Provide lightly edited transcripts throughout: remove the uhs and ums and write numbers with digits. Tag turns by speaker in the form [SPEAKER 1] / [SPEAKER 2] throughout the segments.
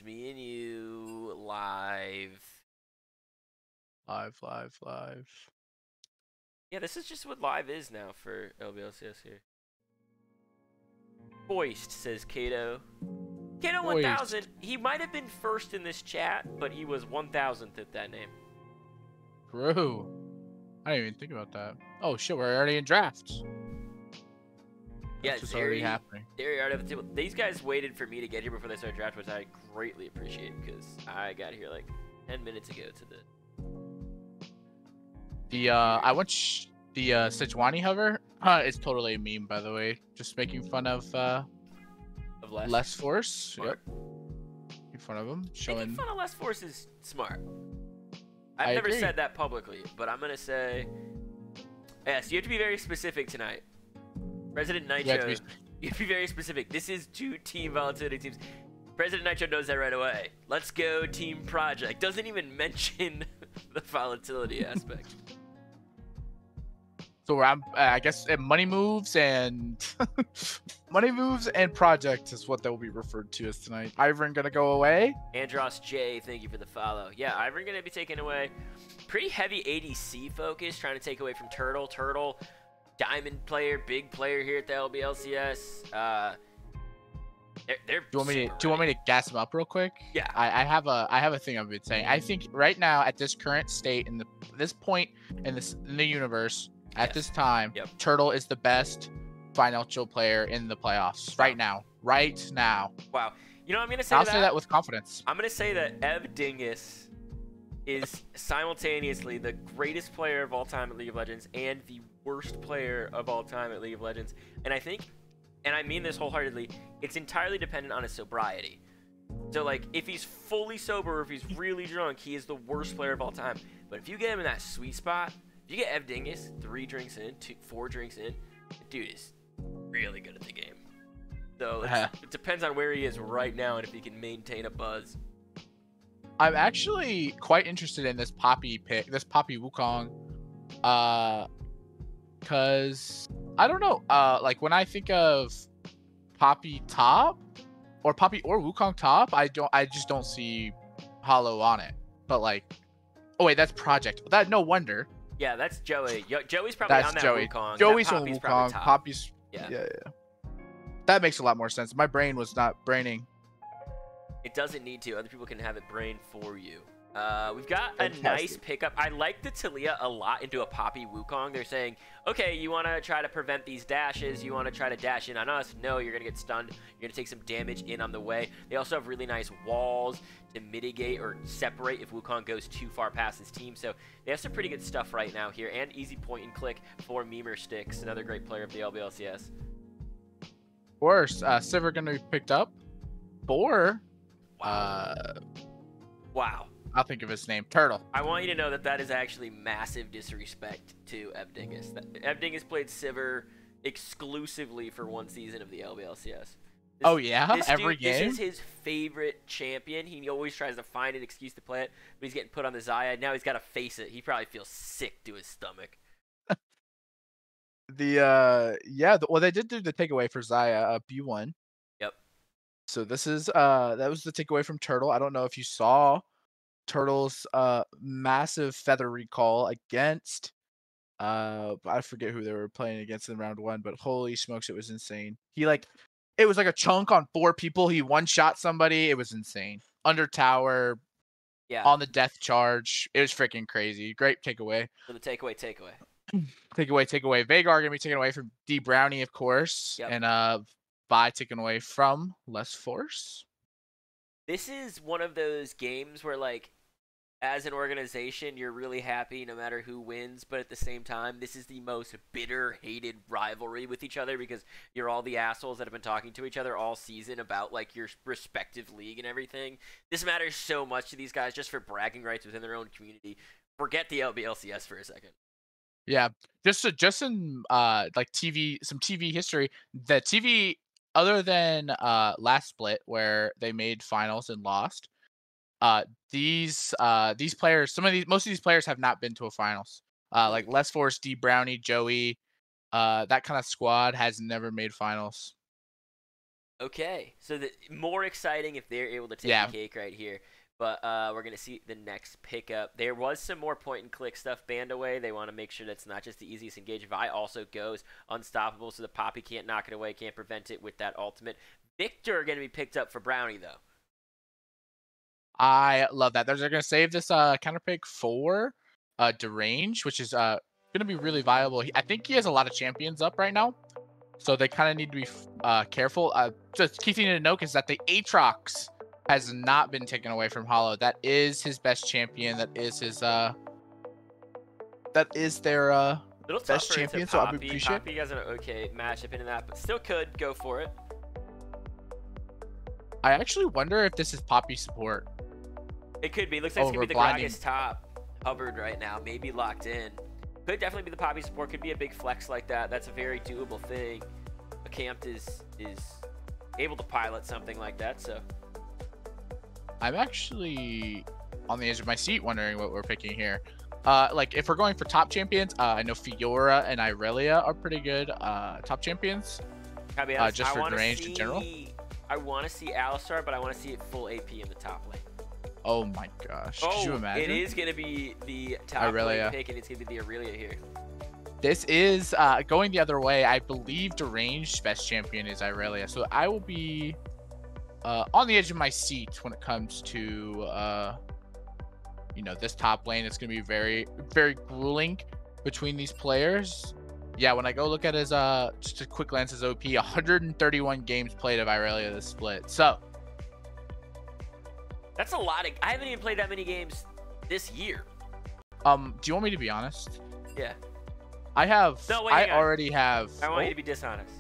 [SPEAKER 1] me and you live.
[SPEAKER 2] Live.
[SPEAKER 1] Yeah, this is just what live is now for LBLCS here. Foist, says Kato. Kato 1000, he might have been first in this chat, but he was 1000th at that name.
[SPEAKER 2] True. I didn't even think about that. Oh shit, we're already in drafts.
[SPEAKER 1] Yeah,
[SPEAKER 2] It's already happening.
[SPEAKER 1] These guys waited for me to get here before they started draft, which I greatly appreciate because I got here like 10 minutes ago to the.
[SPEAKER 2] I watched the Sejuani hover. It's totally a meme, by the way. Just making fun of less force.
[SPEAKER 1] Smart.
[SPEAKER 2] Yep. Making fun of him. Showing.
[SPEAKER 1] Making fun of less force is smart. I've never said that publicly, but I'm gonna say. Yes, you have to be very specific tonight. President Nitro, you have to be very specific. This is 2 team volatility teams. President Nitro knows that right away. Let's go team project. Doesn't even mention the volatility aspect.
[SPEAKER 2] So I guess money moves and money moves and project is what they'll be referred to as tonight. Ivern gonna go away.
[SPEAKER 1] Andros J, thank you for the follow. Yeah, Ivern gonna be taken away. Pretty heavy ADC focus, trying to take away from Turtle. Turtle, diamond player, big player here at the LBLCS. Do
[SPEAKER 2] you want me to gas him up real quick?
[SPEAKER 1] Yeah.
[SPEAKER 2] I have a thing I've been saying. I think right now at this current state this point in the universe at this time, Turtle is the best financial player in the playoffs right now. Right now.
[SPEAKER 1] Wow. You know what I'm gonna say?
[SPEAKER 2] I'll say that with confidence.
[SPEAKER 1] I'm gonna say that Ev Dingus is simultaneously the greatest player of all time at League of Legends and the worst player of all time at League of Legends. And I think, and I mean this wholeheartedly, it's entirely dependent on his sobriety. So, like, if he's fully sober or if he's really drunk, he is the worst player of all time. But if you get him in that sweet spot, if you get Ev Dingus 3 drinks in, 4 drinks in, the dude is really good at the game. So, it depends on where he is right now and if he can maintain a buzz.
[SPEAKER 2] I'm actually quite interested in this Poppy pick, this Poppy Wukong, because I don't know, like when I think of Poppy top or Poppy or Wukong top, I just don't see Hollow on it. But like, oh wait, that's Project. No wonder.
[SPEAKER 1] Yeah, that's Joey. Joey's probably on that Wukong.
[SPEAKER 2] Joey's on Wukong. Poppy's yeah. That makes a lot more sense. My brain was not braining.
[SPEAKER 1] It doesn't need to. Other people can have it brain for you. We've got a nice pickup. I like the Talia a lot into a Poppy Wukong. They're saying, okay, you want to try to prevent these dashes. You want to try to dash in on us. No, you're going to get stunned. You're going to take some damage in on the way. They also have really nice walls to mitigate or separate if Wukong goes too far past his team. So they have some pretty good stuff right now here. And easy point and click for Memer Sticks, another great player of the LBLCS.
[SPEAKER 2] Of course, Sivir going to be picked up. Boar.
[SPEAKER 1] Wow.
[SPEAKER 2] I'll think of his name. Turtle.
[SPEAKER 1] I want you to know that that is actually massive disrespect to Ev Dingus. Ev Dingus played Sivir exclusively for 1 season of the LBLCS.
[SPEAKER 2] Every game?
[SPEAKER 1] This is his favorite champion. He always tries to find an excuse to play it, but he's getting put on the Xayah. Now he's got to face it. He probably feels sick to his stomach.
[SPEAKER 2] Well, they did do the takeaway for Xayah, B1.
[SPEAKER 1] Yep.
[SPEAKER 2] So this is that was the takeaway from Turtle. I don't know if you saw Turtle's massive feather recall against I forget who they were playing against in round 1, but holy smokes, it was insane. It was like a chunk on 4 people. He one-shot somebody. It was insane. Under tower.
[SPEAKER 1] Yeah.
[SPEAKER 2] On the death charge. It was freaking crazy. Great takeaway.
[SPEAKER 1] For the takeaway.
[SPEAKER 2] Takeaway. Vagar gonna be taken away from D Brownie, of course.
[SPEAKER 1] Yep.
[SPEAKER 2] And Vi taken away from Less Force.
[SPEAKER 1] This is one of those games where, like, as an organization, you're really happy no matter who wins, but at the same time, this is the most bitter, hated rivalry with each other because you're all the assholes that have been talking to each other all season about, like, your respective league and everything. This matters so much to these guys just for bragging rights within their own community. Forget the LBLCS for a second.
[SPEAKER 2] Yeah, just in like some TV history, the TV other than last split where they made finals and lost, these players, most of these players have not been to a finals. Like Less Force, D Brownie, Joey, that kind of squad has never made finals.
[SPEAKER 1] Okay, so the more exciting if they're able to take the cake right here. But we're gonna see the next pickup. There was some more point and click stuff banned away. They want to make sure that's not just the easiest engage. Vi also goes unstoppable, so the Poppy can't knock it away, can't prevent it with that ultimate. Victor gonna be picked up for Brownie though.
[SPEAKER 2] I love that. They're gonna save this counter pick for Derange, which is gonna be really viable. I think he has a lot of champions up right now, so they kind of need to be careful. Just key thing to note is that the Aatrox has not been taken away from Hollow. That is his best champion. That is his that is their best champion. So I appreciate.
[SPEAKER 1] Poppy has an okay matchup into that, but still could go for it.
[SPEAKER 2] I actually wonder if this is Poppy support.
[SPEAKER 1] It could be. Looks like it's gonna be the Gragas top Hubbard right now, maybe locked in. Could definitely be the Poppy support. Could be a big flex like that. That's a very doable thing. A Camp is able to pilot something like that, so.
[SPEAKER 2] I'm actually on the edge of my seat wondering what we're picking here. Like if we're going for top champions, I know Fiora and Irelia are pretty good top champions. Just for range in general.
[SPEAKER 1] I want to see Alistar, but I want to see it full AP in the top lane.
[SPEAKER 2] Oh my gosh. Could you imagine?
[SPEAKER 1] It is going to be the top lane pick, and it's going to be the Irelia here.
[SPEAKER 2] This is going the other way. I believe Deranged best champion is Irelia. So I will be on the edge of my seat when it comes to this top lane. It's going to be very, very grueling between these players. Yeah, when I go look at his just a quick glance, his OP, 131 games played of Irelia this split. So
[SPEAKER 1] that's a lot. I haven't even played that many games this year.
[SPEAKER 2] Do you want me to be honest?
[SPEAKER 1] Yeah.
[SPEAKER 2] I have.
[SPEAKER 1] No, wait,
[SPEAKER 2] I already have.
[SPEAKER 1] I want you to be dishonest.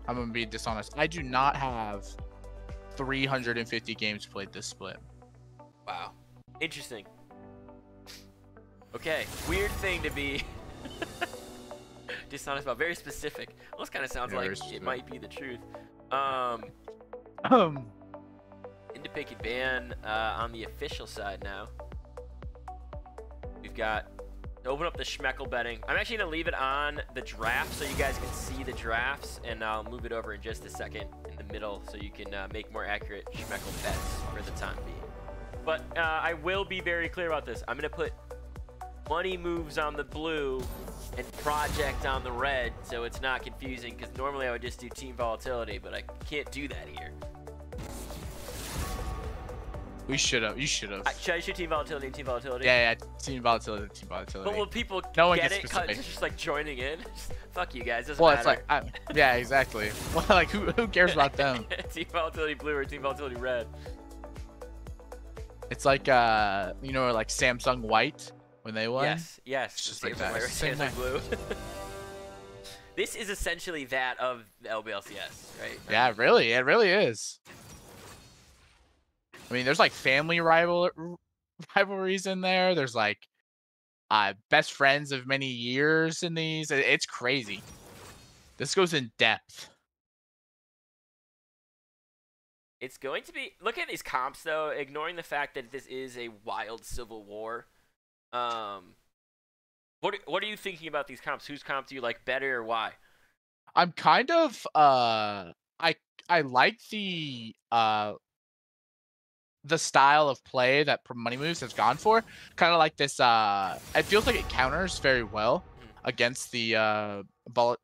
[SPEAKER 2] I'm gonna be dishonest. I do not have 350 games played this split.
[SPEAKER 1] Wow. Interesting. Okay. Weird thing to be dishonest about. Very specific. Almost kind of sounds like it might be the truth. Into pick and ban on the official side now. We've got to open up the Schmeckle betting. I'm actually going to leave it on the draft so you guys can see the drafts, and I'll move it over in just a second in the middle so you can make more accurate Schmeckle bets for the time being. But I will be very clear about this. I'm going to put money moves on the blue and project on the red so it's not confusing, because normally I would just do team volatility, but I can't do that here.
[SPEAKER 2] We should have. You should have.
[SPEAKER 1] Should I shoot team volatility and team volatility?
[SPEAKER 2] Yeah, team volatility, team volatility.
[SPEAKER 1] But will people get it? Just like joining in? Fuck you guys. Doesn't matter.
[SPEAKER 2] It's like, yeah, exactly. Well, like who cares about them?
[SPEAKER 1] Team volatility blue or team volatility red?
[SPEAKER 2] It's like like Samsung White when they won.
[SPEAKER 1] Yes.
[SPEAKER 2] It's just like that.
[SPEAKER 1] Samsung blue. This is essentially that of the LBLCS, right?
[SPEAKER 2] Yeah, really, it really is. I mean, there's like family rivalries in there. There's like best friends of many years in these. It's crazy. This goes in depth.
[SPEAKER 1] It's going to be. Look at these comps though. Ignoring the fact that this is a wild civil war. What are you thinking about these comps? Whose comp do you like better, or why?
[SPEAKER 2] I'm kind of I like the style of play that Money Moves has gone for. Kind of like this, it feels like it counters very well against the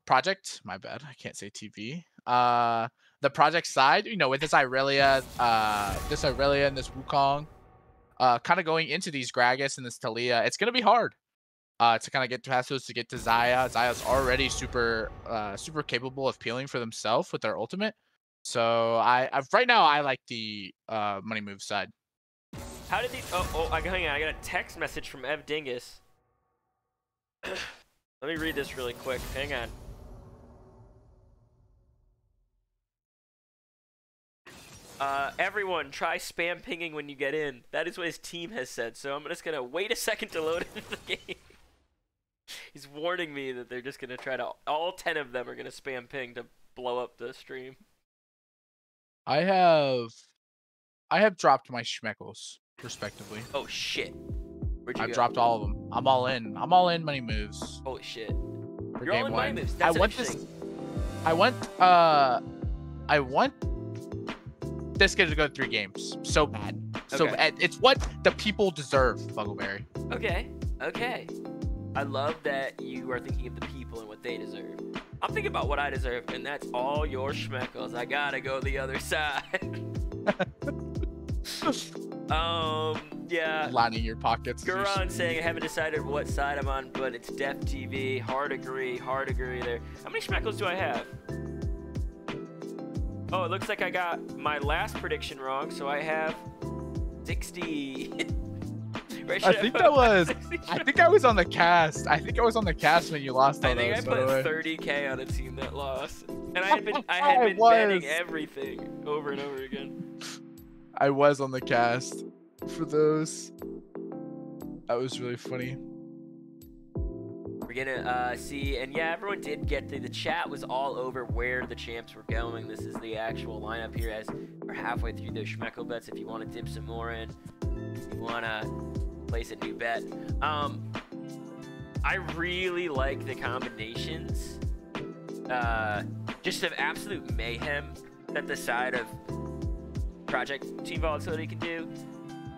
[SPEAKER 2] project. My bad, I can't say TV. The project side, with this Irelia and this Wukong, kind of going into these Gragas and this Talia, it's gonna be hard to kind of get past those to get to Xayah. Xayah's already super capable of peeling for themselves with their ultimate. So right now I like the Money Move side.
[SPEAKER 1] How did these? Hang on. I got a text message from Ev Dingus. Let me read this really quick. Hang on. Everyone, try spam pinging when you get in. That is what his team has said. So I'm just gonna wait a second to load into the game. He's warning me that they're just gonna try to. All 10 of them are gonna spam ping to blow up the stream.
[SPEAKER 2] I have dropped my Schmeckles, respectively.
[SPEAKER 1] Oh shit! Where'd you go?
[SPEAKER 2] I've dropped all of them. I'm all in. I'm all in Money Moves.
[SPEAKER 1] Holy shit!
[SPEAKER 2] For
[SPEAKER 1] You're all in Money Moves. That's
[SPEAKER 2] I want this kid to go 3 games. So bad. So
[SPEAKER 1] Okay.
[SPEAKER 2] bad. It's what the people deserve, Buggleberry.
[SPEAKER 1] Okay. Okay. I love that you are thinking of the people and what they deserve. I'm thinking about what I deserve, and that's all your schmeckles. I gotta go the other side. Yeah.
[SPEAKER 2] Lining your pockets.
[SPEAKER 1] Garan saying I haven't decided what side I'm on, but it's Def TV. Hard agree there. How many schmeckles do I have? Oh, it looks like I got my last prediction wrong, so I have 60.
[SPEAKER 2] I think I was on the cast. I think I was on the cast when you lost all
[SPEAKER 1] I think
[SPEAKER 2] those.
[SPEAKER 1] I put 30K on a team that lost, and I had been betting everything over and over again.
[SPEAKER 2] I was on the cast for those. That was really funny.
[SPEAKER 1] We're gonna see, and yeah, everyone did get the chat was all over where the champs were going. This is the actual lineup here as we're halfway through those schmeckle bets. If you want to dip some more in, if you want to place a new bet. I really like the combinations. Just of absolute mayhem that the side of Project Team Volatility can do.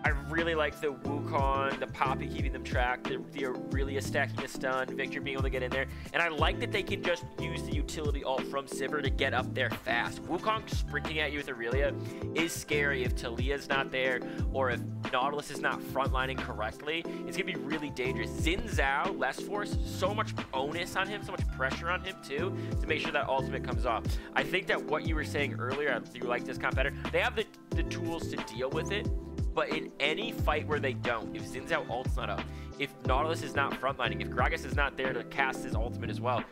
[SPEAKER 1] I really like the Wukong, the Poppy keeping them tracked, the Aurelia stacking a stun, Victor being able to get in there. And I like that they can just use the utility ult from Sivir to get up there fast. Wukong sprinting at you with Aurelia is scary if Talia's not there or if Nautilus is not frontlining correctly. It's going to be really dangerous. Xin Zhao, less force, so much onus on him, so much pressure on him too to make sure that ultimate comes off. I think that what you were saying earlier, you like this comp better, they have the tools to deal with it. But in any fight where they don't, if Xin Zhao ult's not up, if Nautilus is not frontlining, if Gragas is not there to cast his ultimate as well,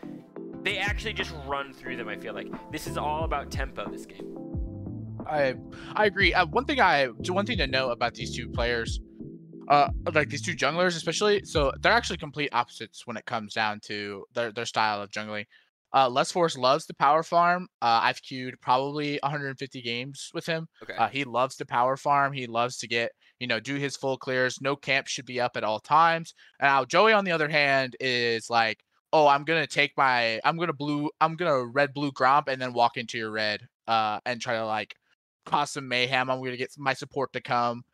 [SPEAKER 1] they actually just run through them, I feel like. This is all about tempo, this game.
[SPEAKER 2] I agree. One thing to note about these two players, like these two junglers especially, so they're actually complete opposites when it comes down to their style of jungling. Less Force loves the power farm. I've queued probably 150 games with him.
[SPEAKER 1] Okay.
[SPEAKER 2] He loves to power farm. He loves to get, do his full clears. No camp should be up at all times. And now Joey, on the other hand, is like, oh, I'm gonna red blue Gromp and then walk into your red and try to like cause some mayhem. I'm gonna get my support to come.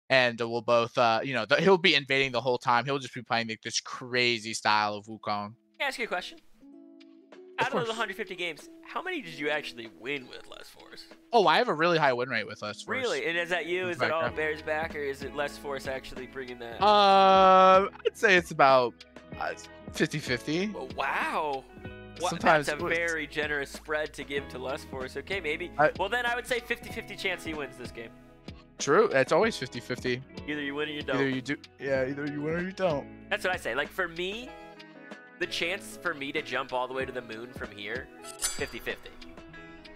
[SPEAKER 2] And we'll both, he'll be invading the whole time. He'll just be playing like this crazy style of Wukong.
[SPEAKER 1] Can I ask you a question? Out of those 150 games, how many did you actually win with Less Force?
[SPEAKER 2] Oh, I have a really high win rate with Less Force.
[SPEAKER 1] Really? And is that you? Is it all Bears back, or is it Less Force actually bringing that?
[SPEAKER 2] I'd say it's about 50-50.
[SPEAKER 1] Oh, wow.
[SPEAKER 2] Sometimes
[SPEAKER 1] that's a very generous spread to give to Less Force. Okay, maybe. Well, then I would say 50-50 chance he wins this game.
[SPEAKER 2] True. It's always 50-50.
[SPEAKER 1] Either you win or you don't.
[SPEAKER 2] Either you do. Yeah, either you win or you don't.
[SPEAKER 1] That's what I say. Like, for me, the chance for me to jump all the way to the moon from here, 50-50.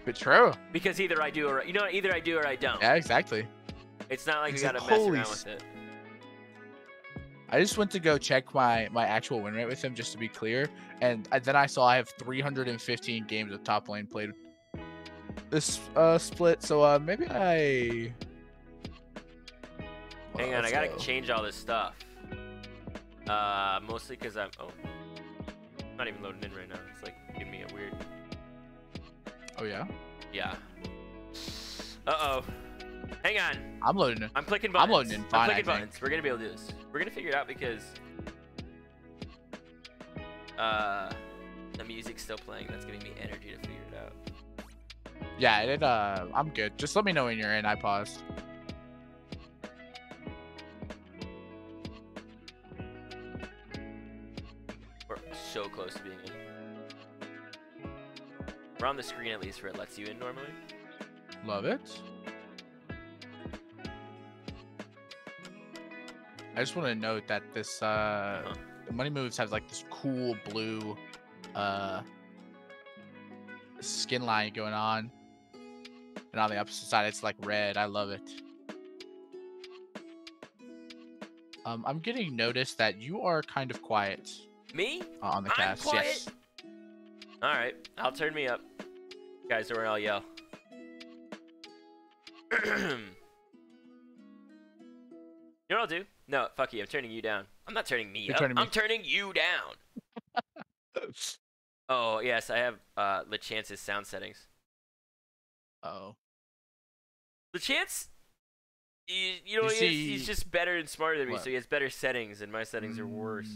[SPEAKER 2] But true.
[SPEAKER 1] Because either I do or either I do or I don't.
[SPEAKER 2] Yeah, exactly.
[SPEAKER 1] It's not like we gotta mess around with it.
[SPEAKER 2] I just went to go check my actual win rate with him just to be clear, and then I saw I have 315 games of top lane played this split. So maybe I.
[SPEAKER 1] Hang on, I gotta change all this stuff. Mostly because I'm not even loading in right now. It's like giving me a weird.
[SPEAKER 2] Oh yeah.
[SPEAKER 1] Yeah. Uh-oh. Hang on.
[SPEAKER 2] I'm loading in.
[SPEAKER 1] I'm clicking buttons.
[SPEAKER 2] I'm loading in fine.
[SPEAKER 1] I'm clicking buttons. We're gonna be able to do this. We're gonna figure it out because the music's still playing. That's giving me energy to figure it out.
[SPEAKER 2] Yeah, I'm good. Just let me know when you're in. I paused.
[SPEAKER 1] We're so close to being in. We're on the screen at least where it lets you in normally.
[SPEAKER 2] Love it. I just want to note that this the money moves have like this cool blue skin line going on, and on the opposite side it's like red. I love it. I'm getting noticed that you are kind of quiet.
[SPEAKER 1] Me?
[SPEAKER 2] On the cast.
[SPEAKER 1] I'm quiet?
[SPEAKER 2] Yes.
[SPEAKER 1] All right, I'll turn me up. You guys are where I'll yell. You know what I'll do? No, fuck you. I'm turning you down. I'm not turning me up. I'm turning you down. Oh, yes. I have LeChance's sound settings.
[SPEAKER 2] Uh-oh.
[SPEAKER 1] The chance, you know, he's just better and smarter than me, so he has better settings, and my settings are worse.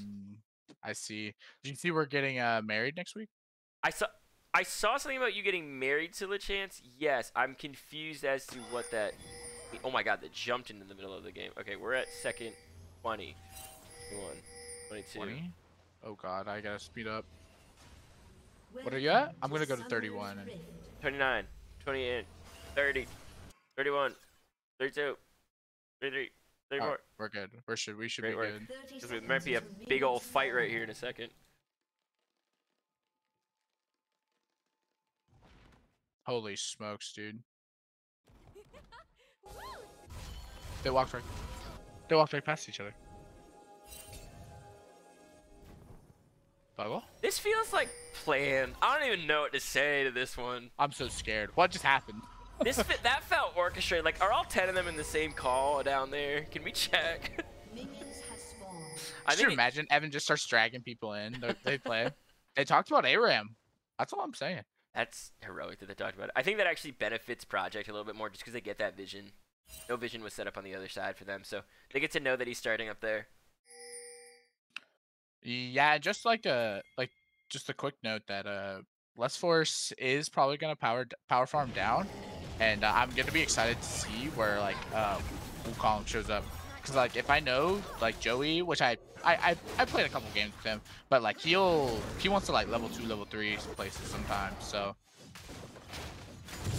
[SPEAKER 2] I see. Did you see we're getting married next week?
[SPEAKER 1] I saw something about you getting married to LeChance. Yes, I'm confused as to what that. Oh my God, that jumped into the middle of the game. Okay, we're at second 20, 21, 22.
[SPEAKER 2] 20? Oh God, I gotta speed up. What are you at? I'm gonna go to 31.
[SPEAKER 1] 29, 28, 30, 31, 32, 33, 34.
[SPEAKER 2] Oh, we're good. We should
[SPEAKER 1] Great
[SPEAKER 2] be
[SPEAKER 1] work.
[SPEAKER 2] good.
[SPEAKER 1] There might be a big old fight right here in a second.
[SPEAKER 2] Holy smokes, dude. They walked right past each other. Buggle?
[SPEAKER 1] This feels like planned. I don't even know what to say to this one.
[SPEAKER 2] I'm so scared. What just happened?
[SPEAKER 1] That felt orchestrated. Like, are all 10 of them in the same call down there? Can we check?
[SPEAKER 2] Could you imagine Evan just starts dragging people in? They play. They talked about ARAM. That's all I'm saying.
[SPEAKER 1] That's heroic that they talked about it. I think that actually benefits Project a little bit more just because they get that vision. No vision was set up on the other side for them, so they get to know that he's starting up there.
[SPEAKER 2] Yeah, just just a quick note that Less Force is probably gonna power farm down, and I'm gonna be excited to see where like Wukong shows up. Cause like if I know like Joey, which I played a couple games with him, but like he wants to like level 2, level 3 places sometimes. So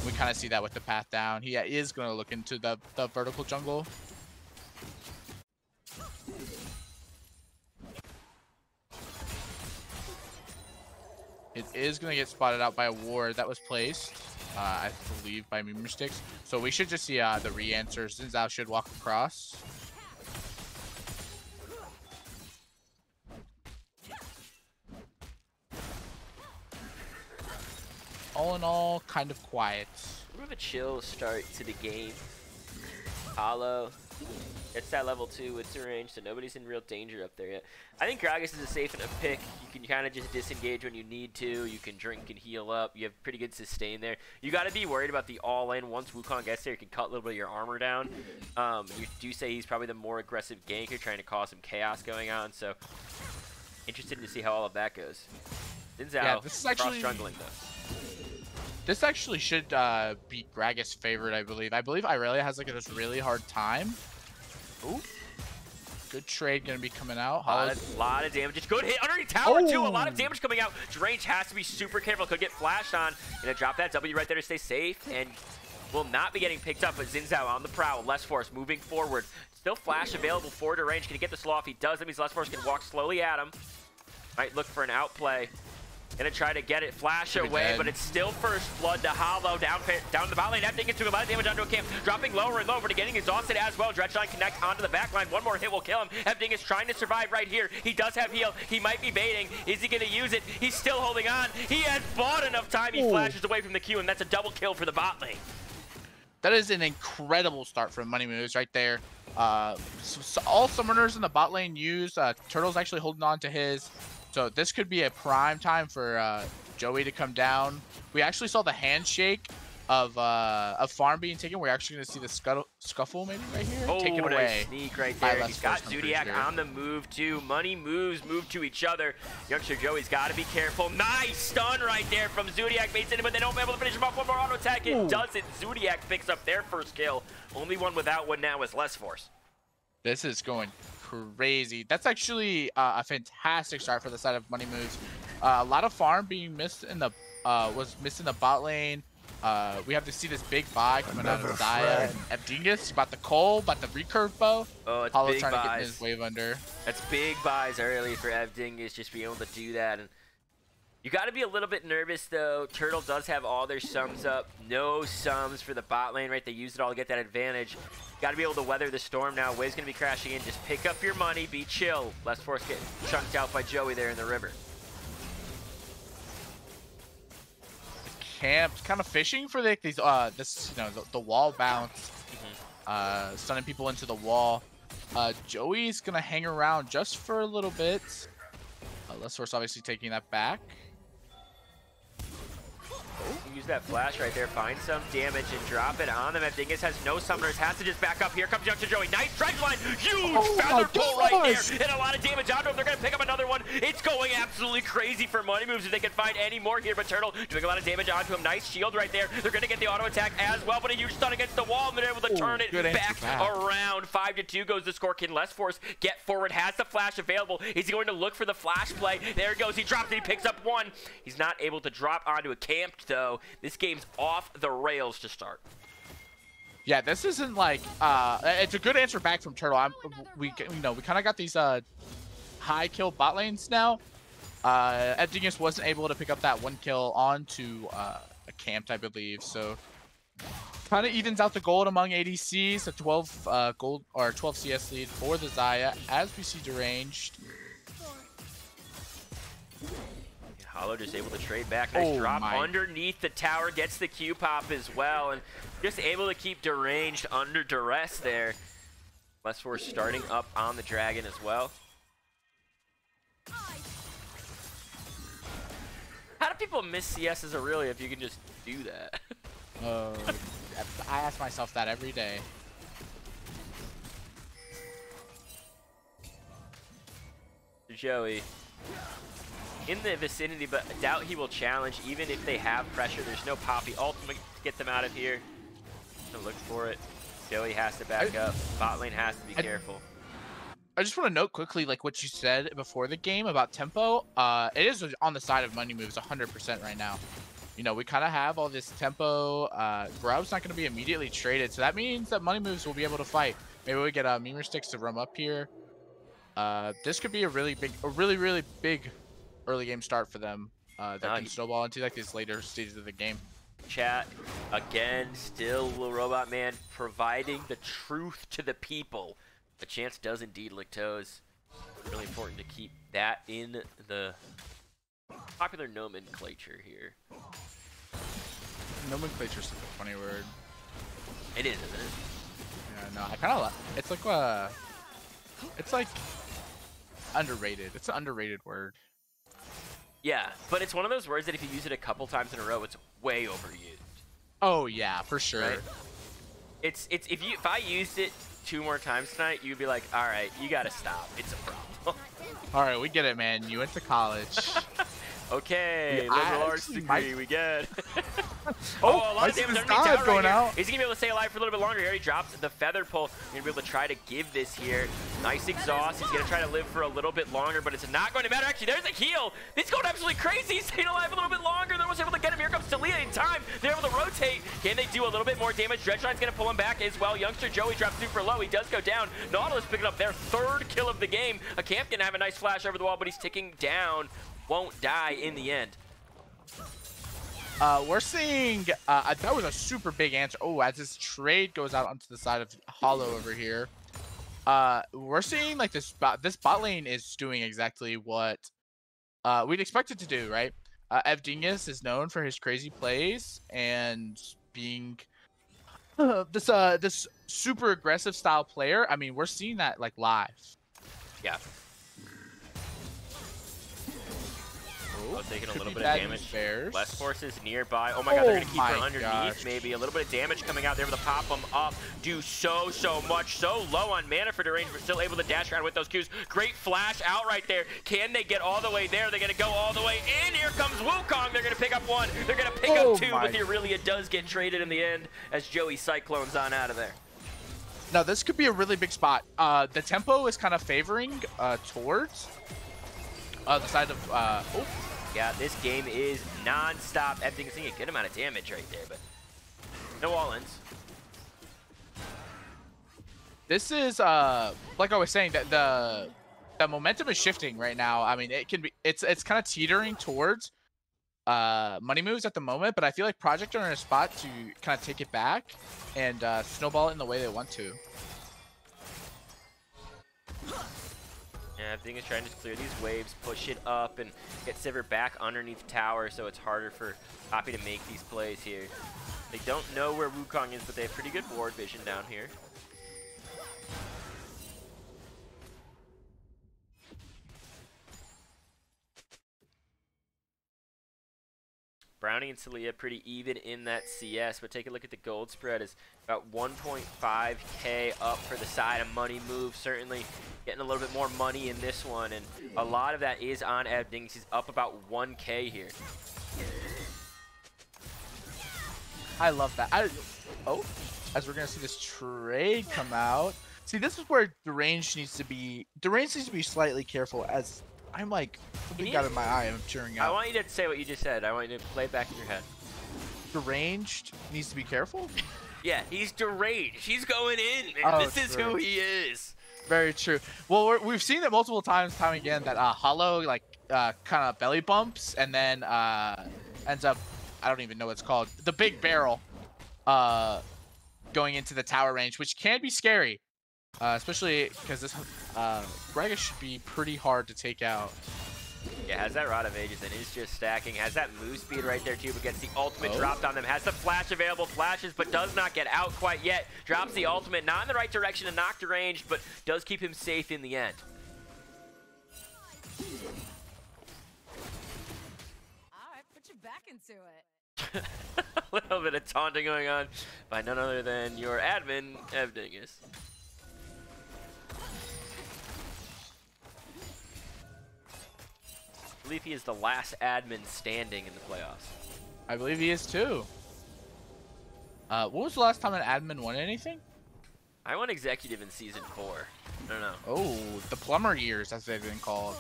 [SPEAKER 2] we kind of see that with the path down. He is gonna look into the vertical jungle. It is gonna get spotted out by a ward that was placed, I believe by Mimir Sticks. So we should just see the re-answer. Xin Zhao should walk across. All in all, kind of quiet.
[SPEAKER 1] Sort of a chill start to the game. Hollow gets that level 2 with the range, so nobody's in real danger up there yet. I think Gragas is a safe enough pick. You can kind of just disengage when you need to. You can drink and heal up. You have pretty good sustain there. You got to be worried about the all-in. Once Wukong gets there, you can cut a little bit of your armor down. You do say he's probably the more aggressive ganker, trying to cause some chaos going on, so interested to see how all of that goes. Xin Zhao,
[SPEAKER 2] yeah, this is actually
[SPEAKER 1] struggling though.
[SPEAKER 2] This actually should be Gragas' favorite, I believe. I believe Irelia has like this really hard time. Ooh. Good trade gonna be coming out.
[SPEAKER 1] A lot of damage. It's good hit underneath tower too. A lot of damage coming out. Range has to be super careful. Could get flashed on. Gonna drop that W right there to stay safe and will not be getting picked up. But Xin Zhao on the prowl. Less Force moving forward. Still flash available for range. Can he get the slow off? He does. That means Less Force can walk slowly at him. Might look for an outplay. Gonna try to get it flash away, but it's still first blood to Hollow down the bot lane. Everything gets doing a lot of damage onto a camp, dropping lower and lower, but getting exhausted as well. Dredgeline connects onto the back line. One more hit will kill him. Everything is trying to survive right here. He does have heal. He might be baiting. Is he gonna use it? He's still holding on. He has bought enough time. He flashes away from the Q, and that's a double kill for the bot lane.
[SPEAKER 2] That is an incredible start from Money Moves right there. So all summoners in the bot lane use. Turtle's actually holding on to his. So this could be a prime time for Joey to come down. We actually saw the handshake of farm being taken. We're actually going to see the scuffle maybe right here. Taken away.
[SPEAKER 1] Nice sneak right there. He's got Zodiac on the move too. Money moves move to each other. Youngster Joey's got to be careful. Nice stun right there from Zodiac. Baits in, but they don't be able to finish him off. One more auto attack. It doesn't. Zodiac picks up their first kill. Only one without one now is Less Force.
[SPEAKER 2] This is going crazy. That's actually a fantastic start for the side of Money Moves. A lot of farm being missed in the bot lane. We have to see this big buy coming out of Zaya and Evdingus. About the Cole, about the recurve bow.
[SPEAKER 1] Oh, it's
[SPEAKER 2] Hollow's
[SPEAKER 1] big
[SPEAKER 2] trying
[SPEAKER 1] buys.
[SPEAKER 2] to get his wave under.
[SPEAKER 1] That's big buys early for Evdingus, just being able to do that. And you got to be a little bit nervous though. Turtle does have all their sums up. No sums for the bot lane, right? They used it all to get that advantage. Got to be able to weather the storm now. Wave's going to be crashing in. Just pick up your money. Be chill. Less Force getting chunked out by Joey there in the river.
[SPEAKER 2] Camp's kind of fishing for these the wall bounce, stunning people into the wall. Joey's gonna hang around just for a little bit. Less Force obviously taking that back.
[SPEAKER 1] Use that flash right there, find some damage and drop it on them. Dingus has no summoners, has to just back up. Here comes Youngster Joey. Nice strike line, huge feather pull right there, and a lot of damage onto him. They're gonna pick up another one. It's going absolutely crazy for money moves if they can find any more here, but Turtle doing a lot of damage onto him. Nice shield right there. They're gonna get the auto attack as well, but a huge stun against the wall, and they're able to turn it back around. 5-2 goes the score. Can Less Force get forward, has the flash available. He's going to look for the flash play. There he goes, he drops it, he picks up one. He's not able to drop onto a camped though. This game's off the rails to start.
[SPEAKER 2] Yeah, this isn't like it's a good answer back from Turtle. We kind of got these high kill bot lanes now. Dingus wasn't able to pick up that 1 kill onto a camped, I believe. So kind of evens out the gold among ADCs. A 12 gold or 12 CS lead for the Xayah as we see Deranged.
[SPEAKER 1] Hollow just able to trade back. Nice drop underneath the tower. Gets the Q pop as well. And just able to keep Deranged under duress there. Less Force starting up on the Dragon as well. How do people miss CS as Aurelia if you can just do that?
[SPEAKER 2] I ask myself that every day.
[SPEAKER 1] Joey in the vicinity, but I doubt he will challenge even if they have pressure. There's no Poppy ultimate to get them out of here. So look for it. Joey has to back up. Bot lane has to be careful.
[SPEAKER 2] I just want to note quickly, like what you said before the game about tempo. It is on the side of money moves 100% right now. You know, we kind of have all this tempo. Grub's not going to be immediately traded, so that means that money moves will be able to fight. Maybe we get Memer Sticks to roam up here. This could be a really big early game start for them that can snowball into like these later stages of the game.
[SPEAKER 1] Chat again, still Little Robot Man providing the truth to the people. The chance does indeed lick toes. Really important to keep that in the popular nomenclature here.
[SPEAKER 2] Nomenclature is such a funny word.
[SPEAKER 1] It is, isn't it?
[SPEAKER 2] Yeah, no, I kind of like. It's like underrated. It's an underrated word.
[SPEAKER 1] Yeah, but it's one of those words that if you use it a couple times in a row, it's way overused.
[SPEAKER 2] Oh yeah, for sure.
[SPEAKER 1] Right? It's if I used it 2 more times tonight, you'd be like, all right, you gotta stop. It's a problem.
[SPEAKER 2] All right, we get it, man. You went to college.
[SPEAKER 1] Okay, liberal arts degree, we get.
[SPEAKER 2] A
[SPEAKER 1] lot of damage underneath tower going out. Is he gonna be able to stay alive for a little bit longer here? He drops the feather pull. He's gonna be able to try to give this here. Nice exhaust. He's gonna try to live for a little bit longer, but it's not going to matter. Actually, there's a heal. This going absolutely crazy. He's staying alive a little bit longer. They was able to get him. Here comes Talia in time. They're able to rotate. Can they do a little bit more damage? Dredgeline's gonna pull him back as well. Youngster Joey drops super low. He does go down. Nautilus picking up their 3rd kill of the game. A camp gonna have a nice flash over the wall, but he's ticking down. Won't die in the end.
[SPEAKER 2] We're seeing that was a super big answer. Oh, as this trade goes out onto the side of Hollow over here, we're seeing like this bot lane is doing exactly what we'd expect it to do, right? Dingus is known for his crazy plays and being this super aggressive style player. I mean, we're seeing that like live.
[SPEAKER 1] Yeah. Taking a little bit of damage. Less Forces nearby. Oh my god, they're going to keep her underneath. Maybe a little bit of damage coming out there to pop them up. Do so much. So low on mana for Deranged, but still able to dash around with those Qs. Great flash out right there. Can they get all the way there? They're going to go all the way in. Here comes Wukong. They're going to pick up 1. They're going to pick up 2, but the Aurelia does get traded in the end as Joey cyclones on out of there.
[SPEAKER 2] Now, this could be a really big spot. The tempo is kind of favoring towards the side of...
[SPEAKER 1] Yeah, this game is non-stop. Everything's seeing a good amount of damage right there, but no all-ins.
[SPEAKER 2] This is like I was saying, that the momentum is shifting right now. I mean, it's kind of teetering towards money moves at the moment, but I feel like Project are in a spot to kind of take it back and snowball it in the way they want to.
[SPEAKER 1] Yeah, everything is trying to clear these waves, push it up, and get Sivir back underneath tower, so it's harder for Poppy to make these plays here. They don't know where Wukong is, but they have pretty good ward vision down here. Brown Brownie and Celia pretty even in that CS, but take a look at the gold spread. Is about 1.5K up for the side of money move. Certainly getting a little bit more money in this one, and a lot of that is on Dingus. He's up about 1K here.
[SPEAKER 2] I love that. As we're gonna see this trade come out. See, this is where Deranged needs to be. Deranged needs to be slightly careful. As I'm like, something got in my eye. I'm cheering out.
[SPEAKER 1] I want you to say what you just said. I want you to play it back in your head.
[SPEAKER 2] Deranged needs to be careful.
[SPEAKER 1] Yeah, he's deranged. He's going in.
[SPEAKER 2] Oh,
[SPEAKER 1] this is who he is.
[SPEAKER 2] Very true. Well, we've seen it multiple times, time again, that Hollow like kind of belly bumps and then ends up, I don't even know what it's called, the big barrel going into the tower range, which can be scary, especially because this Gragas should be pretty hard to take out.
[SPEAKER 1] Yeah, has that Rod of Ages and is just stacking. Has that move speed right there too, but gets the ultimate dropped on them. Has the flash available, flashes, but does not get out quite yet. Drops the ultimate, not in the right direction to knock deranged, but does keep him safe in the end.
[SPEAKER 3] Alright, put your back into it.
[SPEAKER 1] A little bit of taunting going on by none other than your admin, Dingus. I believe he is the last admin standing in the playoffs.
[SPEAKER 2] I believe he is too. When was the last time an admin won anything?
[SPEAKER 1] I won executive in season 4. I don't know.
[SPEAKER 2] Oh, the plumber years, as they've been called.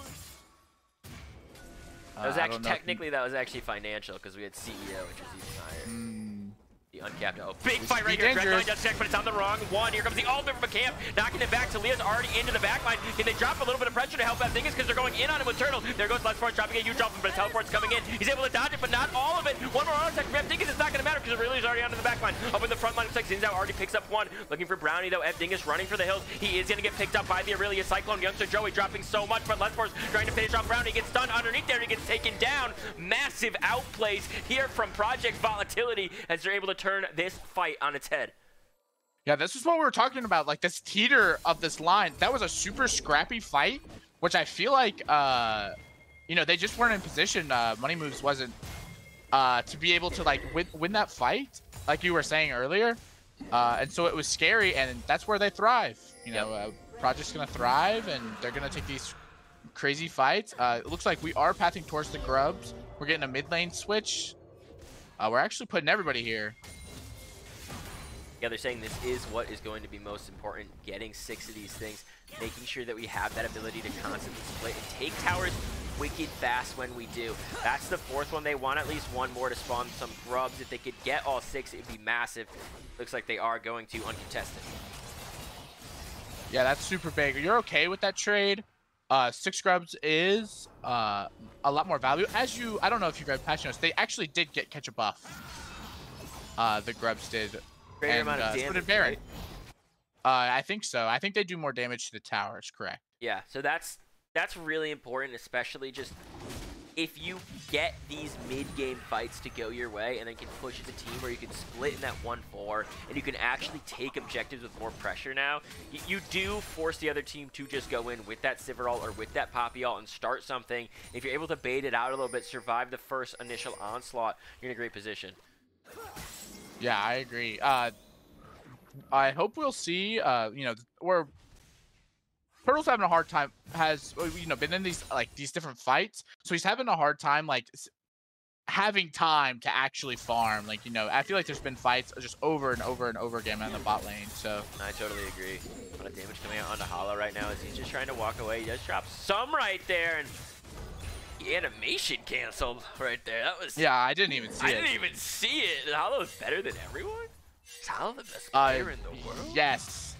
[SPEAKER 1] That was actually technically that was actually financial because we had CEO, which was even higher. The uncapped. Oh, big fight right here. Dreadnought does check, but it's on the wrong one. Here comes the ultimate from a camp, knocking it back. Talia's already into the backline. Can they drop a little bit of pressure to help that Dingus because they're going in on him with Turtle? There goes Let's Force dropping a huge jump, but teleport's coming in. He's able to dodge it, but not all of it. One more auto attack from Dingus. It's not going to matter because Aurelia's already onto the backline. Up in the front line, looks like Zinzao already picks up one. Looking for Brownie though. Dingus running for the hills. He is going to get picked up by the Aurelia Cyclone. Youngster Joey dropping so much, but Let's Force trying to finish off Brownie. He gets stunned underneath there. He gets taken down. Massive outplays here from Project Volatility as they're able to turn this fight on its head.
[SPEAKER 2] Yeah, this is what we were talking about, like this teeter of this line. That was a super scrappy fight, which I feel like, you know, they just weren't in position. Money Moves wasn't to be able to like win that fight, like you were saying earlier. And so it was scary, and that's where they thrive. You know, Project's gonna thrive, and they're gonna take these crazy fights. It looks like we are pathing towards the Grubs. We're getting a mid lane switch. We're actually putting everybody here.
[SPEAKER 1] Yeah, they're saying this is what is going to be most important, getting 6 of these things, making sure that we have that ability to constantly split and take towers wicked fast when we do. That's the 4th one. They want at least one more to spawn some Grubs. If they could get all 6, it'd be massive. Looks like they are going to uncontested.
[SPEAKER 2] Yeah, that's super big. You're okay with that trade? 6 Grubs is a lot more value. As you, I don't know if you read patch notes, they actually did catch a buff. The Grubs did.
[SPEAKER 1] Greater amount of damage, right?
[SPEAKER 2] I think so. I think they do more damage to the towers, correct?
[SPEAKER 1] Yeah, so that's really important, especially just if you get these mid-game fights to go your way and then can push as a team where you can split in that 1-4 and you can actually take objectives with more pressure now, you do force the other team to just go in with that Sivir or with that Poppy ult and start something. If you're able to bait it out a little bit, survive the first initial onslaught, you're in a great position.
[SPEAKER 2] Yeah, I agree. I hope we'll see, you know, where Turtle's having a hard time, has, you know, been in these, like, these different fights. So he's having a hard time, like, having time to actually farm. Like, you know, I feel like there's been fights just over and over and over again on the bot lane, so.
[SPEAKER 1] I totally agree. A lot of damage coming out onto Hollow right now as he's just trying to walk away. He does drop some right there, and the animation canceled right there. That was...
[SPEAKER 2] Yeah, I didn't even see it.
[SPEAKER 1] I didn't even see it. Hollow is better than everyone? Is Hollow the best player in the world?
[SPEAKER 2] Yes.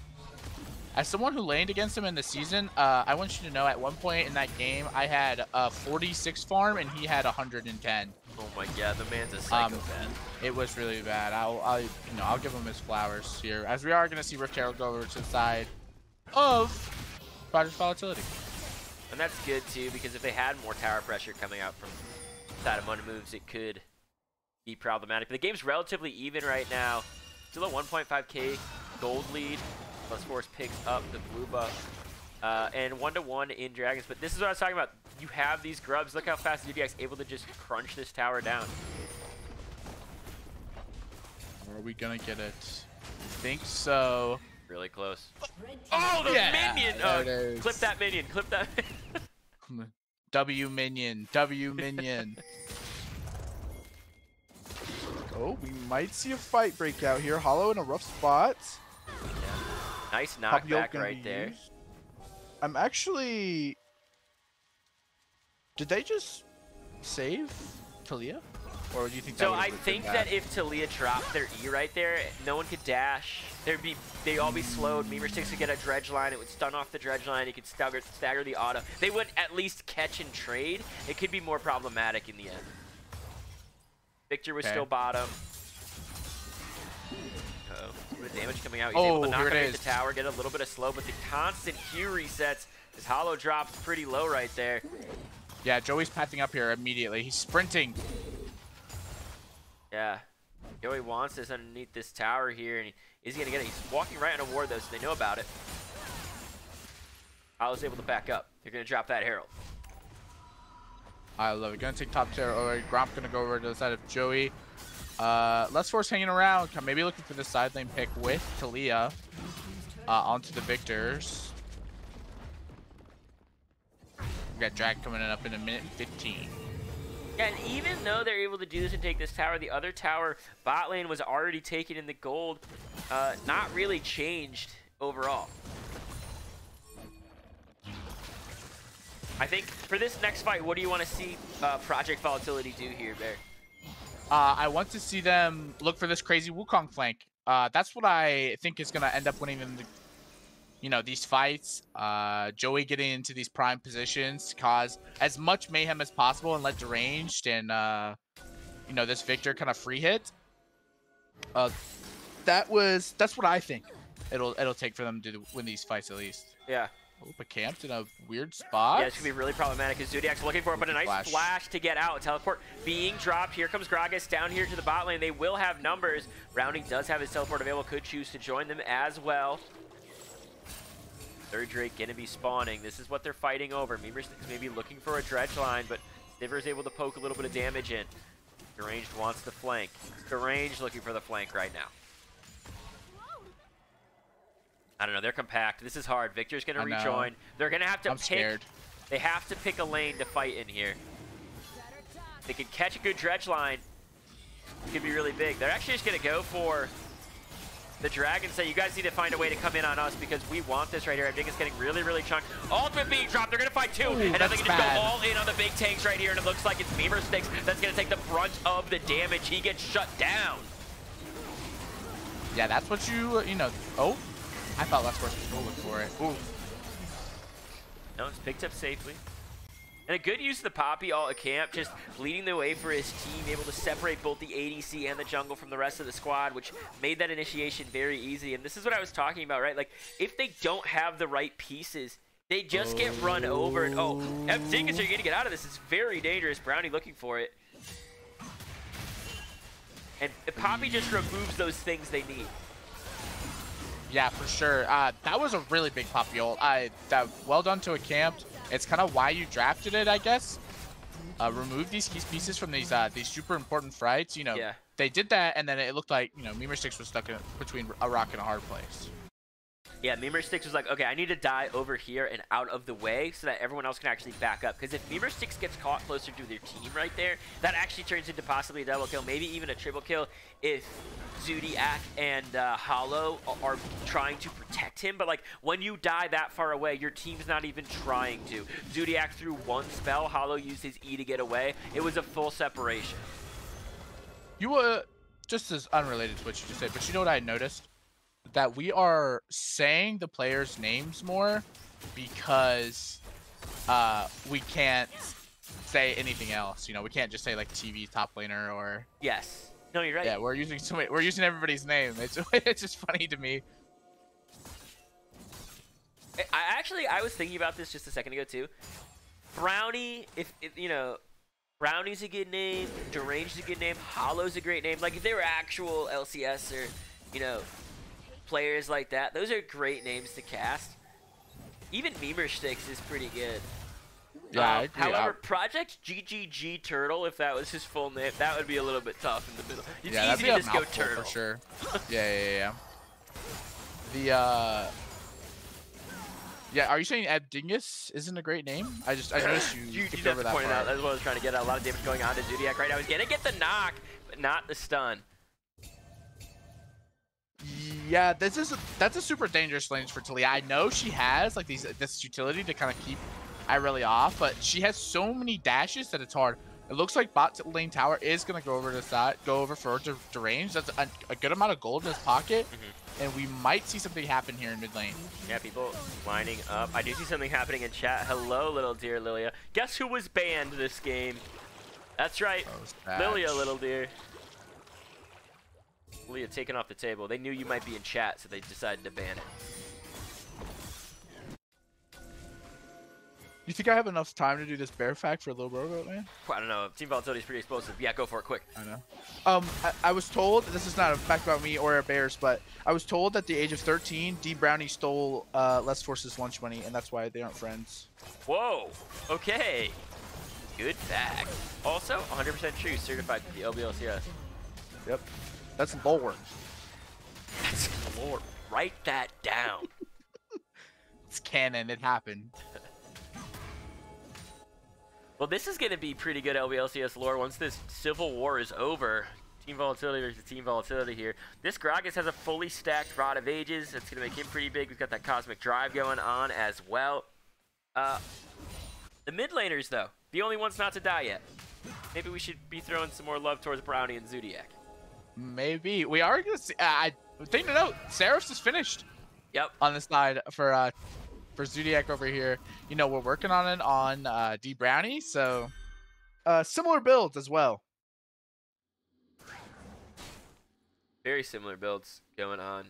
[SPEAKER 2] As someone who laned against him in the season, I want you to know at one point in that game, I had a 46 farm and he had 110.
[SPEAKER 1] Oh my god, the man's a psychopath.
[SPEAKER 2] It was really bad. I'll give him his flowers here, as we are going to see Rift Herald go over to the side of Project Volatility.
[SPEAKER 1] And that's good too, because if they had more tower pressure coming out from side of Money Moves, it could be problematic. But the game's relatively even right now. Still a 1.5k gold lead. Let's Force picks up the blue buff. And 1-to-1 in Dragons. But this is what I was talking about. You have these Grubs. Look how fast DPX able to just crunch this tower down.
[SPEAKER 2] Are we gonna get it? I think so.
[SPEAKER 1] Really close. Oh, the minion!
[SPEAKER 2] There it is.
[SPEAKER 1] Clip that minion. Clip that.
[SPEAKER 2] W minion. W minion. Oh, we might see a fight break out here. Hollow in a rough spot.
[SPEAKER 1] Yeah. Nice
[SPEAKER 2] Poppy ult
[SPEAKER 1] knockback
[SPEAKER 2] gonna
[SPEAKER 1] right
[SPEAKER 2] be
[SPEAKER 1] there.
[SPEAKER 2] used. I'm actually... Did they just save Talia? Or do you think that
[SPEAKER 1] So
[SPEAKER 2] would've
[SPEAKER 1] I
[SPEAKER 2] been
[SPEAKER 1] think
[SPEAKER 2] bad?
[SPEAKER 1] that if Talia dropped their E right there, no one could dash. They'd all be slowed. Memer Sticks would get a dredge line. It would stun off the dredge line. It could stagger the auto. They would at least catch and trade. It could be more problematic in the end. Victor was still bottom. Uh-oh. A little bit of damage coming out. He's able to knock him into the tower, get a little bit of slow, but the constant Q resets. His Hollow drops pretty low right there.
[SPEAKER 2] Yeah, Joey's pathing up here immediately. He's sprinting.
[SPEAKER 1] Yeah. Joey wants this underneath this tower here, and is he going to get it? He's walking right on a ward, though, so they know about it. Hollow's able to back up. They're going to drop that Herald.
[SPEAKER 2] I love it. Gonna take top tier. Alright, Gromp gonna go over to the side of Joey. Less Force hanging around. Maybe looking for the side lane pick with Talia. Onto the Victors. We got Drag coming in up in a minute and 15.
[SPEAKER 1] Yeah, and even though they're able to do this and take this tower, the other tower, bot lane, was already taken in the gold. Not really changed overall. I think for this next fight, what do you want to see Project Volatility do here, Bear?
[SPEAKER 2] I want to see them look for this crazy Wukong flank. That's what I think is going to end up winning them, these fights. Joey getting into these prime positions to cause as much mayhem as possible and let deranged and, this Victor kind of free hit. That's what I think it'll take for them to win these fights at least.
[SPEAKER 1] Yeah.
[SPEAKER 2] Oh, but camped in a weird spot.
[SPEAKER 1] Yeah, it's going to be really problematic because Zodiac's looking for it, but a nice flash to get out. Teleport being dropped. Here comes Gragas down here to the bot lane. They will have numbers. Brownie does have his teleport available. Could choose to join them as well. Third Drake going to be spawning. This is what they're fighting over. Memer Sticks maybe looking for a dredge line, but Stiver's able to poke a little bit of damage in. Deranged wants the flank. Deranged looking for the flank right now. I don't know. They're compact. This is hard. Victor's going to rejoin. They're going to have to pick.
[SPEAKER 2] Scared.
[SPEAKER 1] They have to pick a lane to fight in here. They could catch a good dredge line. It could be really big. They're actually just going to go for the dragon. Say, you guys need to find a way to come in on us because we want this right here. I think it's getting really, really chunked. Ultimate being dropped. They're going to fight two. And now they can just go all in on the big tanks right here. And it looks like it's Memer Sticks that's going to take the brunt of the damage. He gets shut down.
[SPEAKER 2] Yeah, that's what Oh. I thought Last Force was going for it. Ooh.
[SPEAKER 1] No, it's picked up safely. And a good use of the Poppy all at camp, just leading the way for his team, able to separate both the ADC and the jungle from the rest of the squad, which made that initiation very easy. And this is what I was talking about, right? Like, if they don't have the right pieces, they just get run over. And, oh, Dingus, are you going to get out of this? It's very dangerous. Brownie looking for it. And Poppy just removes those things they need.
[SPEAKER 2] Yeah, for sure. That was a really big Poppy ult. Well done to a camped. It's kind of why you drafted it, I guess. Remove these key pieces from these super important fights.
[SPEAKER 1] Yeah.
[SPEAKER 2] They did that, and then it looked like Memer Sticks was stuck between a rock and a hard place.
[SPEAKER 1] Yeah, Memer Sticks was like, okay, I need to die over here and out of the way so that everyone else can actually back up. Because if Memer Sticks gets caught closer to their team right there, that actually turns into possibly a double kill, maybe even a triple kill if Zodiac and Hollow are trying to protect him. But like, when you die that far away, your team's not even trying to. Zodiac threw one spell, Hollow used his E to get away. It was a full separation.
[SPEAKER 2] Just as unrelated to what you just said, but you know what I noticed? That we are saying the players' names more because we can't say anything else. We can't just say like TV top laner or.
[SPEAKER 1] Yes. No, you're right.
[SPEAKER 2] Yeah, we're using everybody's name. It's just funny to me.
[SPEAKER 1] I was thinking about this just a second ago too. Brownie, if Brownie's a good name, Deranged's a good name, Hollow's a great name. Like if they were actual LCS or players like that, those are great names to cast. Even Memer Sticks is pretty good.
[SPEAKER 2] Yeah, I agree.
[SPEAKER 1] However, Project GGG Turtle, if that was his full name, that would be a little bit tough in the middle. It's
[SPEAKER 2] yeah,
[SPEAKER 1] easy to just go Turtle.
[SPEAKER 2] for sure. Yeah. Yeah, are you saying Abdingus isn't a great name? I noticed you
[SPEAKER 1] just
[SPEAKER 2] over that
[SPEAKER 1] pointed
[SPEAKER 2] part.
[SPEAKER 1] out. That's what I was trying to get at. A lot of damage going on to Zodiac right now. He's gonna get the knock, but not the stun.
[SPEAKER 2] Yeah, that's a super dangerous lane for Talia. I know she has like this utility to kind of keep Irelia off, but she has so many dashes that it's hard. It looks like bot lane tower is gonna go over to the side, go over for to range. That's a good amount of gold in his pocket, and we might see something happen here in mid lane.
[SPEAKER 1] Yeah, people lining up. I do see something happening in chat. Hello, little dear Lilia. Guess who was banned this game? That's right, Lilia, little dear. Lilia taken off the table. They knew you might be in chat, so they decided to ban it.
[SPEAKER 2] You think I have enough time to do this bear fact for a little bro, man?
[SPEAKER 1] I don't know. Team Volatility is pretty explosive. Yeah, go for it, quick.
[SPEAKER 2] I know. I was told, this is not a fact about me or our bears, but I was told at the age of 13, D Brownie stole Less Force's lunch money, and that's why they aren't friends.
[SPEAKER 1] Whoa. Okay. Good fact. Also, 100% true. Certified with the LBLCS.
[SPEAKER 2] Yep. That's lore.
[SPEAKER 1] That's lore. Write that down.
[SPEAKER 2] It's canon. It happened.
[SPEAKER 1] Well, this is going to be pretty good LBLCS lore once this Civil War is over. Team Volatility versus Team Volatility here. This Gragas has a fully stacked Rod of Ages. That's going to make him pretty big. We've got that Cosmic Drive going on as well. The mid laners, though, the only ones not to die yet. Maybe we should be throwing some more love towards Brownie and Zodiac.
[SPEAKER 2] Maybe. We are going to see... thing to note, Seraphs is finished.
[SPEAKER 1] Yep.
[SPEAKER 2] On the side for Zodiac over here. You know, we're working on it on D Brownie, so similar builds as well.
[SPEAKER 1] Very similar builds going on.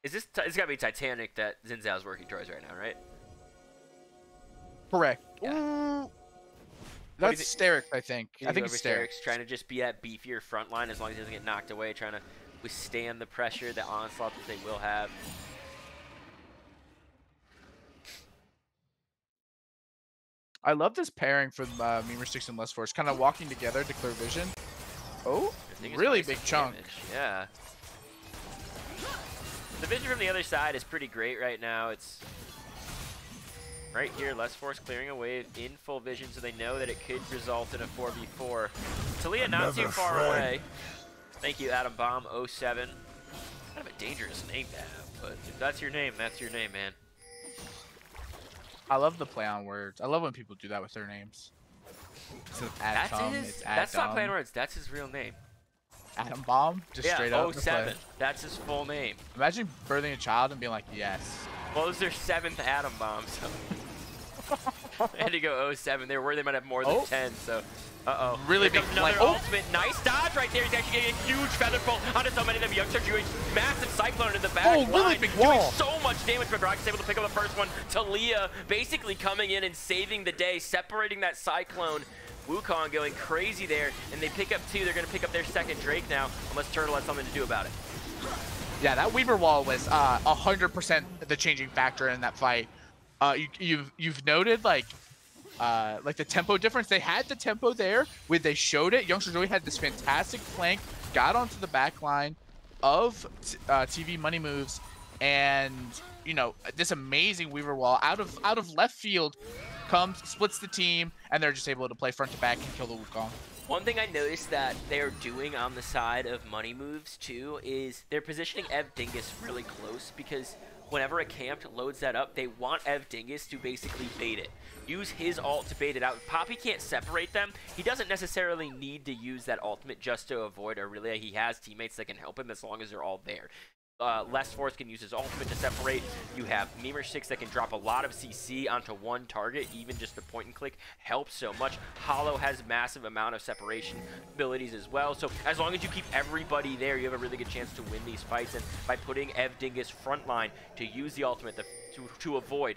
[SPEAKER 1] It's gotta be Titanic that Xin Zhao's working towards right now, right?
[SPEAKER 2] Correct.
[SPEAKER 1] Yeah.
[SPEAKER 2] That's Sterix, I think. I think it's
[SPEAKER 1] Sterix trying to just be that beefier front line as long as he doesn't get knocked away, trying to withstand the pressure, the onslaught that they will have.
[SPEAKER 2] I love this pairing from Memer Sticks and Less Force, kind of walking together to clear vision. Oh, really big chunk.
[SPEAKER 1] Damage. Yeah. The vision from the other side is pretty great right now. It's right here, Less Force clearing a wave in full vision, so they know that it could result in a 4v4. Talia not too far away. Thank you, Adam Bomb 07. Kind of a dangerous name to have, but if that's your name, man.
[SPEAKER 2] I love the play on words. I love when people do that with their names.
[SPEAKER 1] That's not play on words. That's his real name.
[SPEAKER 2] Adam Bomb? Just straight up.
[SPEAKER 1] 07. That's his full name.
[SPEAKER 2] Imagine birthing a child and being like, yes.
[SPEAKER 1] Well, it was their 7th Atom Bomb, so they had to go 07. They were worried they might have more than 10, so uh-oh.
[SPEAKER 2] Really big
[SPEAKER 1] another ultimate. Nice dodge right there. He's actually getting a huge feather fall onto so many of them. Youngster doing massive cyclone in the back line.
[SPEAKER 2] Really big wall.
[SPEAKER 1] Doing so much damage, but Brock's able to pick up the first one. Talia basically coming in and saving the day, separating that cyclone. Wukong going crazy there, and they pick up 2. They're going to pick up their second Drake now, unless Turtle has something to do about it.
[SPEAKER 2] Yeah, that Weaver wall was 100% the changing factor in that fight. You've noted like the tempo difference. They had the tempo there when they showed it. Youngster Joey had this fantastic flank, got onto the back line of TV money moves, and you know, this amazing Weaver wall out of left field comes, splits the team, and they're just able to play front to back and kill the Wukong.
[SPEAKER 1] One thing I noticed that they're doing on the side of money moves too is they're positioning Ev Dingus really close, because whenever a camp loads that up, they want Ev Dingus to basically bait it. Use his ult to bait it out. If Poppy can't separate them, he doesn't necessarily need to use that ultimate just to avoid Aurelia. He has teammates that can help him as long as they're all there. Less Force can use his ultimate to separate. You have Memer 6 that can drop a lot of CC onto one target. Even just the point and click helps so much. Hollow has massive amount of separation abilities as well. So as long as you keep everybody there, you have a really good chance to win these fights. And by putting Ev Dingus frontline to use the ultimate to avoid,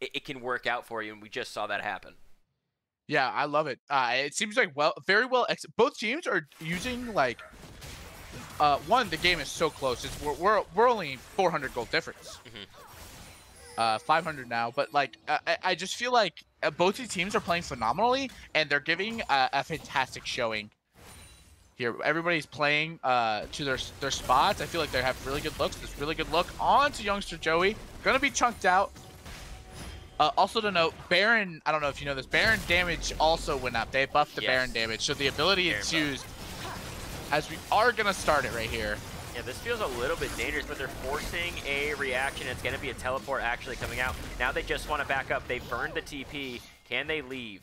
[SPEAKER 1] it can work out for you. And we just saw that happen.
[SPEAKER 2] Yeah, I love it. It seems like very well. Both teams are using like. One, the game is so close. We're only 400 gold difference. 500 now. But like, I just feel like both these teams are playing phenomenally, and they're giving a fantastic showing here. Everybody's playing to their spots. I feel like they have really good looks. This really good look onto youngster Joey. Gonna be chunked out. Also to note, Baron, I don't know if you know this, Baron damage also went up. They buffed the Baron damage. So the ability is used as we are going to start it right here.
[SPEAKER 1] Yeah, this feels a little bit dangerous, but they're forcing a reaction. It's going to be a teleport actually coming out. Now they just want to back up. They burned the TP. Can they leave?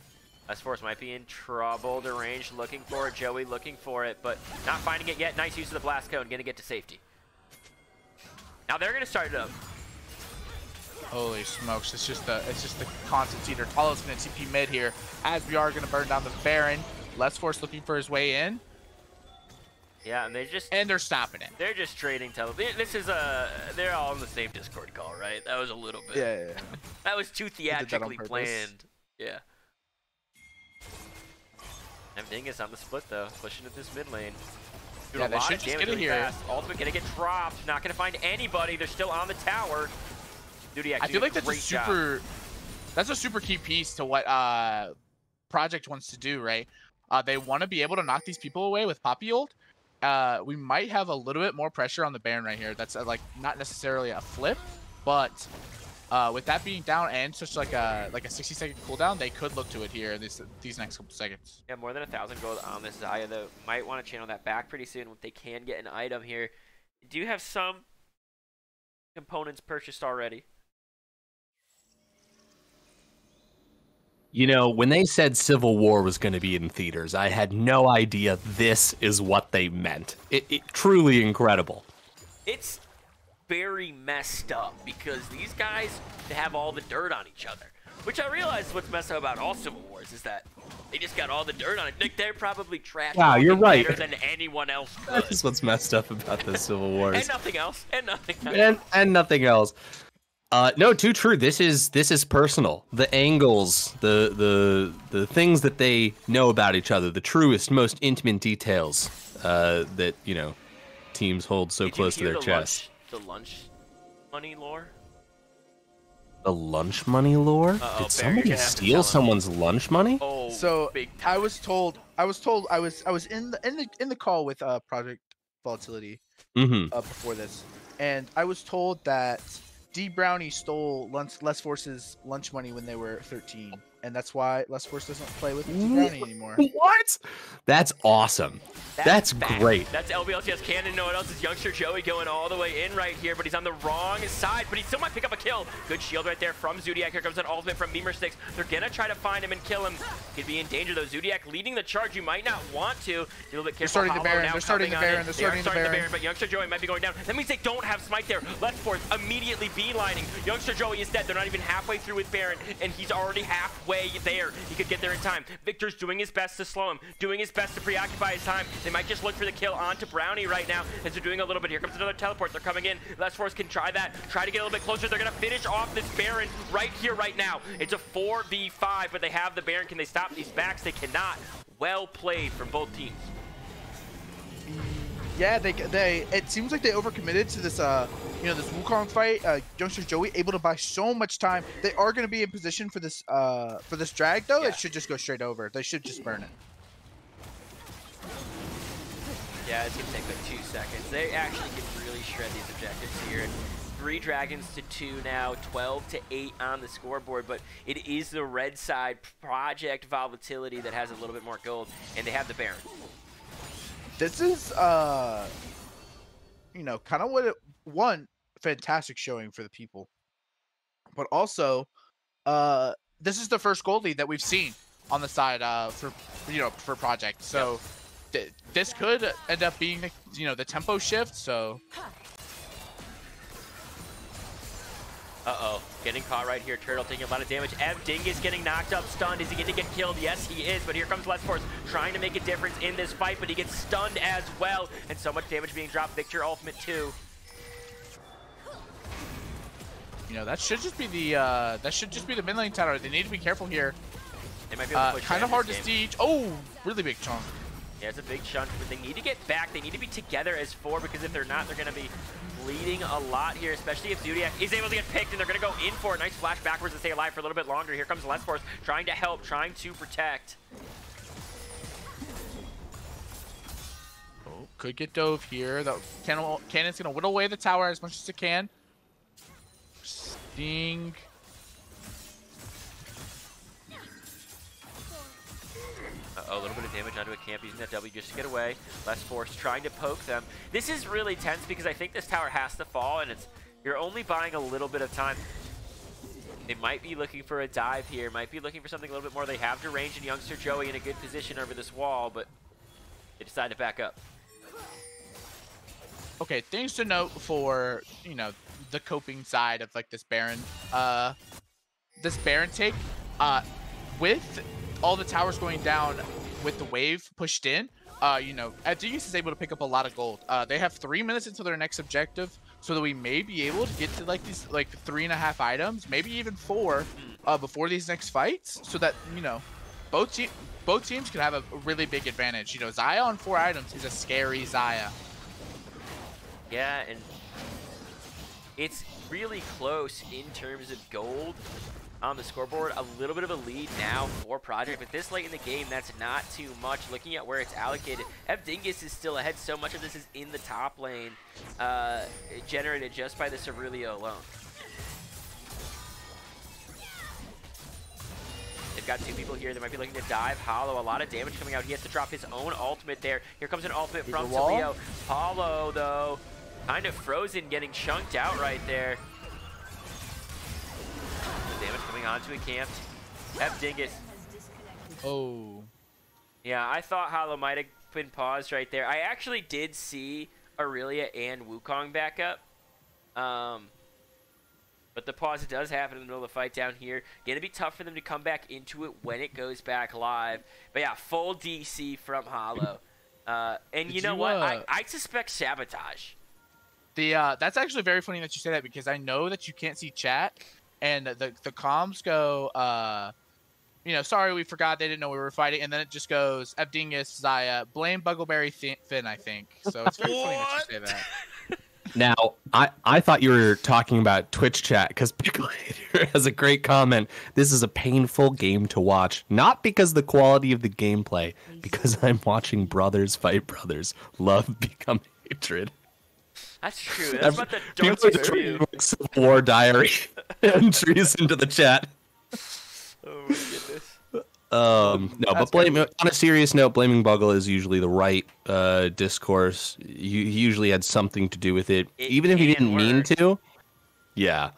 [SPEAKER 1] S12 might be in trouble. The range looking for it. Joey looking for it, but not finding it yet. Nice use of the blast cone. Going to get to safety. Now they're going to start it up.
[SPEAKER 2] Holy smokes, it's just the constant eater. Talo's gonna TP mid here as we are gonna burn down the Baron. Less Force looking for his way in.
[SPEAKER 1] Yeah, and
[SPEAKER 2] they're stopping it.
[SPEAKER 1] They're just trading this is they're all in the same Discord call, right? That was a little bit.
[SPEAKER 2] Yeah.
[SPEAKER 1] That was too theatrically planned. Yeah. And Dingus on the split though, pushing at this mid lane. Doing
[SPEAKER 2] yeah,
[SPEAKER 1] a
[SPEAKER 2] they
[SPEAKER 1] lot
[SPEAKER 2] should
[SPEAKER 1] of
[SPEAKER 2] just
[SPEAKER 1] damage
[SPEAKER 2] get it
[SPEAKER 1] really
[SPEAKER 2] here.
[SPEAKER 1] fast. Ultimate gonna get dropped. Not gonna find anybody. They're still on the tower. Zodiac
[SPEAKER 2] I feel like that's a super key piece to what Project wants to do, right? They want to be able to knock these people away with Poppy ult. We might have a little bit more pressure on the Baron right here. That's like not necessarily a flip, but with that being down and such like a 60-second cooldown, they could look to it here in these next couple seconds.
[SPEAKER 1] Yeah, more than 1,000 gold on this Xayah though. Might want to channel that back pretty soon if they can get an item here. Do you have some components purchased already?
[SPEAKER 4] You know, when they said Civil War was going to be in theaters, I had no idea this is what they meant. It truly incredible.
[SPEAKER 1] It's very messed up because these guys, they have all the dirt on each other. Which I realize what's messed up about all Civil Wars is that they just got all the dirt on it. Nick, they're probably trash.
[SPEAKER 4] Wow, you're right.
[SPEAKER 1] Better than anyone else could.
[SPEAKER 4] That's what's messed up about the Civil Wars.
[SPEAKER 1] And nothing else. And nothing else.
[SPEAKER 4] And nothing else. No, too true. This is personal. The angles, the things that they know about each other, the truest, most intimate details that, you know, teams hold so close to their chest.
[SPEAKER 1] The lunch money lore?
[SPEAKER 4] The lunch money lore? Did somebody steal someone's lunch money?
[SPEAKER 1] Oh,
[SPEAKER 2] so
[SPEAKER 1] big time.
[SPEAKER 2] I was in the call with Project Volatility before this, and I was told that D Brownie stole Les Force's lunch money when they were 13, and that's why Les Force doesn't play with D Brownie anymore.
[SPEAKER 4] What? That's awesome. That's great.
[SPEAKER 1] That's LBLCS Cannon. No one else is youngster Joey going all the way in right here, but he's on the wrong side, but he still might pick up a kill. Good shield right there from Zodiac. Here comes an ultimate from Beamer Sticks. They're gonna try to find him and kill him. Could be in danger though. Zodiac leading the charge. You might not want to. A little bit careful.
[SPEAKER 2] They're starting the Baron. They're starting the Baron.
[SPEAKER 1] But youngster Joey might be going down. That means they don't have Smite there. Left Force immediately beelining. Youngster Joey is dead. They're not even halfway through with Baron, and he's already halfway there. He could get there in time. Victor's doing his best to slow him, doing his best to preoccupy his time. They might just look for the kill onto Brownie right now as they're doing a little bit. Here comes another teleport. They're coming in. Les Force can try that. Try to get a little bit closer. They're going to finish off this Baron right here, right now. It's a 4v5, but they have the Baron. Can they stop these backs? They cannot. Well played from both teams.
[SPEAKER 2] Yeah, it seems like they overcommitted to this this Wukong fight. Youngster Joey able to buy so much time. They are going to be in position for this drag though. Yeah. It should just go straight over. They should just burn it.
[SPEAKER 1] Yeah, it's gonna take like 2 seconds. They actually can really shred these objectives here. 3 dragons to 2 now, 12 to 8 on the scoreboard, but it is the red side Project Volatility that has a little bit more gold, and they have the Baron.
[SPEAKER 2] This is kind of what one fantastic showing for the people, but also this is the first gold lead that we've seen on the side for Project. So this could end up being the tempo shift. So
[SPEAKER 1] getting caught right here. Turtle taking a lot of damage. Ev Dingus getting knocked up, stunned. Is he going to get killed? Yes, he is. But here comes Les Force trying to make a difference in this fight, but he gets stunned as well. And so much damage being dropped. Victor ultimate too.
[SPEAKER 2] That should just be the mid lane tower. They need to be careful here.
[SPEAKER 1] They might be able to push
[SPEAKER 2] kind of hard to siege. Oh, really big chunk.
[SPEAKER 1] Yeah, it's a big chunk, but they need to get back. They need to be together as 4 because if they're not, they're going to be bleeding a lot here, especially if Zodiac is able to get picked, and they're going to go in for a nice flash backwards to stay alive for a little bit longer. Here comes Less Force trying to help, trying to protect.
[SPEAKER 2] Oh, could get dove here. The cannon's gonna whittle away the tower as much as it can. Sting.
[SPEAKER 1] A little bit of damage onto a camp using that W just to get away. Less Force trying to poke them. This is really tense because I think this tower has to fall, and you're only buying a little bit of time. They might be looking for a dive here, might be looking for something a little bit more. They have Deranged and Youngster Joey in a good position over this wall, but they decide to back up.
[SPEAKER 2] Okay, things to note for, you know, the coping side of like this Baron take. With all the towers going down with the wave pushed in, you know, Adingus is able to pick up a lot of gold. They have 3 minutes until their next objective, so that we may be able to get to like these like 3.5 items, maybe even 4, before these next fights, so that, you know, both teams can have a really big advantage. You know, Xayah on 4 items is a scary Xayah.
[SPEAKER 1] Yeah, and it's really close in terms of gold on the scoreboard. A little bit of a lead now for Project, but this late in the game, that's not too much. Looking at where it's allocated, Dingus is still ahead. So much of this is in the top lane, generated just by the Ceruleo alone. They've got 2 people here. They might be looking to dive. Hollow, a lot of damage coming out. He has to drop his own ultimate there. Here comes an ultimate from Leo. Hollow, though, kind of frozen, getting chunked out right there. Damage coming onto a camp. Dingus.
[SPEAKER 2] Oh.
[SPEAKER 1] Yeah, I thought Hollow might have been paused right there. I actually did see Aurelia and Wukong back up. But the pause does happen in the middle of the fight down here. Gonna be tough for them to come back into it when it goes back live. But yeah, full DC from Hollow. And you know what? I suspect sabotage.
[SPEAKER 2] That's actually very funny that you say that, because I know that you can't see chat, and the comms go, you know, sorry, we forgot, they didn't know we were fighting, and then it just goes, Dingus, Xayah, blame Buggleberry Finn, I think. So it's very funny that you say that.
[SPEAKER 4] Now, I thought you were talking about Twitch chat, because Picklehater has a great comment. This is a painful game to watch, not because the quality of the gameplay, because I'm watching brothers fight brothers. Love become hatred.
[SPEAKER 1] That's true. That's what the
[SPEAKER 4] People
[SPEAKER 1] dark
[SPEAKER 4] are
[SPEAKER 1] review.
[SPEAKER 4] like Civil War diary entries into the chat.
[SPEAKER 1] Oh my goodness.
[SPEAKER 4] No, but on a serious note, blaming Buggle is usually the right discourse. He usually had something to do with it, even if he didn't mean to. Yeah.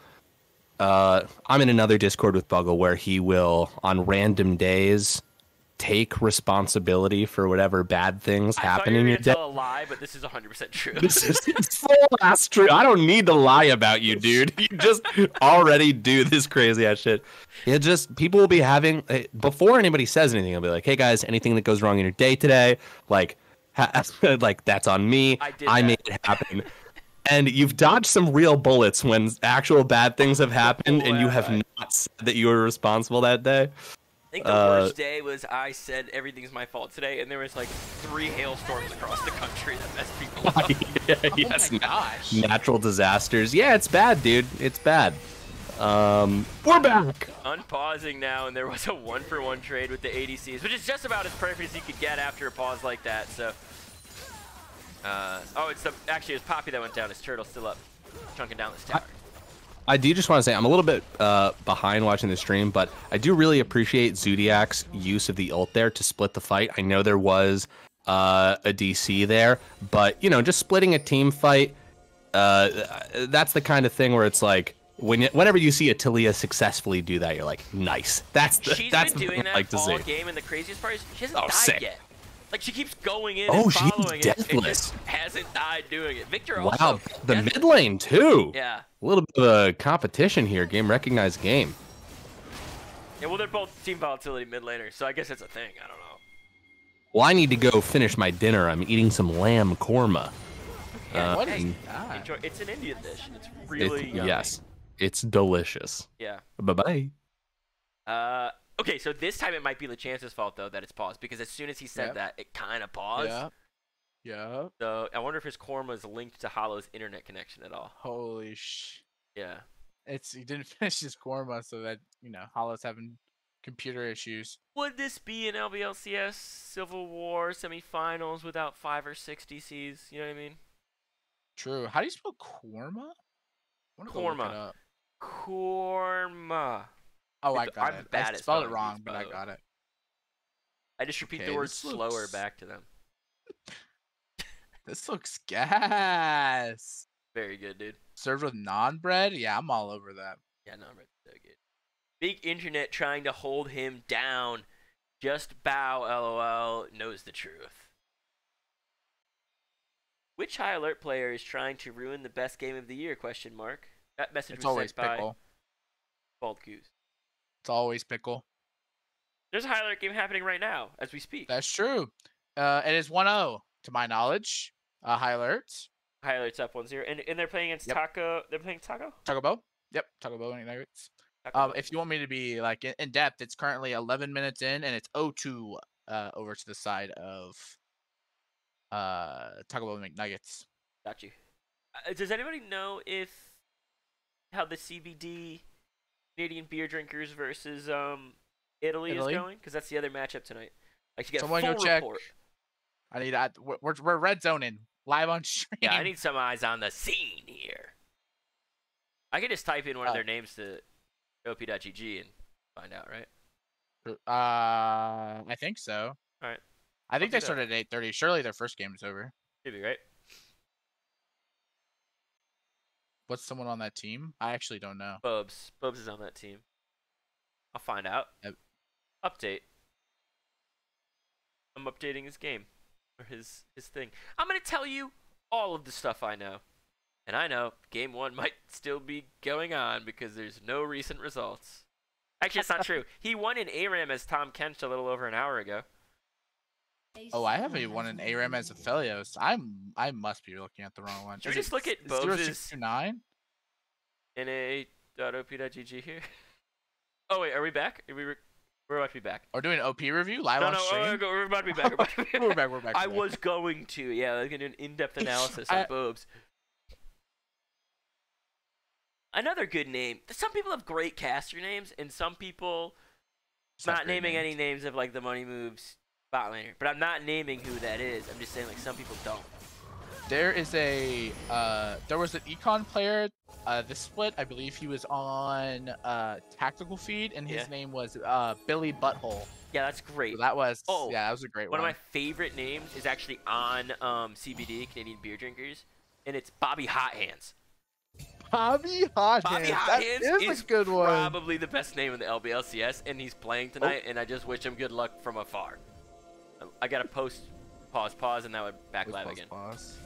[SPEAKER 4] I'm in another Discord with Buggle where he will, on random days, take responsibility for whatever bad things happen in your day.
[SPEAKER 1] Tell a lie, but this is 100% true.
[SPEAKER 4] This is full ass true. I don't need to lie about you, dude. You just already do this crazy ass shit. It just, people will be having, before anybody says anything, I'll be like, hey guys, anything that goes wrong in your day today, like, like that's on me. I made it happen. And you've dodged some real bullets when actual bad things have happened, and you have not said that you were responsible that day.
[SPEAKER 1] I think the worst day was I said everything's my fault today, and there was like 3 hailstorms across the country that messed people up.
[SPEAKER 4] Yeah, yes,
[SPEAKER 2] oh my gosh.
[SPEAKER 4] Natural disasters. Yeah, it's bad, dude. It's bad. We're back.
[SPEAKER 1] Unpausing now, and there was a 1-for-1 trade with the ADCs, which is just about as perfect as you could get after a pause like that. So, oh, actually it was Poppy that went down. His turtle's still up, chunking down this tower.
[SPEAKER 4] I do just want to say I'm a little bit behind watching the stream, but I do really appreciate Zodiac's use of the ult there to split the fight. I know there was a DC there, but you know, just splitting a team fight, that's the kind of thing where it's like whenever you see Atilia successfully do that, you're like, nice. That's the
[SPEAKER 1] She's
[SPEAKER 4] that's
[SPEAKER 1] been doing that
[SPEAKER 4] I like to
[SPEAKER 1] all
[SPEAKER 4] see.
[SPEAKER 1] game, and the craziest part is she hasn't died
[SPEAKER 4] sick.
[SPEAKER 1] yet. Like, she keeps going in and following it, and just hasn't died doing it. Victor also.
[SPEAKER 4] Wow, the mid lane too.
[SPEAKER 1] Yeah.
[SPEAKER 4] A little bit of a competition here. Game recognized game.
[SPEAKER 1] Yeah, well, they're both Team Volatility mid laners, so I guess it's a thing. I don't know.
[SPEAKER 4] Well, I need to go finish my dinner. I'm eating some lamb korma.
[SPEAKER 1] Yeah,
[SPEAKER 2] what is
[SPEAKER 1] hey,
[SPEAKER 2] that?
[SPEAKER 1] enjoy. It's an Indian dish. It's really yummy.
[SPEAKER 4] Yes, it's delicious.
[SPEAKER 1] Yeah.
[SPEAKER 4] Bye-bye.
[SPEAKER 1] Okay, so this time it might be LeChance's fault, though, that it's paused, because as soon as he said that, it kind of paused.
[SPEAKER 2] Yeah. Yeah.
[SPEAKER 1] So I wonder if his Korma is linked to Hollow's internet connection at all.
[SPEAKER 2] Holy sh.
[SPEAKER 1] Yeah.
[SPEAKER 2] He didn't finish his Korma, so that Hollow's having computer issues.
[SPEAKER 1] Would this be an LBLCS Civil War semifinals without 5 or 6 DCs? You know what I mean?
[SPEAKER 2] True. How do you spell Korma? I wanna go look it
[SPEAKER 1] Korma.
[SPEAKER 2] up.
[SPEAKER 1] Korma.
[SPEAKER 2] Oh, I got
[SPEAKER 1] I'm
[SPEAKER 2] it.
[SPEAKER 1] bad
[SPEAKER 2] I
[SPEAKER 1] at
[SPEAKER 2] spelled it
[SPEAKER 1] spelling
[SPEAKER 2] word,
[SPEAKER 1] these,
[SPEAKER 2] but
[SPEAKER 1] by
[SPEAKER 2] I
[SPEAKER 1] the way.
[SPEAKER 2] got it.
[SPEAKER 1] I just repeat
[SPEAKER 2] Okay,
[SPEAKER 1] the word
[SPEAKER 2] this
[SPEAKER 1] slower
[SPEAKER 2] looks-
[SPEAKER 1] back to them.
[SPEAKER 2] This looks gas.
[SPEAKER 1] Very good, dude.
[SPEAKER 2] Served with non-bread? Yeah, I'm all over that.
[SPEAKER 1] Yeah, no, right, so good. Big internet trying to hold him down. Just bow, lol, knows the truth. Which high alert player is trying to ruin the best game of the year? Question mark. That message
[SPEAKER 2] It's
[SPEAKER 1] was
[SPEAKER 2] always
[SPEAKER 1] sent by
[SPEAKER 2] Pickle.
[SPEAKER 1] Bald Goose.
[SPEAKER 2] It's always Pickle.
[SPEAKER 1] There's a high alert game happening right now as we speak.
[SPEAKER 2] That's true. It is 1-0 to my knowledge. High alerts.
[SPEAKER 1] High alert's up 1-0, and they're playing against
[SPEAKER 2] Yep.
[SPEAKER 1] Taco. They're playing Taco.
[SPEAKER 2] Taco Bell. Yep, Taco Bell and Nuggets.
[SPEAKER 1] Taco
[SPEAKER 2] If you want me to be like in depth, it's currently 11 minutes in, and it's 0-2 over to the side of Taco Bell and McNuggets.
[SPEAKER 1] Got you. Does anybody know how the CBD Canadian beer drinkers versus Italy is going? Because that's the other matchup tonight. Like to get
[SPEAKER 2] Someone
[SPEAKER 1] a full
[SPEAKER 2] go check.
[SPEAKER 1] report.
[SPEAKER 2] I need. We're red zoning live on stream.
[SPEAKER 1] Yeah, I need some eyes on the scene here. I could just type in one of their names to op.gg and find out, right?
[SPEAKER 2] I think so.
[SPEAKER 1] All right.
[SPEAKER 2] I think
[SPEAKER 1] do
[SPEAKER 2] they
[SPEAKER 1] that.
[SPEAKER 2] started at 8:30. Surely their first game is over.
[SPEAKER 1] Should be right.
[SPEAKER 2] What's someone on that team? I actually don't know.
[SPEAKER 1] Bubs is on that team. I'll find out.
[SPEAKER 2] Yep.
[SPEAKER 1] Update. I'm updating his game or his thing. I'm gonna tell you all of the stuff I know, and I know game 1 might still be going on because there's no recent results. Actually, that's not true. He won in ARAM as Tom Kent a little over an hour ago.
[SPEAKER 2] Oh, I haven't won an ARAM as a Phelios. I must be looking at the wrong one.
[SPEAKER 1] Should we just look at Bob's
[SPEAKER 2] 0629?
[SPEAKER 1] na.op.gg here? Oh wait, are we back? We're about to be back.
[SPEAKER 2] We're doing an OP review live
[SPEAKER 1] No,
[SPEAKER 2] on
[SPEAKER 1] no,
[SPEAKER 2] stream.
[SPEAKER 1] we're about to be back.
[SPEAKER 2] We're back. We're back.
[SPEAKER 1] I was going to, yeah, I was gonna do an in-depth analysis on Bobs. Another good name. Some people have great caster names, and some people not naming any names of like the money moves bot laner. But I'm not naming who that is. I'm just saying like some people don't.
[SPEAKER 2] There is a there was an econ player this split. I believe he was on tactical feed, and his name was Billy Butthole.
[SPEAKER 1] Yeah, that's great.
[SPEAKER 2] So that was that was a great one.
[SPEAKER 1] One of my favorite names is actually on CBD Canadian Beer Drinkers, and it's Bobby Hot Hands.
[SPEAKER 2] Bobby Hot Hands.
[SPEAKER 1] Bobby Hot Hands
[SPEAKER 2] is a good one.
[SPEAKER 1] Probably the best name in the LBLCS, and he's playing tonight, and I just wish him good luck from afar. I gotta pause, and that would back live again.
[SPEAKER 2] Pause.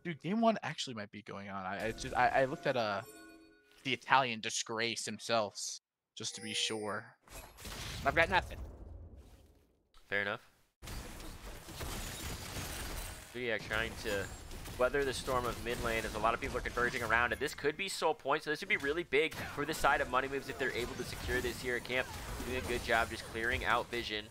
[SPEAKER 2] Dude, game 1 actually might be going on. I looked at the Italian disgrace himself just to be sure. I've got nothing.
[SPEAKER 1] Fair enough. Zodiac trying to weather the storm of mid lane as a lot of people are converging around it. This could be soul points, so this would be really big for the side of money moves if they're able to secure this here at camp. Doing a good job just clearing out vision.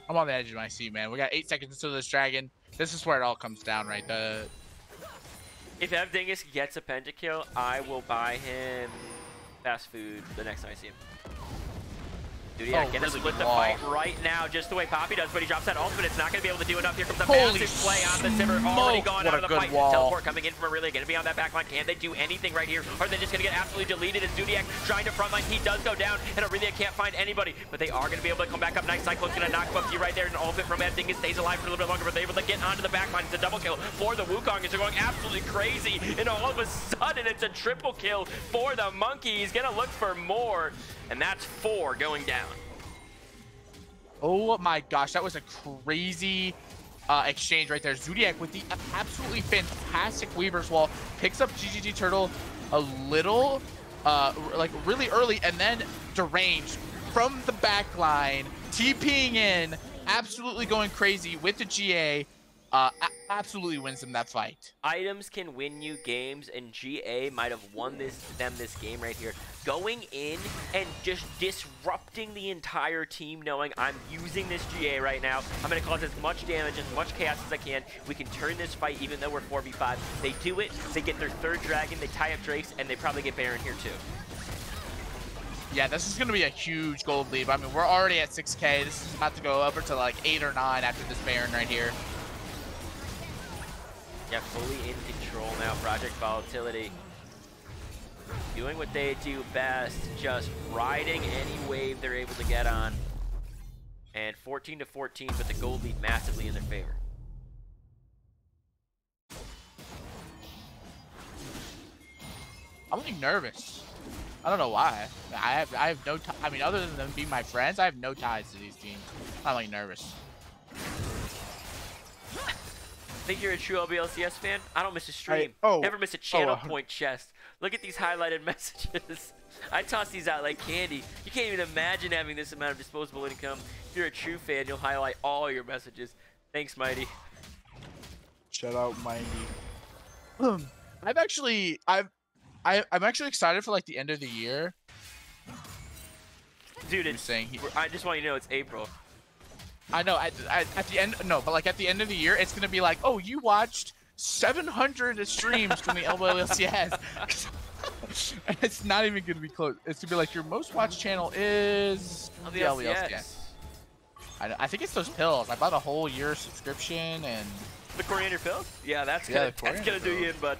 [SPEAKER 2] I'm on the edge of my seat, man. We got 8 seconds until this dragon. This is where it all comes down, right?
[SPEAKER 1] If Dingus gets a pentakill, I will buy him fast food the next time I see him. Dude, yeah, gonna
[SPEAKER 2] really
[SPEAKER 1] split the
[SPEAKER 2] wall.
[SPEAKER 1] fight right now, just the way Poppy does, but he drops that ult, but it's not gonna be able to do enough. Here comes a
[SPEAKER 2] Holy
[SPEAKER 1] massive play on the Sivir, already gone
[SPEAKER 2] what
[SPEAKER 1] out
[SPEAKER 2] a
[SPEAKER 1] of the
[SPEAKER 2] good
[SPEAKER 1] fight.
[SPEAKER 2] wall.
[SPEAKER 1] Teleport coming in from Aurelia, gonna be on that backline. Can they do anything right here? Or are they just gonna get absolutely deleted as Zodiac trying to frontline? He does go down, and Aurelia can't find anybody, but they are gonna be able to come back up. Nice Cyclone's gonna knock Bucky right there, and ultimate from Dingus stays alive for a little bit longer, but they're able to get onto the backline. It's a double kill for the Wukong, as they're going absolutely crazy, and all of a sudden it's a triple kill for the Monkey. He's gonna look for more, and that's 4 going down.
[SPEAKER 2] Oh my gosh, that was a crazy exchange right there. Zodiac with the absolutely fantastic Weaver's Wall picks up GGG Turtle a little, like really early, and then deranged from the back line, TPing in, absolutely going crazy with the GA. absolutely wins them that fight.
[SPEAKER 1] Items can win you games, and GA might have won this game right here. Going in and just disrupting the entire team, knowing I'm using this GA right now. I'm going to cause as much damage, as much chaos as I can. We can turn this fight even though we're 4v5. They do it, they get their third dragon, they tie up Drakes, and they probably get Baron here too.
[SPEAKER 2] Yeah, this is going to be a huge gold lead. I mean, we're already at 6K. This is about to go over to like 8 or 9 after this Baron right here.
[SPEAKER 1] Yeah, fully in control now. Project Volatility doing what they do best, just riding any wave they're able to get on. And 14 to 14, but the gold lead massively in their favor.
[SPEAKER 2] I'm getting nervous. I don't know why. I have no I mean, other than them being my friends, I have no ties to these teams. I'm like nervous.
[SPEAKER 1] Think you're a true LBLCS fan? I don't miss a stream.
[SPEAKER 2] Oh,
[SPEAKER 1] Never miss a channel point chest. Look at these highlighted messages. I toss these out like candy. You can't even imagine having this amount of disposable income. If you're a true fan, you'll highlight all your messages. Thanks, Mighty.
[SPEAKER 2] Shout out, Mighty. I'm actually excited for like the end of the year.
[SPEAKER 1] Dude, it's I just want you to know it's April.
[SPEAKER 2] I know. At the end, no, but like at the end of the year, it's gonna be like, oh, you watched 700 streams from the LBLCS. It's not even gonna be close. It's gonna be like your most watched channel is the LBLCS. I think it's those pills. I bought a whole year subscription and
[SPEAKER 1] the coriander pills. Yeah, that's gonna do you in, bud.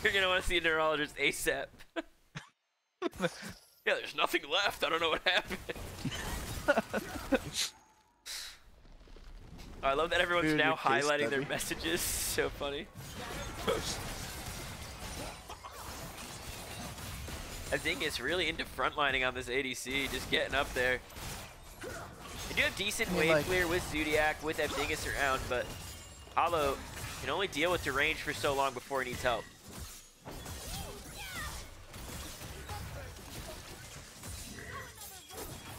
[SPEAKER 1] You're gonna want to see a neurologist ASAP. Yeah, there's nothing left. I don't know what happened. I love that everyone's now highlighting their messages. So funny. I think it's really into frontlining on this ADC, just getting up there. They do have decent wave clear with Zodiac, with Abdingus around, but Hollow can only deal with Derange for so long before he needs help.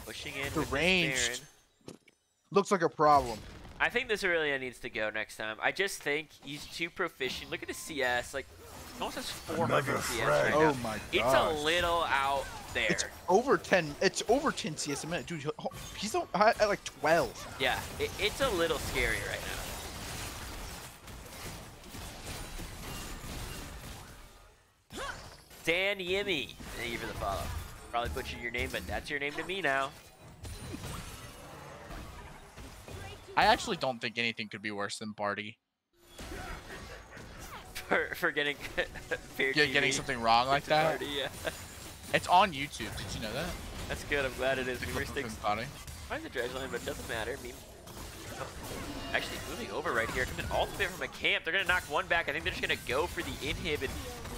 [SPEAKER 1] Pushing in with Baron.
[SPEAKER 2] Looks like a problem.
[SPEAKER 1] I think this Aurelia needs to go next time. I just think he's too proficient. Look at the CS. Like, he almost has 400 CS right now.
[SPEAKER 2] Oh my god.
[SPEAKER 1] It's a little out there.
[SPEAKER 2] It's over 10. It's over 10 CS a minute, dude. He's at like 12.
[SPEAKER 1] Yeah, it's a little scary right now. Dan Yimmy, thank you for the follow. Probably butchered your name, but that's your name to me now.
[SPEAKER 2] I actually don't think anything could be worse than Barty.
[SPEAKER 1] For getting
[SPEAKER 2] getting something wrong like that?
[SPEAKER 1] Barty, yeah.
[SPEAKER 2] It's on YouTube. Did you know that?
[SPEAKER 1] That's good. I'm glad it is.
[SPEAKER 2] Why
[SPEAKER 1] is the dredge line, but it doesn't matter. I mean, actually moving over right here. Coming all the way from a camp. They're going to knock one back. I think they're just going to go for the inhib. And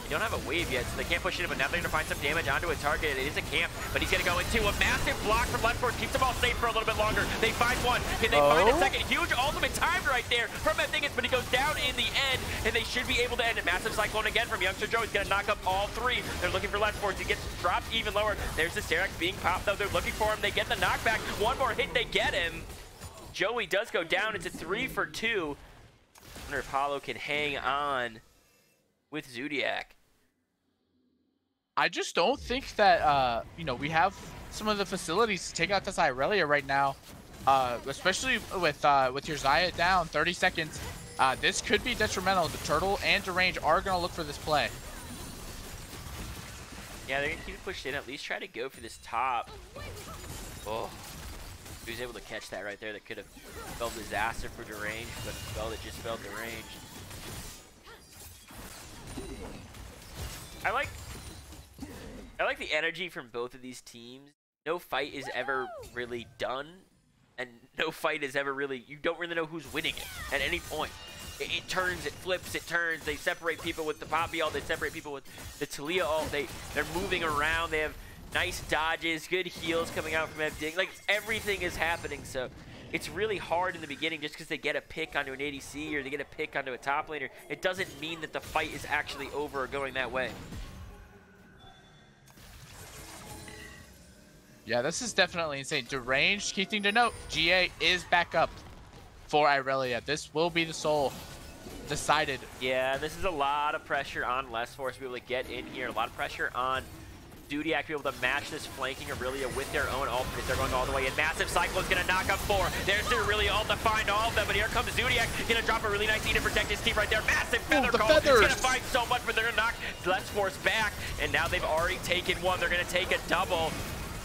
[SPEAKER 1] they don't have a wave yet, so they can't push it in, but now they're going to find some damage onto a target. It is a camp, but he's going to go into a massive block from left forward. Keeps them all safe for a little bit longer. They find one. Can they find a second? Huge ultimate timed right there from Abdingus, but he goes down in the end, and they should be able to end it. Massive cyclone again from Youngster Joe. He's going to knock up all three. They're looking for left forward. He gets dropped even lower. There's the Serac being popped, though. They're looking for him. They get the knockback. One more hit. They get him. Joey does go down. It's a 3 for 2. I wonder if Hollow can hang on with Zodiac.
[SPEAKER 2] I just don't think that, you know, we have some of the facilities to take out this Irelia right now, especially with your Xayah down 30 seconds. This could be detrimental. The Turtle and Derange are going to look for this play.
[SPEAKER 1] Yeah, they're going to keep it pushed in. At least try to go for this top. Oh, he was able to catch that right there. That could have spelled disaster for Derange, but spelled it just spelled Derange. I like the energy from both of these teams. No fight is ever really done, and no fight is ever really, you don't really know who's winning it at any point. It turns, it flips, it turns. They separate people with the Poppy ult, they separate people with the Talia ult. They're moving around. They have nice dodges, good heals coming out from FD. Like, everything is happening, so it's really hard in the beginning just because they get a pick onto an ADC or they get a pick onto a top laner. It doesn't mean that the fight is actually over or going that way.
[SPEAKER 2] Yeah, this is definitely insane. Deranged, key thing to note, GA is back up. for Irelia. This will be the soul decided.
[SPEAKER 1] Yeah, this is a lot of pressure on Less Force to be able to get in here. A lot of pressure on Zodiac to be able to match this flanking Aurelia with their own ultimates. They're going all the way in. Massive Cyclone's going to knock up 4. There's the Aurelia ult to find all of them, but here comes Zodiac. Going to drop a really nice E to protect his team right there. Massive feather call. He's going to find so much, but they're going to knock Less Force back, and now they've already taken 1. They're going to take a double.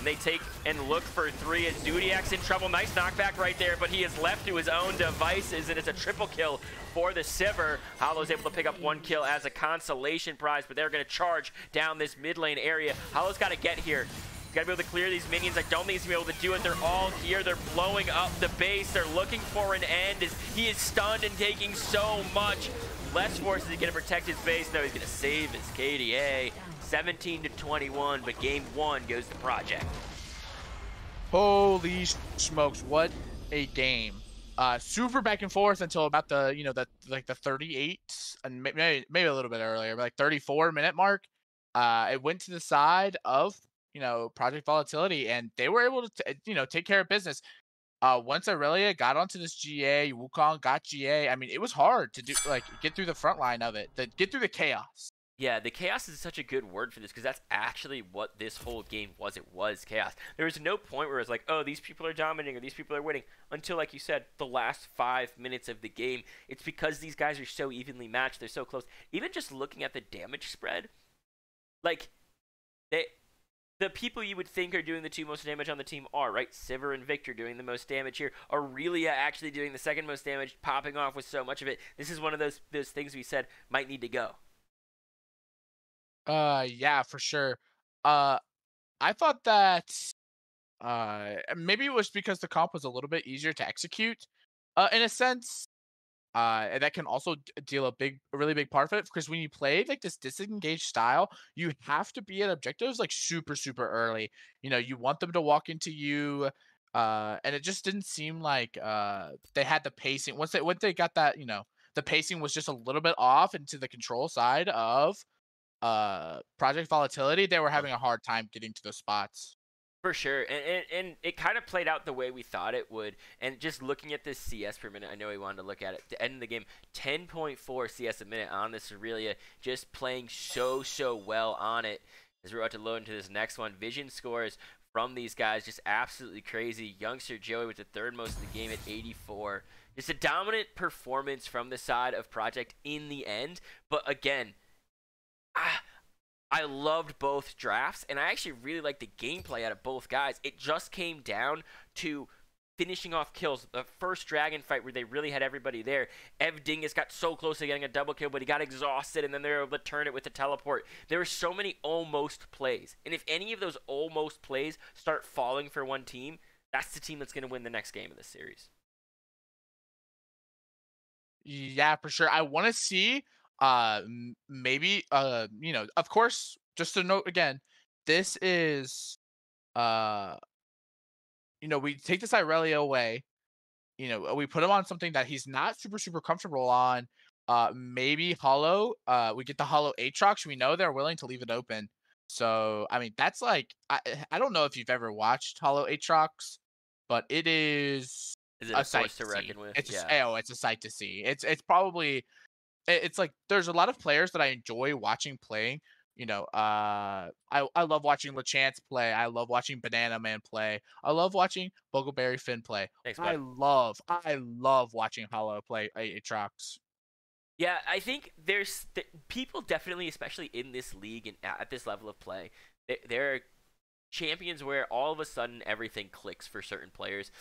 [SPEAKER 1] They take and look for 3 as Zodiac's in trouble. Nice knockback right there, but he is left to his own devices, and it's a triple kill for the Sivir. Hollow's able to pick up 1 kill as a consolation prize, but they're going to charge down this mid lane area. Hollow's got to get here. Got to be able to clear these minions. I don't think he's going to be able to do it. They're all here. They're blowing up the base. They're looking for an end as he is stunned and taking so much. Less Force is going to protect his base. No, he's going to save his KDA. 17-21, but game 1 goes to Project.
[SPEAKER 2] Holy smokes, what a game. Super back and forth until about the, the 38 and maybe a little bit earlier, but like 34-minute mark. It went to the side of, Project Volatility, and they were able to, take care of business. Once Aurelia got onto this GA, Wukong got GA. I mean, it was hard to get through the front line of it, get through the chaos.
[SPEAKER 1] Yeah, the chaos is such a good word for this because that's actually what this whole game was. It was chaos. There was no point where it was like, oh, these people are dominating or these people are winning until, like you said, the last 5 minutes of the game. It's because these guys are so evenly matched. They're so close. Even just looking at the damage spread, like, the people you would think are doing the 2 most damage on the team are, right? Sivir and Victor doing the most damage here. Aurelia actually doing the 2nd most damage, popping off with so much of it. This is one of those things we said might need to go.
[SPEAKER 2] Yeah, for sure. I thought that maybe it was because the comp was a little bit easier to execute, in a sense. And that can also deal a really big part of it, because when you play like this disengaged style, you have to be at objectives like super, super early. You want them to walk into you, and it just didn't seem like they had the pacing. Once they got that, the pacing was just a little bit off into the control side of Project Volatility. They were having a hard time getting to those spots.
[SPEAKER 1] For sure, and it kind of played out the way we thought it would. And just looking at this CS per minute, I know we wanted to look at it. To end the game, 10.4 CS a minute on this Aurelia, just playing so well on it. As we're about to load into this next one, vision scores from these guys just absolutely crazy. Youngster Joey with the 3rd most of the game at 84. Just a dominant performance from the side of Project in the end, but again, I loved both drafts, and I actually really liked the gameplay out of both guys. It just came down to finishing off kills. The first Dragon fight where they really had everybody there. Ev Dingus got so close to getting a double kill, but he got exhausted, and then they were able to turn it with the teleport. There were so many almost plays, and if any of those almost plays start falling for one team, that's the team that's going to win the next game of this series.
[SPEAKER 2] Yeah, for sure. I want to see maybe of course, just to note again, this is we take this Irelia away, we put him on something that he's not super comfortable on. Maybe Hollow, we get the Hollow Aatrox. We know they're willing to leave it open, so I mean, that's like, I don't know if you've ever watched Hollow Aatrox, but it is
[SPEAKER 1] it a force to reckon with?
[SPEAKER 2] It's it's a sight to see. It's probably, it's like, there's a lot of players that I enjoy watching playing. I love watching LeChance play. I love watching Banana Man play. I love watching Bogleberry Finn play.
[SPEAKER 1] Thanks,
[SPEAKER 2] I love watching Hollow play Aatrox.
[SPEAKER 1] Yeah, I think there's people definitely, especially in this league and at this level of play, there are champions where all of a sudden everything clicks for certain players.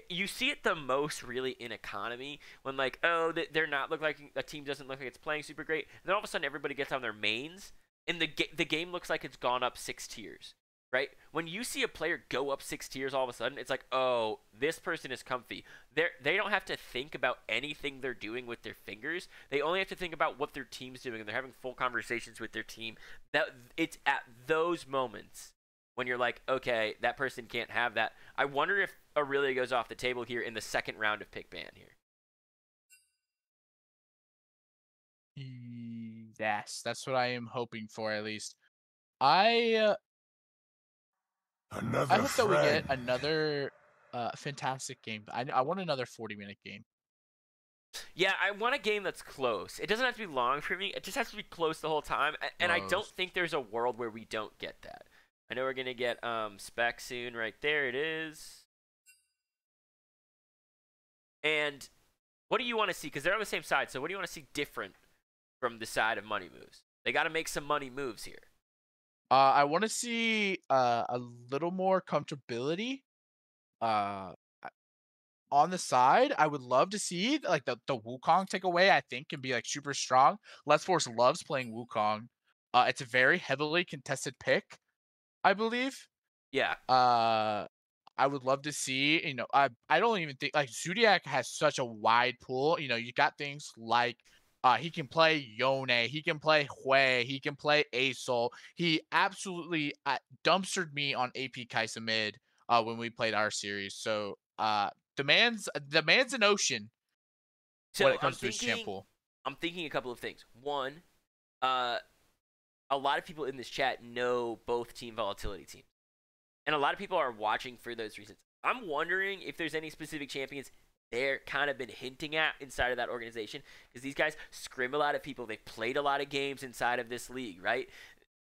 [SPEAKER 1] You see it the most really in economy, when like, oh, they're not look like a team doesn't look like it's playing super great, and then all of a sudden everybody gets on their mains and the game looks like it's gone up 6 tiers, right? When you see a player go up 6 tiers all of a sudden, it's like, oh, this person is comfy. They don't have to think about anything they're doing with their fingers. They only have to think about what their team's doing, and they're having full conversations with their team. That it's at those moments when you're like, okay, that person can't have that. I wonder if Aurelia goes off the table here in the 2nd round of pick ban here.
[SPEAKER 2] Yes, that's what I am hoping for, at least. I hope that we get another fantastic game. I want another 40-minute game.
[SPEAKER 1] Yeah, I want a game that's close. It doesn't have to be long for me. It just has to be close the whole time. And I don't
[SPEAKER 2] Close.
[SPEAKER 1] think there's a world where we don't get that. I know we're gonna get spec soon. Right there, it is. And what do you want to see? Because they're on the same side. So what do you want to see different from the side of money moves? They got to make some money moves here.
[SPEAKER 2] I want to see a little more comfortability. Uh, on the side, I would love to see like the Wukong takeaway. I think can be like super strong. Let's Force loves playing Wukong. It's a very heavily contested pick, I believe.
[SPEAKER 1] Yeah.
[SPEAKER 2] I would love to see. I don't even think like Zodiac has such a wide pool. You got things like he can play Yone, he can play Hui, he can play Asol. He absolutely dumpstered me on AP Kaisa mid when we played our series. So the man's an ocean
[SPEAKER 1] So
[SPEAKER 2] when it comes to his champ pool.
[SPEAKER 1] I'm thinking a couple of things. One, a lot of people in this chat know both Team Volatility teams. And a lot of people are watching for those reasons. I'm wondering if there's any specific champions they're kind of been hinting at inside of that organization. Because these guys scrim a lot of people. They've played a lot of games inside of this league, right?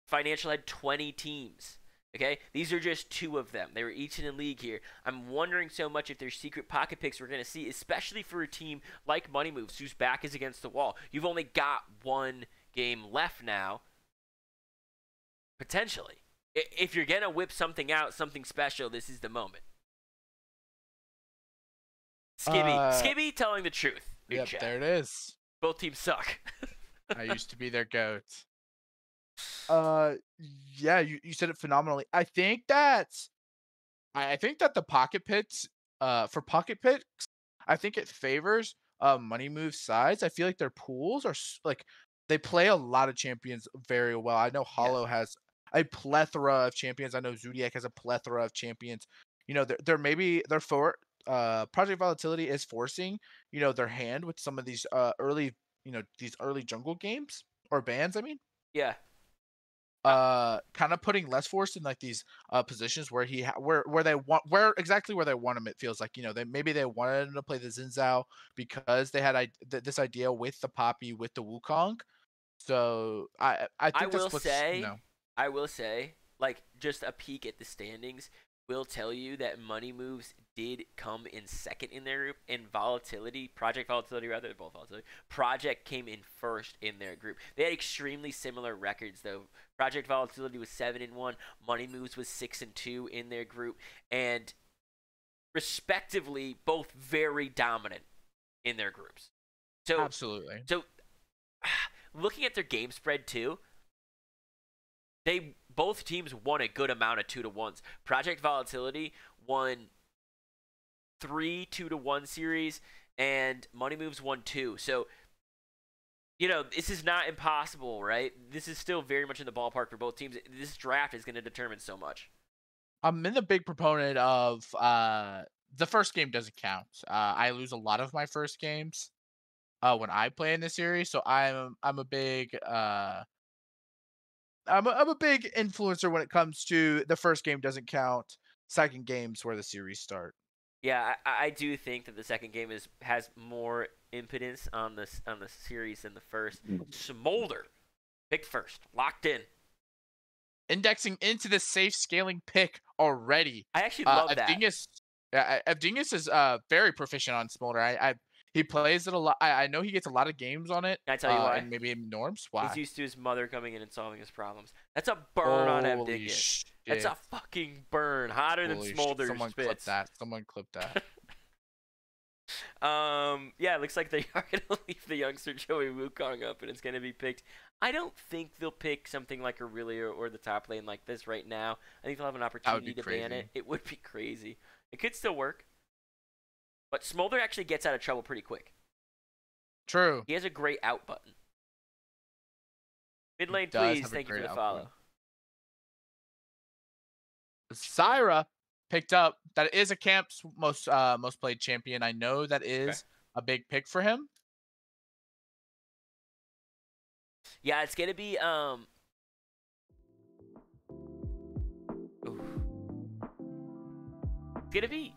[SPEAKER 1] Financial had 20 teams. Okay? These are just 2 of them. They were each in a league here. I'm wondering so much if there's secret pocket picks we're going to see, especially for a team like Money Moves, whose back is against the wall. You've only got 1 game left now. Potentially. If you're going to whip something out, something special, this is the moment. Skibby telling the truth.
[SPEAKER 2] Yep, there it is.
[SPEAKER 1] Both teams suck.
[SPEAKER 2] I used to be their goat. Yeah, you said it phenomenally. I think that the pocket picks, for pocket picks, I think it favors Money Move sides. I feel like their pools are like they play a lot of champions very well. I know Hollow has a plethora of champions. I know Zodiac has a plethora of champions. They're for Project Volatility is forcing their hand with some of these early jungle games or bans. I mean,
[SPEAKER 1] yeah.
[SPEAKER 2] Kind of putting less force in like these positions where where they want where they want him. It feels like they wanted him to play the Xin Zhao because they had this idea with the Poppy with the Wukong. So I think
[SPEAKER 1] I will say, like, just a peek at the standings will tell you that Money Moves did come in second in their group, and Project Volatility, Project came in first in their group. They had extremely similar records, though. Project Volatility was 7-1, Money Moves was 6-2 in their group, and respectively, both very dominant in their groups. So
[SPEAKER 2] absolutely.
[SPEAKER 1] So looking at their game spread too, both teams won a good amount of 2-1s. Project Volatility won 3 2-1 series, and Money Moves won 2. So, this is not impossible, right? This is still very much in the ballpark for both teams. This draft is going to determine so much.
[SPEAKER 2] I'm the big proponent of the first game doesn't count. I lose a lot of my first games when I play in this series, so I'm a big I'm a big influencer when it comes to the first game doesn't count. Second game's where the series start.
[SPEAKER 1] Yeah, I do think that the second game has more impotence on the series than the first. Smolder picked first, locked in,
[SPEAKER 2] indexing into the safe scaling pick already.
[SPEAKER 1] I actually love that.
[SPEAKER 2] Evdingus is very proficient on Smolder. He plays it a lot. I know he gets a lot of games on it.
[SPEAKER 1] Can I tell you why?
[SPEAKER 2] And maybe in norms. Why?
[SPEAKER 1] He's used to his mother coming in and solving his problems. That's a burn on Evdingus. That's a fucking burn. Hotter than Smolder's
[SPEAKER 2] Someone clip that. Someone clip that.
[SPEAKER 1] Yeah, it looks like they are going to leave the youngster Joey Wukong up, and it's going to be picked. I don't think they'll pick something like Aurelia or the top lane like this right now. I think they'll have an opportunity to ban it. It would be crazy. It could still work. But Smolder actually gets out of trouble pretty quick.
[SPEAKER 2] True.
[SPEAKER 1] He has a great out button. Mid lane, please. Thank you for the follow.
[SPEAKER 2] Zyra picked up. That is a camp's most played champion. I know that is a big pick for him.
[SPEAKER 1] Yeah, it's gonna be It's gonna be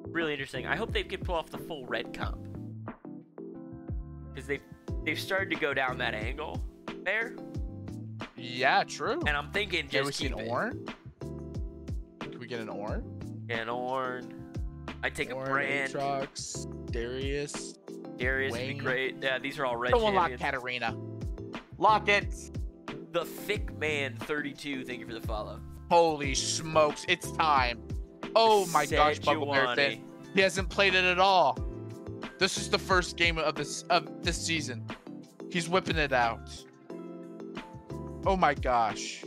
[SPEAKER 1] really interesting. I hope they can pull off the full red comp. because they've started to go down that angle there.
[SPEAKER 2] Yeah, true.
[SPEAKER 1] And I'm thinking
[SPEAKER 2] Can we
[SPEAKER 1] just
[SPEAKER 2] see
[SPEAKER 1] keep
[SPEAKER 2] an
[SPEAKER 1] it.
[SPEAKER 2] Orn? Can we get an Orn?
[SPEAKER 1] An Orn. I take
[SPEAKER 2] Orn,
[SPEAKER 1] a brand.
[SPEAKER 2] Aatrox, Darius.
[SPEAKER 1] Darius would be
[SPEAKER 2] Wayne.
[SPEAKER 1] great. Yeah, these are all red
[SPEAKER 2] Someone lock
[SPEAKER 1] champions.
[SPEAKER 2] Katarina. Lock it.
[SPEAKER 1] The Thick Man 32. Thank you for the follow.
[SPEAKER 2] Holy smokes, it's time. Oh my gosh, Bugglebear
[SPEAKER 1] Sejuani.
[SPEAKER 2] Finn. He hasn't played it at all. This is the first game of this season. He's whipping it out. Oh my gosh.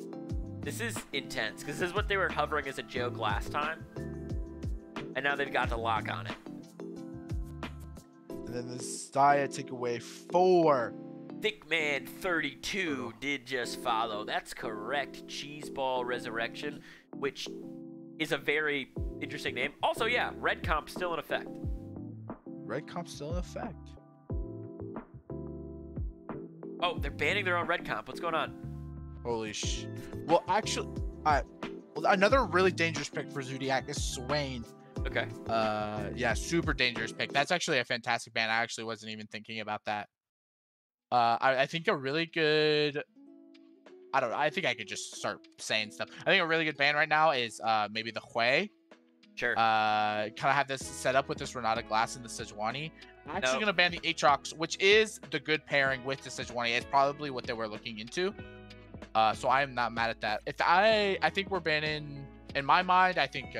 [SPEAKER 1] This is intense because this is what they were hovering as a joke last time, and now they've got the lock on it.
[SPEAKER 2] And then the Saya take away 4.
[SPEAKER 1] Thickman 32 did just follow. That's correct. Cheeseball Resurrection, which is a very interesting name. Also, yeah, red comp still in effect.
[SPEAKER 2] Red comp still in effect.
[SPEAKER 1] Oh, they're banning their own red comp. What's going on?
[SPEAKER 2] Holy sh. Well, actually, another really dangerous pick for Zodiac is Swain.
[SPEAKER 1] Okay.
[SPEAKER 2] Yeah, super dangerous pick. That's actually a fantastic ban. I actually wasn't even thinking about that. I think a really good. I don't know. I think I could just start saying stuff. I think a really good ban right now is maybe the Hui.
[SPEAKER 1] Sure.
[SPEAKER 2] Kind of have this set up with this Renata Glass and the Sejuani. I'm actually
[SPEAKER 1] No.
[SPEAKER 2] gonna ban the Aatrox, which is the good pairing with the Sejuani. It's probably what they were looking into. So I am not mad at that. If I think we're banning. In my mind, I think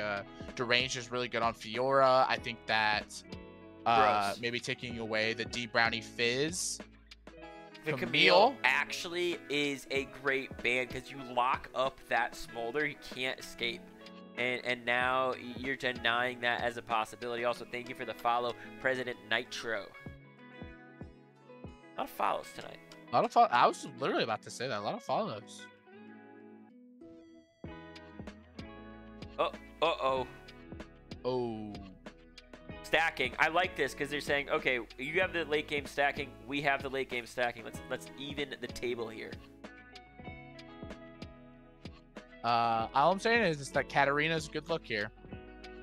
[SPEAKER 2] Deranged is really good on Fiora. I think that
[SPEAKER 1] Gross.
[SPEAKER 2] maybe taking away the D Brownie Fizz.
[SPEAKER 1] The
[SPEAKER 2] Camille.
[SPEAKER 1] Camille actually is a great ban because you lock up that Smolder, he can't escape. And now you're denying that as a possibility. Also, thank you for the follow, President Nitro. A lot of follows tonight.
[SPEAKER 2] A lot of follow. I was literally about to say that. A lot of follows.
[SPEAKER 1] Uh-oh.
[SPEAKER 2] Oh.
[SPEAKER 1] Stacking. I like this because they're saying, okay, you have the late game stacking, we have the late game stacking. Let's even the table here.
[SPEAKER 2] All I'm saying is that Katarina's a good look here.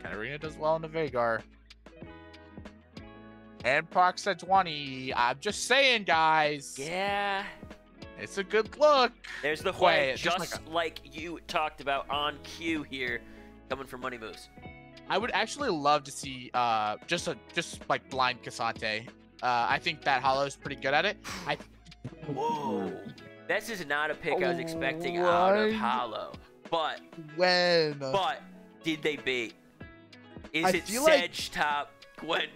[SPEAKER 2] Katarina does well in the Vagar. And Proc Sejuani. I'm just saying, guys.
[SPEAKER 1] Yeah.
[SPEAKER 2] It's a good look.
[SPEAKER 1] There's the
[SPEAKER 2] Hui,
[SPEAKER 1] Hui, just like you talked about on cue here, coming for money moves.
[SPEAKER 2] I would actually love to see just like blind Cassante. I think that Hollow's pretty good at it.
[SPEAKER 1] Whoa. This is not a pick I was expecting out of Hollow. But did they bait? Is
[SPEAKER 2] I
[SPEAKER 1] it
[SPEAKER 2] feel like-
[SPEAKER 1] Sedge top Gwen?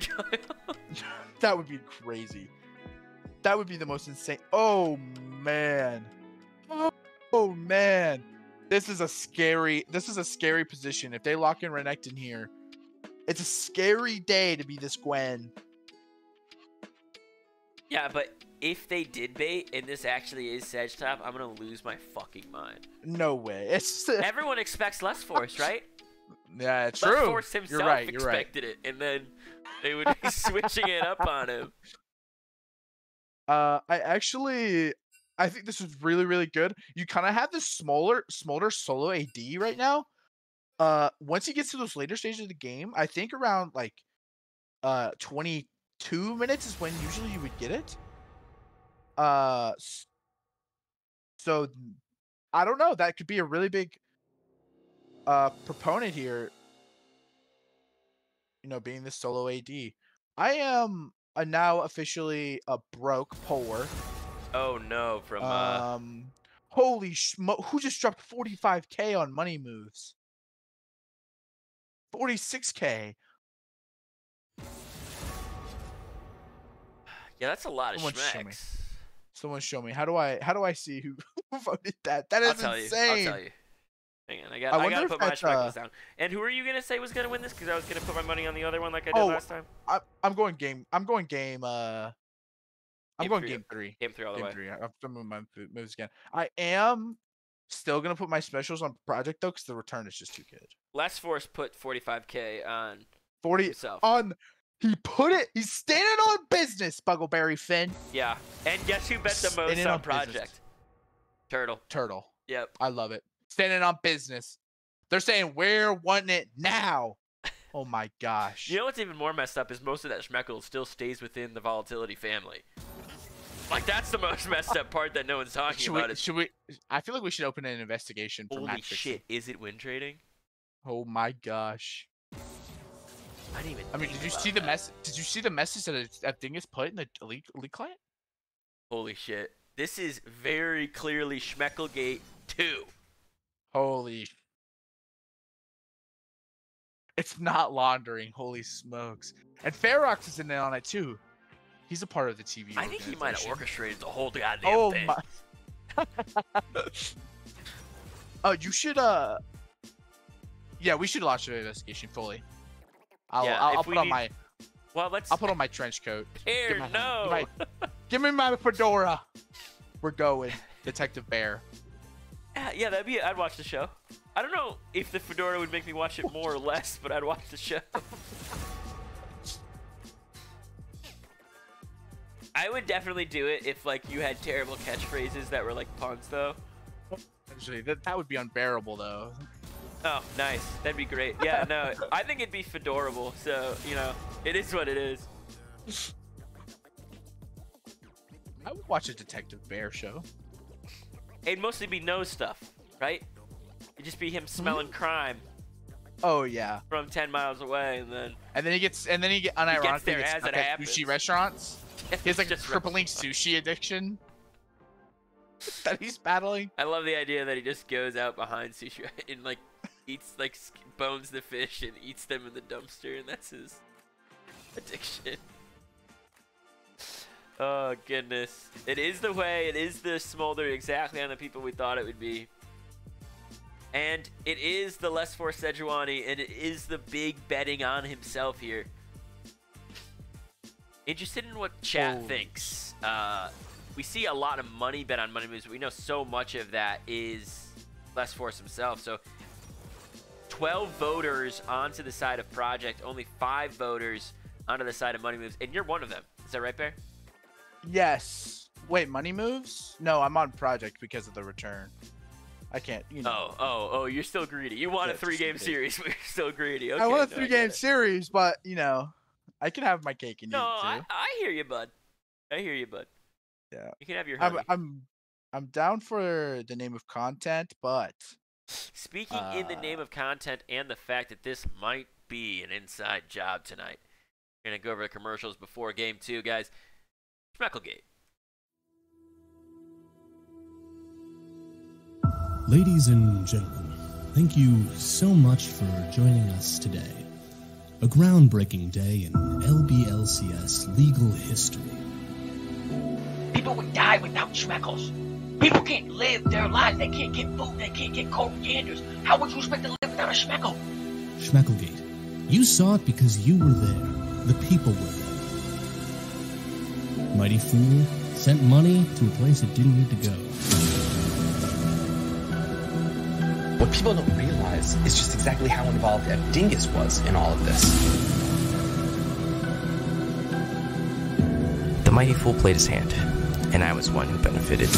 [SPEAKER 2] That would be crazy. That would be the most insane. Oh man. Oh man. This is a scary position. If they lock in Renekton here, it's a scary day to be this Gwen.
[SPEAKER 1] Yeah, but if they did bait and this actually is Sedge top, I'm gonna lose my fucking mind.
[SPEAKER 2] No way. It's
[SPEAKER 1] Everyone expects Less Force, right?
[SPEAKER 2] yeah, it's
[SPEAKER 1] Less
[SPEAKER 2] true.
[SPEAKER 1] Force himself
[SPEAKER 2] You're right.
[SPEAKER 1] expected it, and then they would be switching it up on him.
[SPEAKER 2] I think this is really, really good. You kind of have this Smolder solo AD right now. Once he gets to those later stages of the game, I think around like 22 minutes is when usually you would get it. So I don't know. That could be a really big proponent here. You know, being the solo AD. I am now officially a broke poor.
[SPEAKER 1] Oh no, from
[SPEAKER 2] Holy smoke! Who just dropped 45k on money moves? 46k.
[SPEAKER 1] yeah, that's a lot of
[SPEAKER 2] Someone show me.
[SPEAKER 1] schmecks.
[SPEAKER 2] Someone show me. How do I see who voted that? That
[SPEAKER 1] I'll
[SPEAKER 2] is
[SPEAKER 1] tell you.
[SPEAKER 2] insane.
[SPEAKER 1] I'll tell you. Hang on, I
[SPEAKER 2] wonder
[SPEAKER 1] gotta
[SPEAKER 2] if
[SPEAKER 1] put my
[SPEAKER 2] that's,
[SPEAKER 1] speckles down. And who are you gonna say was gonna win this? Because I was gonna put my money on the other one like I did last time.
[SPEAKER 2] I'm going game. I'm going game. I'm going game 3.
[SPEAKER 1] Game 3 all the
[SPEAKER 2] Game
[SPEAKER 1] way.
[SPEAKER 2] 3. I'm moving my moves again. I am still gonna put my specials on Project though, because the return is just too good.
[SPEAKER 1] Less Force put 45k on
[SPEAKER 2] 40
[SPEAKER 1] himself.
[SPEAKER 2] on. He put it. He's standing on business, Buggleberry Finn.
[SPEAKER 1] Yeah, and guess who bet the most
[SPEAKER 2] Standing
[SPEAKER 1] on
[SPEAKER 2] on business.
[SPEAKER 1] Project? Turtle.
[SPEAKER 2] Yep.
[SPEAKER 1] Yep.
[SPEAKER 2] I love it. Standing on business. They're saying we're wanting it now. Oh my gosh.
[SPEAKER 1] You know what's even more messed up is most of that Schmeckle still stays within the Volatility family. Like, that's the most messed up part that no one's talking about.
[SPEAKER 2] Should we? I feel like we should open an investigation for
[SPEAKER 1] Holy
[SPEAKER 2] match fixing.
[SPEAKER 1] shit, is it win trading?
[SPEAKER 2] Oh my gosh.
[SPEAKER 1] I didn't even
[SPEAKER 2] I mean,
[SPEAKER 1] think
[SPEAKER 2] did you
[SPEAKER 1] about
[SPEAKER 2] see the
[SPEAKER 1] that.
[SPEAKER 2] mess? Did you see the message that Dingus put in the elite client?
[SPEAKER 1] Holy shit. This is very clearly Schmecklegate 2.
[SPEAKER 2] Holy. It's not laundering. Holy smokes. And Ferox is in there on it too. He's a part of the TV.
[SPEAKER 1] I think he might have
[SPEAKER 2] organization.
[SPEAKER 1] orchestrated the whole goddamn
[SPEAKER 2] Oh
[SPEAKER 1] thing.
[SPEAKER 2] my. Oh, you should yeah, we should launch the investigation fully. I'll put on my
[SPEAKER 1] Well, let's.
[SPEAKER 2] I'll put on my trench coat.
[SPEAKER 1] Here, no.
[SPEAKER 2] Give me my fedora. We're going, Detective Bear.
[SPEAKER 1] Yeah, that'd be. I'd watch the show. I don't know if the fedora would make me watch it more or less, but I'd watch the show. I would definitely do it if like you had terrible catchphrases that were like puns, though.
[SPEAKER 2] Actually, that would be unbearable though.
[SPEAKER 1] Oh, nice. That'd be great. Yeah, no, I think it'd be fedorable. So you know, it is what it is.
[SPEAKER 2] I would watch a Detective Bear show.
[SPEAKER 1] It'd mostly be nose stuff, right? It'd just be him smelling crime
[SPEAKER 2] Oh yeah.
[SPEAKER 1] from 10 miles away, and then
[SPEAKER 2] And then he unironically
[SPEAKER 1] there
[SPEAKER 2] gets
[SPEAKER 1] as
[SPEAKER 2] stuck
[SPEAKER 1] it
[SPEAKER 2] at
[SPEAKER 1] happens.
[SPEAKER 2] sushi restaurants. He has like a
[SPEAKER 1] Just
[SPEAKER 2] crippling sushi addiction that he's battling.
[SPEAKER 1] I love the idea that he just goes out behind sushi and like eats like bones the fish and eats them in the dumpster, and that's his addiction. Oh goodness. It is the way, it is the smolder exactly on the people we thought it would be. And it is the less for Sejuani, and it is the big betting on himself here. Interested in what chat thinks. We see a lot of money bet on money moves, but we know so much of that is less force himself. So 12 voters onto the side of Project, only 5 voters onto the side of money moves, and you're one of them. Is that right, Bear?
[SPEAKER 2] Yes. Wait, money moves? No, I'm on Project because of the return. I can't, you know.
[SPEAKER 1] Oh, you're still greedy. You want a 3-game series, but you're still greedy. Okay,
[SPEAKER 2] I want a
[SPEAKER 1] no,
[SPEAKER 2] 3-game
[SPEAKER 1] get it.
[SPEAKER 2] series, but you know, I can have my cake and eat
[SPEAKER 1] No,
[SPEAKER 2] it too.
[SPEAKER 1] I hear you, bud. I hear you, bud.
[SPEAKER 2] Yeah.
[SPEAKER 1] You can have your honey.
[SPEAKER 2] I'm down for the name of content, but
[SPEAKER 1] Speaking in the name of content and the fact that this might be an inside job tonight, we're going to go over the commercials before Game 2, guys. Schmecklegate.
[SPEAKER 5] Ladies and gentlemen, thank you so much for joining us today. A groundbreaking day in LBLCS legal history.
[SPEAKER 6] People would die without Schmeckles. People can't live their lives. They can't get food. They can't get corianders. How would you expect to live without a Schmeckle?
[SPEAKER 5] Schmecklegate. You saw it because you were there. The people were there. Mighty Fool sent money to a place it didn't need to go.
[SPEAKER 7] What people don't realize is just exactly how involved Dingus was in all of this.
[SPEAKER 6] The Mighty Fool played his hand, and I was one who benefited.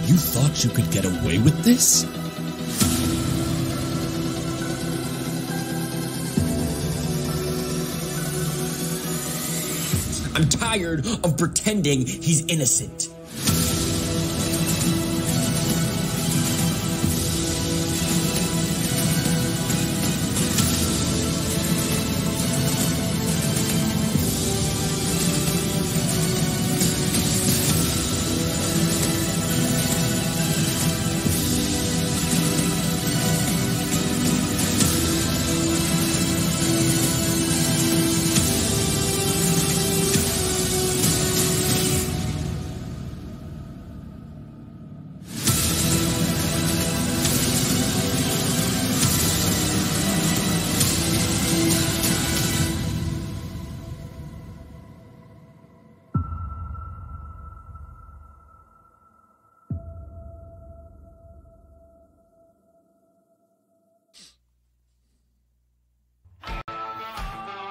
[SPEAKER 5] You thought you could get away with this?
[SPEAKER 8] I'm tired of pretending he's innocent.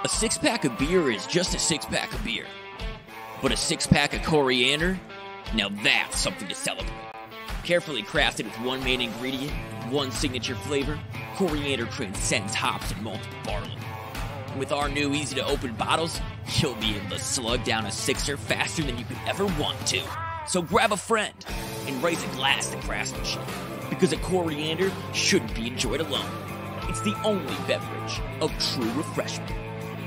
[SPEAKER 8] A 6-pack of beer is just a 6-pack of beer. But a 6-pack of coriander? Now that's something to celebrate. Carefully crafted with one main ingredient, one signature flavor, coriander transcends hops and malted barley. And with our new easy-to-open bottles, you'll be able to slug down a sixer faster than you could ever want to. So grab a friend and raise a glass to craftsmanship, because a coriander shouldn't be enjoyed alone. It's the only beverage of true refreshment.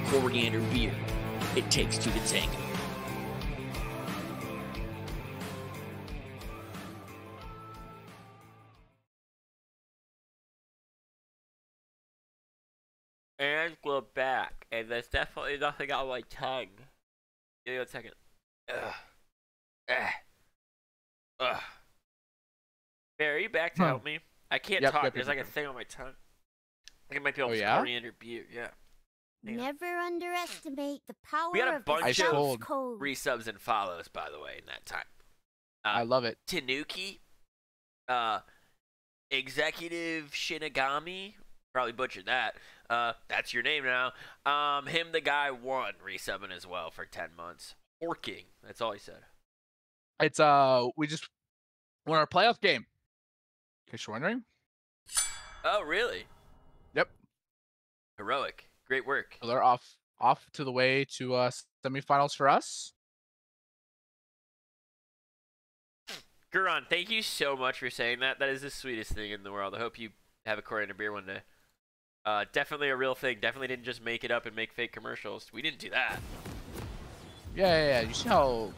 [SPEAKER 8] Coriander beer. It takes two to tango.
[SPEAKER 1] And we're back, and there's definitely nothing on my tongue. Give me 1 second. Barry, are you back to help me? I can't talk.
[SPEAKER 2] Yep,
[SPEAKER 1] There's like a thing on my tongue. I think it might be all
[SPEAKER 2] yeah?
[SPEAKER 1] coriander beer. Yeah. Hang on.
[SPEAKER 3] Never underestimate the power
[SPEAKER 1] We had a
[SPEAKER 3] of
[SPEAKER 1] bunch
[SPEAKER 3] the
[SPEAKER 1] of
[SPEAKER 3] South Code.
[SPEAKER 1] resubs and follows, by the way, in that time.
[SPEAKER 2] I love it.
[SPEAKER 1] Tanuki, Executive Shinigami, probably butchered that. That's your name now. Him the guy won resubbing as well for 10 months. Horking, that's all he said.
[SPEAKER 2] It's we just won our playoff game. In case you're wondering.
[SPEAKER 1] Oh, really?
[SPEAKER 2] Yep.
[SPEAKER 1] Heroic. Great work.
[SPEAKER 2] So they're off to the way to semifinals for us.
[SPEAKER 1] Guran, thank you so much for saying that. That is the sweetest thing in the world. I hope you have a coriander beer one day. Definitely a real thing. Definitely didn't just make it up and make fake commercials. We didn't do that.
[SPEAKER 2] Yeah. You see how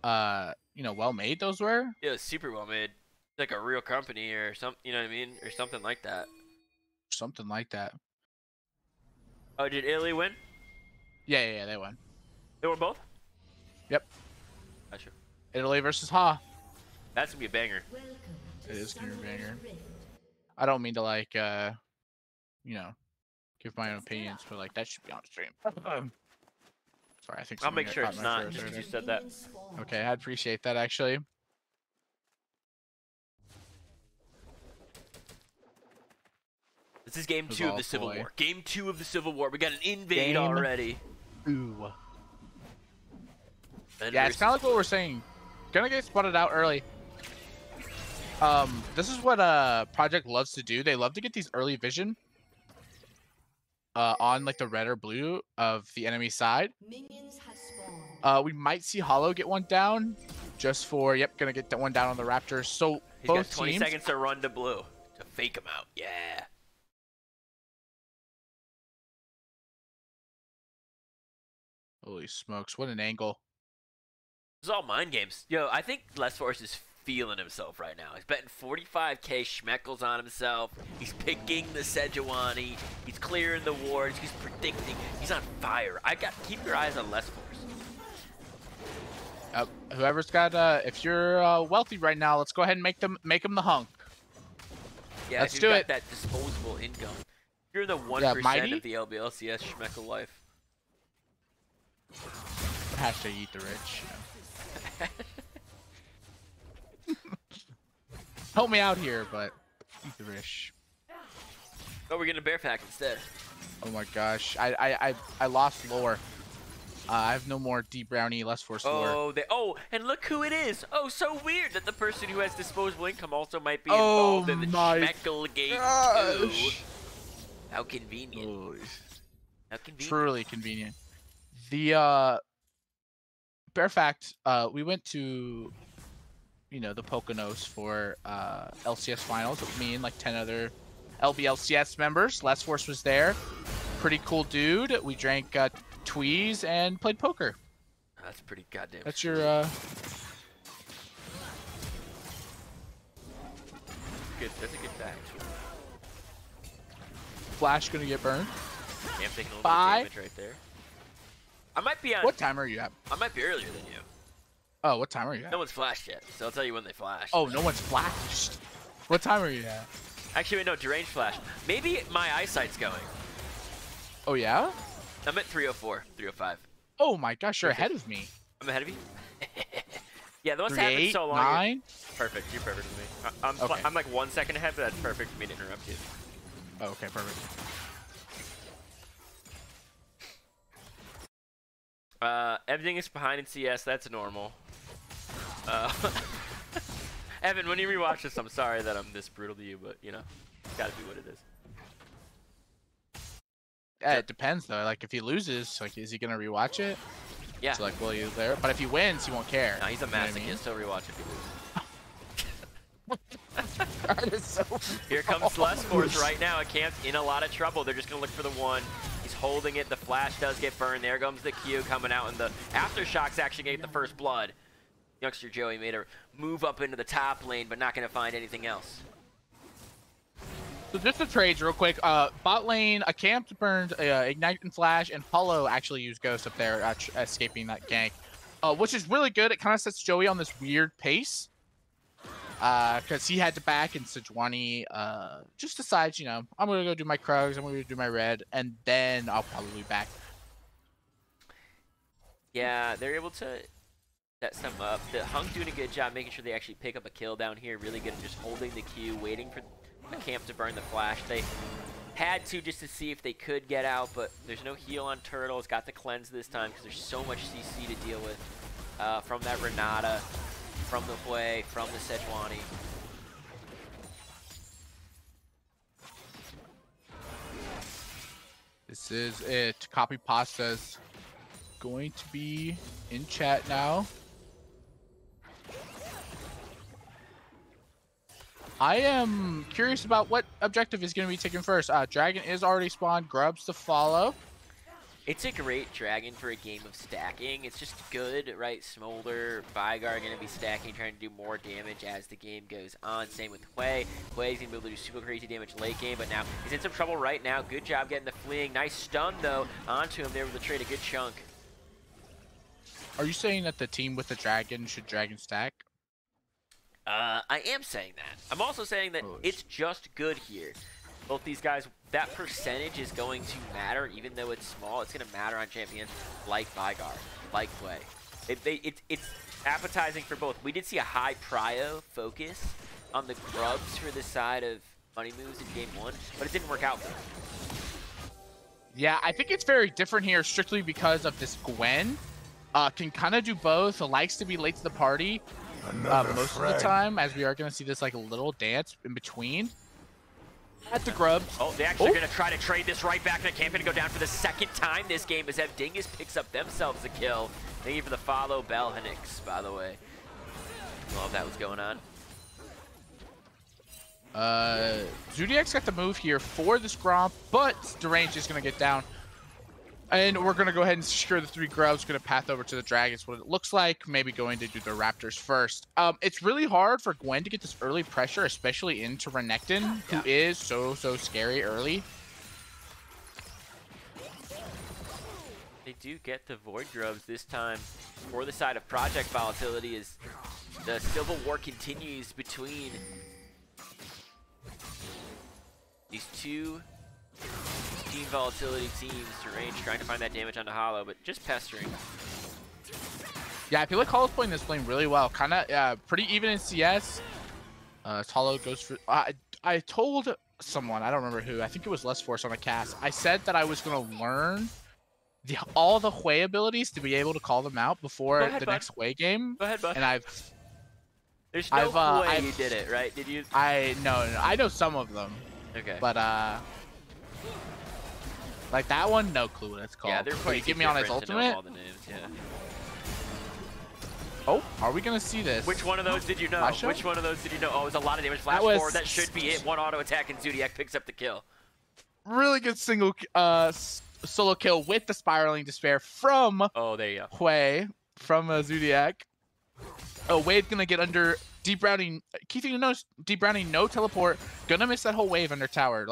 [SPEAKER 2] well made those were?
[SPEAKER 1] Yeah, it was super well made. Like a real company or something, you know what I mean? Or something like that.
[SPEAKER 2] Something like that.
[SPEAKER 1] Oh, did Italy win?
[SPEAKER 2] Yeah, they won.
[SPEAKER 1] They won both?
[SPEAKER 2] Yep.
[SPEAKER 1] Gotcha.
[SPEAKER 2] Italy versus Ha.
[SPEAKER 1] That's gonna be a banger.
[SPEAKER 2] It is gonna be a banger. I don't mean to give my own opinions, but like that should be on stream. Sorry, I think
[SPEAKER 1] I'll make
[SPEAKER 2] something
[SPEAKER 1] sure
[SPEAKER 2] got
[SPEAKER 1] it's
[SPEAKER 2] my
[SPEAKER 1] not,
[SPEAKER 2] throat
[SPEAKER 1] just 'cause
[SPEAKER 2] there.
[SPEAKER 1] you said that.
[SPEAKER 2] Okay, I'd appreciate that actually.
[SPEAKER 1] This is game 2 of the Civil
[SPEAKER 2] boy.
[SPEAKER 1] War. Game 2 of the Civil War. We got an invade
[SPEAKER 2] Game
[SPEAKER 1] already.
[SPEAKER 2] Ooh.
[SPEAKER 1] And
[SPEAKER 2] Yeah, it's kind of like what we're saying. Gonna get spotted out early. This is what Project loves to do. They love to get these early vision on like the red or blue of the enemy side. We might see Hollow get one down, just for gonna get that one down on the Raptors. So
[SPEAKER 1] He's
[SPEAKER 2] both
[SPEAKER 1] got 20
[SPEAKER 2] teams.
[SPEAKER 1] seconds to run to blue to fake him out. Yeah.
[SPEAKER 2] Holy smokes! What an angle.
[SPEAKER 1] This is all mind games. Yo, I think Les Force is feeling himself right now. He's betting 45k schmeckles on himself. He's picking the Sejuani. He's clearing the wards. He's predicting. He's on fire. Keep your eyes on Les Force.
[SPEAKER 2] Whoever's got if you're wealthy right now, let's go ahead and make him the hunk.
[SPEAKER 1] Yeah,
[SPEAKER 2] let's
[SPEAKER 1] if
[SPEAKER 2] do
[SPEAKER 1] you've got
[SPEAKER 2] it.
[SPEAKER 1] that disposable income. You're in the 1%
[SPEAKER 2] Mighty?
[SPEAKER 1] of the LBLCS schmeckle life.
[SPEAKER 2] Hashtag eat the rich. Help me out here, but eat the rich.
[SPEAKER 1] Oh, we're getting a bear pack instead.
[SPEAKER 2] Oh my gosh, I lost lore. I have no more deep brownie less force lore.
[SPEAKER 1] And look who it is. Oh, so weird that the person who has disposable income also might be involved in the Schmeckle Gate too. How convenient.
[SPEAKER 2] Oh,
[SPEAKER 1] How convenient.
[SPEAKER 2] truly convenient. The bare fact, we went to the Poconos for LCS finals with me and like 10 other LBLCS members. Last Force was there. Pretty cool dude. We drank tweez and played poker.
[SPEAKER 1] That's pretty goddamn.
[SPEAKER 2] That's your
[SPEAKER 1] good. That's a good fact.
[SPEAKER 2] Flash gonna get burned.
[SPEAKER 1] Yeah, I'm taking a little bit
[SPEAKER 2] Bye.
[SPEAKER 1] of damage right there. I might be on.
[SPEAKER 2] What time are you at?
[SPEAKER 1] I might be earlier than you.
[SPEAKER 2] Oh, what time are you at?
[SPEAKER 1] No one's flashed yet, so I'll tell you when they flash.
[SPEAKER 2] Oh, no one's flashed. What time are you at?
[SPEAKER 1] Actually, wait, no, deranged flash. Maybe my eyesight's going.
[SPEAKER 2] Oh yeah?
[SPEAKER 1] I'm at 304, 305.
[SPEAKER 2] Oh my gosh, you're ahead of me.
[SPEAKER 1] I'm ahead of you? Yeah, those happened so long.
[SPEAKER 2] 9?
[SPEAKER 1] Perfect, you're perfect with me.
[SPEAKER 2] Okay.
[SPEAKER 1] I'm like 1 second ahead, but that's perfect for me to interrupt you.
[SPEAKER 2] Oh, okay, perfect.
[SPEAKER 1] Everything is behind in CS, that's normal. Evan, when you rewatch this, I'm sorry that I'm this brutal to you, but you know, it's gotta be what it is.
[SPEAKER 2] it depends though. Like if he loses, like is he gonna rewatch it?
[SPEAKER 1] Yeah.
[SPEAKER 2] So like, will he there? But if he wins, he won't care.
[SPEAKER 1] No, he's a
[SPEAKER 2] You know what I
[SPEAKER 1] masochist.
[SPEAKER 2] mean?
[SPEAKER 1] He'll rewatch if he loses.
[SPEAKER 2] That is so
[SPEAKER 1] Here comes Celeste right now. Camp's in a lot of trouble. They're just going to look for the one. He's holding it. The flash does get burned. There comes the Q coming out, and the Aftershocks actually get the first blood. Youngster Joey made a move up into the top lane, but not going to find anything else.
[SPEAKER 2] So just the trades real quick. Bot lane, a Camp burned Ignite and Flash, and Paulo actually used Ghost up there, escaping that gank, which is really good. It kind of sets Joey on this weird pace. Because he had to back, and Sejuani just decides, you know, I'm going to go do my Krugs, I'm going to do my red, and then I'll probably back.
[SPEAKER 1] Yeah, they're able to set some up. The Hunk doing a good job making sure they actually pick up a kill down here. Really good at just holding the Q, waiting for the Camp to burn the flash. They had to just to see if they could get out, but there's no heal on Turtle. It's got the cleanse this time because there's so much CC to deal with from that Renata. From the Hwei, from the Sejuani.
[SPEAKER 2] This is it. Copy Pasta's going to be in chat now. I am curious about what objective is going to be taken first. Dragon is already spawned. Grubs to follow.
[SPEAKER 1] It's a great Dragon for a game of stacking. It's just good, right? Smolder, Vigar are going to be stacking, trying to do more damage as the game goes on. Same with Hwei. Hwei's going to be able to do super crazy damage late game, but now he's in some trouble right now. Good job getting the fleeing. Nice stun, though, onto him there with the trade. A good chunk.
[SPEAKER 2] Are you saying that the team with the Dragon should Dragon stack?
[SPEAKER 1] I am saying that. I'm also saying that it's just good here. Both these guys, that percentage is going to matter, even though it's small. It's going to matter on champions like Vigar, like Hwei. It's appetizing for both. We did see a high prio focus on the Grubs for this side of Money Moves in Game 1, but it didn't work out for them.
[SPEAKER 2] Yeah, I think it's very different here strictly because of this Gwen. Can kind of do both, likes to be late to the party most of the time, as we are going to see this like a little dance in between. At the Grubs.
[SPEAKER 1] Oh, they actually are going to try to trade this right back. They're camping to go down for the second time this game as Dingus picks up themselves a kill. Thank you for the follow, Bell Henix, by the way. Love that was going on.
[SPEAKER 2] Zodiac's got the move here for this Gromp, but Derange is going to get down. And we're going to go ahead and secure the 3 Grubs, going to path over to the Dragons, what it looks like, maybe going to do the Raptors first. It's really hard for Gwen to get this early pressure, especially into Renekton, who is so scary early.
[SPEAKER 1] They do get the Void Grubs this time for the side of Project Volatility as the Civil War continues between these two Team Volatility teams. Range trying to find that damage onto Hollow, but just pestering.
[SPEAKER 2] Yeah, I feel like Hollow's playing this lane really well. Kind of pretty even in CS. Hollow goes for... I told someone, I don't remember who, I think it was Less Force on a cast. I said that I was going to learn all the Hwei abilities to be able to call them out before next Hwei game.
[SPEAKER 1] Go ahead, bud.
[SPEAKER 2] And
[SPEAKER 1] There's no way you did it, right? Did you?
[SPEAKER 2] No, I know some of them.
[SPEAKER 1] Okay.
[SPEAKER 2] But, like that one, no clue what it's called.
[SPEAKER 1] Yeah, they're quite
[SPEAKER 2] give me on his ultimate.
[SPEAKER 1] all the names, yeah.
[SPEAKER 2] Oh, are we gonna see this?
[SPEAKER 1] Which one of those did you know?
[SPEAKER 2] Flasha?
[SPEAKER 1] Which one of those did you know? Oh, it was a lot of damage. Flash forward. That should be it. One auto attack and Zodiac picks up the kill.
[SPEAKER 2] Really good single solo kill with the Spiraling Despair from
[SPEAKER 1] there you go.
[SPEAKER 2] Hwei from Zodiac. Oh, Wade's gonna get under deep rounding. Keeping knows deep rounding, no teleport. Gonna miss that whole wave under tower.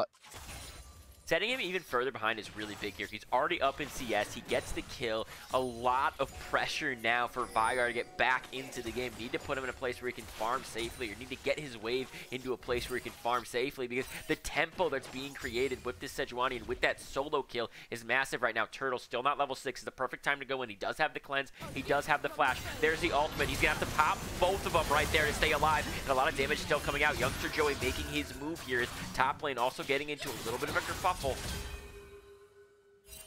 [SPEAKER 1] Setting him even further behind is really big here. He's already up in CS. He gets the kill. A lot of pressure now for Vigar to get back into the game. Need to put him in a place where he can farm safely, or need to get his wave into a place where he can farm safely, because the tempo that's being created with this Sejuani and with that solo kill is massive right now. Turtle still not level 6. Is the perfect time to go in. He does have the cleanse. He does have the flash. There's the ultimate. He's going to have to pop both of them right there to stay alive. And a lot of damage still coming out. Youngster Joey making his move here. His top lane also getting into a little bit of a kerfuffle.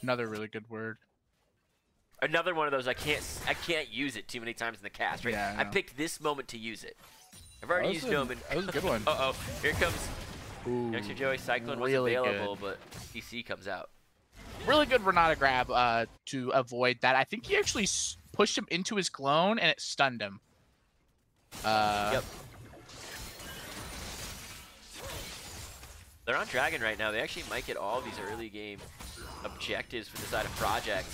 [SPEAKER 2] Another really good word.
[SPEAKER 1] Another one of those I can't use it too many times in the cast, right?
[SPEAKER 2] Yeah,
[SPEAKER 1] I picked this moment to use it. I've already used Noman.
[SPEAKER 2] That was a good one.
[SPEAKER 1] Uh-oh. Here comes Youngster Joey. Cyclone
[SPEAKER 2] really
[SPEAKER 1] was available, but CC comes out.
[SPEAKER 2] really good Renata grab to avoid that. I think he actually pushed him into his clone and it stunned him.
[SPEAKER 1] Yep. They're on Dragon right now. They actually might get all of these early game objectives for the side of Project.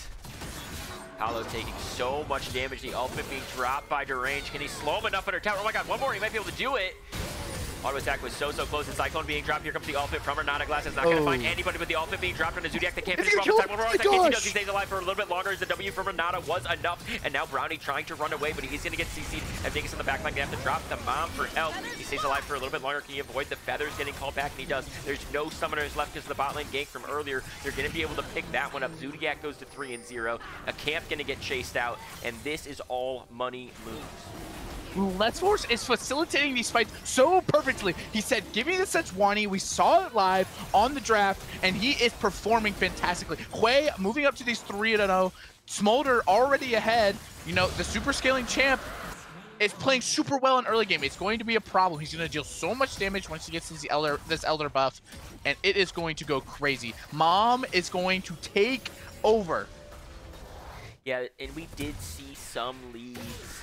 [SPEAKER 1] Paolo taking so much damage. The ultimate being dropped by Derange. Can he slow him enough under tower? Oh my god, one more. He might be able to do it. Auto attack was so close. And Cyclone being dropped. Here comes the ultimate from Renata. Glass is not going to find anybody with the ultimate being dropped on the Zodiac. They can't finish off the time. He stays alive for a little bit longer as the W from Renata was enough. And now Brownie trying to run away, but he's going to get CC'd. And Dingus in the back line going to have to drop the bomb for help. He stays alive for a little bit longer. Can he avoid the feathers getting called back? And he does. There's no summoners left because of the bot lane gank from earlier. They're going to be able to pick that one up. Zodiac goes to 3-0. A camp going to get chased out. And this is all money moves.
[SPEAKER 2] Let's Force is facilitating these fights so perfectly. He said, give me the Sejuani. We saw it live on the draft, and he is performing fantastically. Hui moving up to these 3-0. Smolder already ahead. You know, the super scaling champ is playing super well in early game. It's going to be a problem. He's going to deal so much damage once he gets this Elder buff, and it is going to go crazy. Mom is going to take over.
[SPEAKER 1] Yeah, and we did see some leads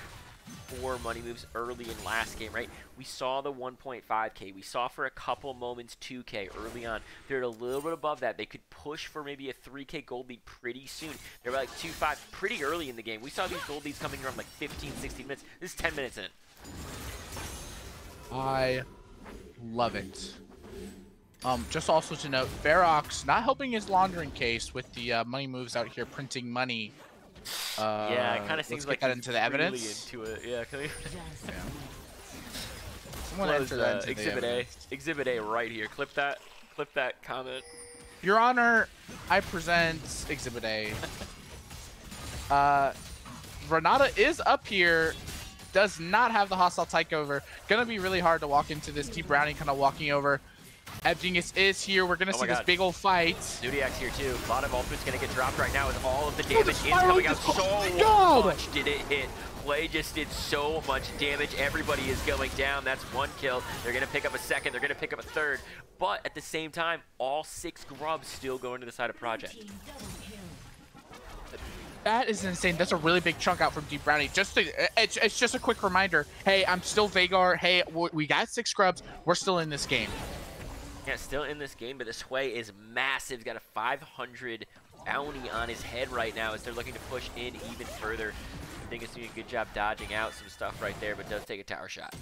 [SPEAKER 1] for money moves early in last game, right? We saw the 1.5k. We saw for a couple moments 2k early on. They're a little bit above that. They could push for maybe a 3k gold lead pretty soon. They were like 2.5 pretty early in the game. We saw these gold leads coming around like 15, 16 minutes. This is 10 minutes in.
[SPEAKER 2] I love it. Just also to note, Ferox not helping his laundering case with the money moves out here printing money.
[SPEAKER 1] Yeah, it kind of seems like
[SPEAKER 2] that into the evidence.
[SPEAKER 1] Really into it. Yeah,
[SPEAKER 2] Someone enter that into
[SPEAKER 1] Exhibit
[SPEAKER 2] the
[SPEAKER 1] A.
[SPEAKER 2] evidence.
[SPEAKER 1] Exhibit A right here. Clip that comment.
[SPEAKER 2] Your Honor, I present Exhibit A. Renata is up here. Does not have the hostile takeover. Gonna be really hard to walk into this. T Brownie kind of walking over. Dingus is here. We're gonna see this big old fight.
[SPEAKER 1] Zodiac's here too. A lot of ultimates gonna get dropped right now with all of the damage is coming out. So much did it hit. Play just did so much damage. Everybody is going down. That's one kill. They're gonna pick up a second. They're gonna pick up a third. But at the same time, all 6 grubs still going to the side of Project.
[SPEAKER 2] That is insane. That's a really big chunk out from Deep Brownie. It's just a quick reminder. Hey, I'm still Vagar. Hey, we got 6 scrubs. We're still in this game.
[SPEAKER 1] Yeah, still in this game, but this Hui is massive. He's got a 500 bounty on his head right now as they're looking to push in even further. I think it's doing a good job dodging out some stuff right there, but does take a tower shot.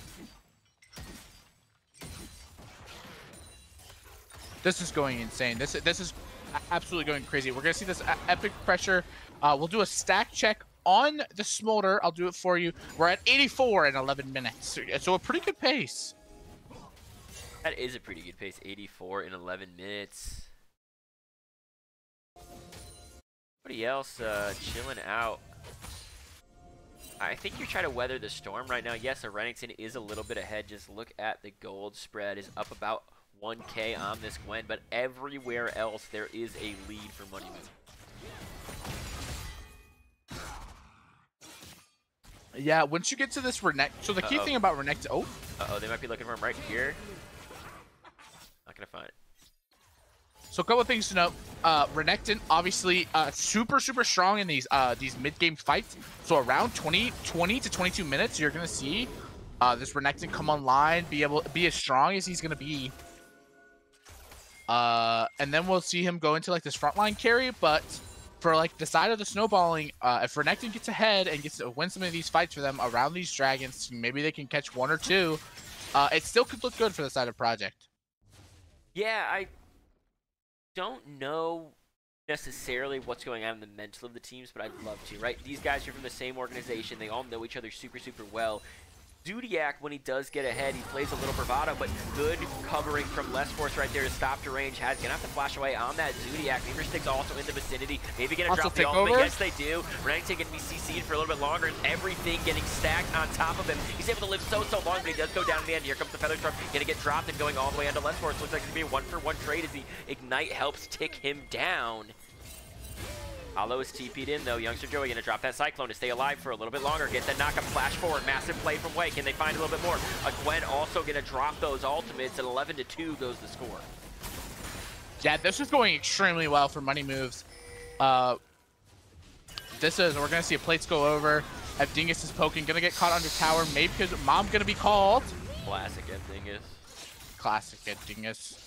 [SPEAKER 2] This is going insane. This is absolutely going crazy. We're gonna see this epic pressure. We'll do a stack check on the Smolder. I'll do it for you. We're at 84 in 11 minutes, so a pretty good pace.
[SPEAKER 1] That is a pretty good pace, 84 in 11 minutes. Everybody else chilling out. I think you're trying to weather the storm right now. Yes, a Renekton is a little bit ahead. Just look at the gold spread is up about 1k on this Gwen, but everywhere else there is a lead for money move.
[SPEAKER 2] Yeah, once you get to this Renekton, so the key thing about Renekton,
[SPEAKER 1] they might be looking for him right here. Not gonna find it.
[SPEAKER 2] So a couple of things to note. Renekton obviously super strong in these mid-game fights. So around 20 to 22 minutes, you're gonna see this Renekton come online, be as strong as he's gonna be. And then we'll see him go into like this frontline carry. But for like the side of the snowballing, if Renekton gets ahead and gets to win some of these fights for them around these dragons, maybe they can catch 1 or 2. It still could look good for the side of Project.
[SPEAKER 1] Yeah, I don't know necessarily what's going on in the mental of the teams, but I'd love to, right? These guys are from the same organization. They all know each other super well. Zodiac, when he does get ahead, he plays a little bravado, but good covering from Less Force right there to stop the range. Has gonna have to flash away on that Zodiac. Beamer Stick's also in the vicinity. Maybe gonna drop the ultimate. Yes, they do. Renekton gonna be CC'd for a little bit longer, and everything getting stacked on top of him. He's able to live so long, but he does go down in the end. Here comes the Feather Storm, gonna get dropped and going all the way onto Less Force. Looks like it's gonna be a 1-for-1 trade as the Ignite helps tick him down. Hollow is TP'd in though. Youngster Joey gonna drop that Cyclone to stay alive for a little bit longer. Get the knock-up flash forward. Massive play from Wei. Can they find a little bit more? Gwen also gonna drop those ultimates, and 11-2 goes the score.
[SPEAKER 2] Yeah, this is going extremely well for money moves. We're gonna see a plates go over. Dingus is poking, gonna get caught under tower, maybe because Mom's gonna be called.
[SPEAKER 1] Classic Dingus.
[SPEAKER 2] Classic Dingus.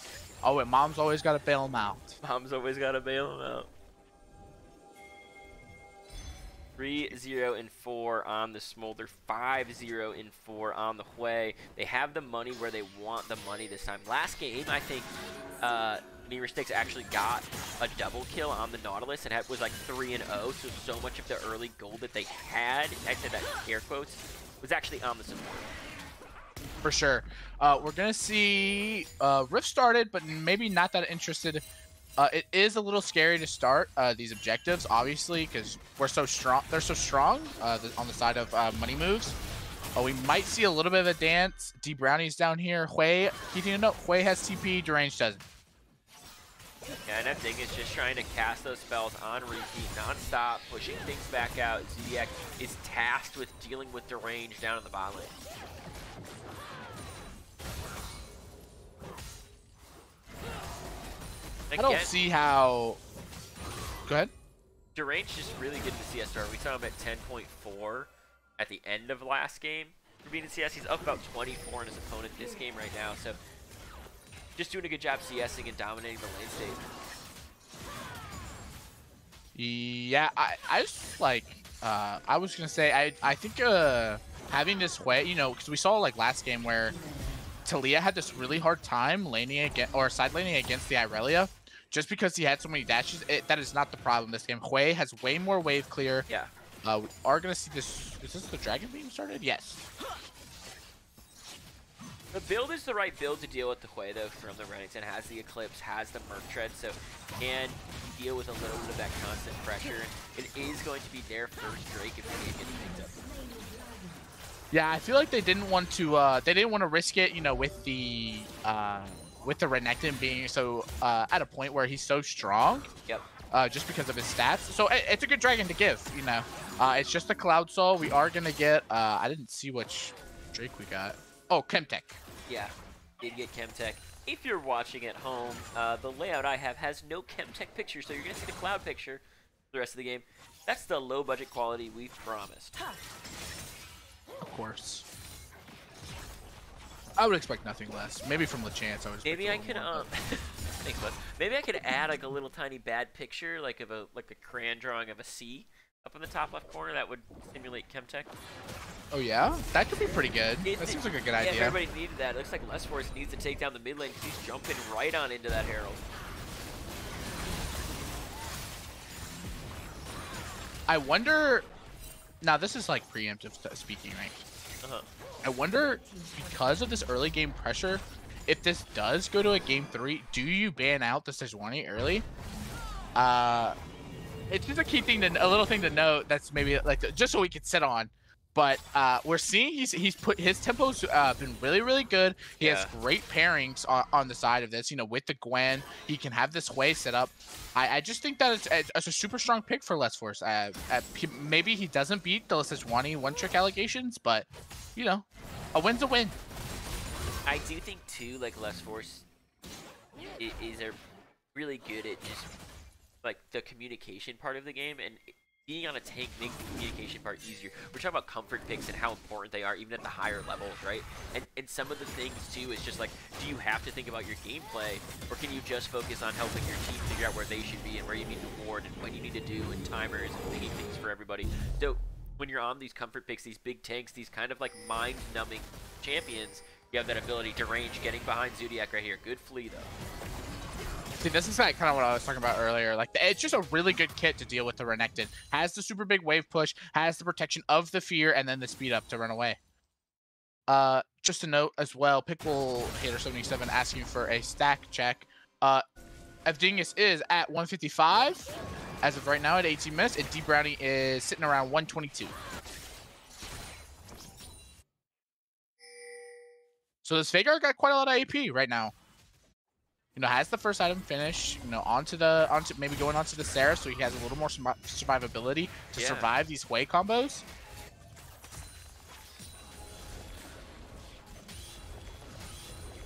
[SPEAKER 2] Oh, wait, Mom's always gotta bail him out.
[SPEAKER 1] Mom's always gotta bail him out. 3-0 and 4 on the Smolder, 5-0 and 4 on the Hui. They have the money where they want the money this time. Last game, I think Mirror Sticks actually got a double kill on the Nautilus and was like 3-0. So much of the early gold that they had, I said that in air quotes, was actually on the support.
[SPEAKER 2] For sure. We're gonna see Rift started, but maybe not that interested. It is a little scary to start these objectives, obviously, because we're so strong. They're so strong on the side of money moves. We might see a little bit of a dance. D Brownie's down here. Hui, keeping a note. Hui has TP. Deranged doesn't.
[SPEAKER 1] Yeah, and that thing is just trying to cast those spells on repeat, non-stop, pushing things back out. Zodiac is tasked with dealing with Deranged down in the bot lane.
[SPEAKER 2] Again, I don't see how... Go ahead.
[SPEAKER 1] Deranged just really good in the CS start. We saw him at 10.4 at the end of last game. For being in CS, he's up about 24 on his opponent this game right now. So just doing a good job CSing and dominating the lane state.
[SPEAKER 2] Yeah, I just like... I was going to say, I think having this way, you know, because we saw like last game where Talia had this really hard time laning against, or side laning against the Irelia. Just because he had so many dashes, that is not the problem this game. Hui has way more wave clear.
[SPEAKER 1] Yeah.
[SPEAKER 2] We are going to see this. Is this the Dragon Beam started? Yes.
[SPEAKER 1] The build is the right build to deal with the Hui, though, from the Renekton. Has the Eclipse, has the Merc Tread, so can deal with a little bit of that constant pressure. And it is going to be their first Drake if the game gets picked up.
[SPEAKER 2] Yeah, I feel like they didn't want to risk it, you know, with the Renekton being so at a point where he's so strong.
[SPEAKER 1] Yep.
[SPEAKER 2] Just because of his stats. So it's a good dragon to give, you know. It's just a Cloud Soul. We are gonna get. I didn't see which Drake we got. Oh, Chemtech.
[SPEAKER 1] Yeah, did get Chemtech. If you're watching at home, the layout I have has no Chemtech picture, so you're gonna see the Cloud picture for the rest of the game. That's the low budget quality we've promised.
[SPEAKER 2] Of course. I would expect nothing less. Maybe from LeChance, I was.
[SPEAKER 1] Maybe I could thanks, bud. Maybe I could add like a little tiny bad picture, like of a crayon drawing of a C up in the top left corner that would simulate Chemtech.
[SPEAKER 2] Oh yeah, that could be pretty good. That seems like a good idea.
[SPEAKER 1] Yeah, everybody needed that. It looks like LBLCS needs to take down the mid lane because he's jumping right on into that Herald.
[SPEAKER 2] I wonder. Now this is like preemptive speaking, right? I wonder, because of this early game pressure, if this does go to a game 3, do you ban out the Sejuani early? It's just a key thing, a little thing to note. That's maybe like just so we can sit on. But we're seeing he's put his tempo's been really good. He has great pairings on the side of this. You know, with the Gwen, he can have this Hui set up. I just think that it's a super strong pick for LBLCS. Maybe he doesn't beat the Sejuani one-trick allegations, but you know, a win's a win.
[SPEAKER 1] I do think too, like LBLCS is really good at just like the communication part of the game, and being on a tank makes the communication part easier. We're talking about comfort picks and how important they are even at the higher levels, right? And some of the things too is just like, do you have to think about your gameplay, or can you just focus on helping your team figure out where they should be and where you need to ward and what you need to do and timers and thinking things for everybody. So when you're on these comfort picks, these big tanks, these kind of like mind-numbing champions, you have that ability to range, getting behind Zodiac right here. Good flea though.
[SPEAKER 2] See, this is like kind of what I was talking about earlier. Like, it's just a really good kit to deal with the Renekton. Has the super big wave push, has the protection of the fear, and then the speed up to run away. Just a note as well, Pickle Hater 77 asking for a stack check. Dingus is at 155 as of right now at 18 minutes, and D Brownie is sitting around 122. So this Veigar got quite a lot of AP right now. You know, has the first item finish, you know, maybe going onto the Sarah, so he has a little more survivability to survive these Hui combos.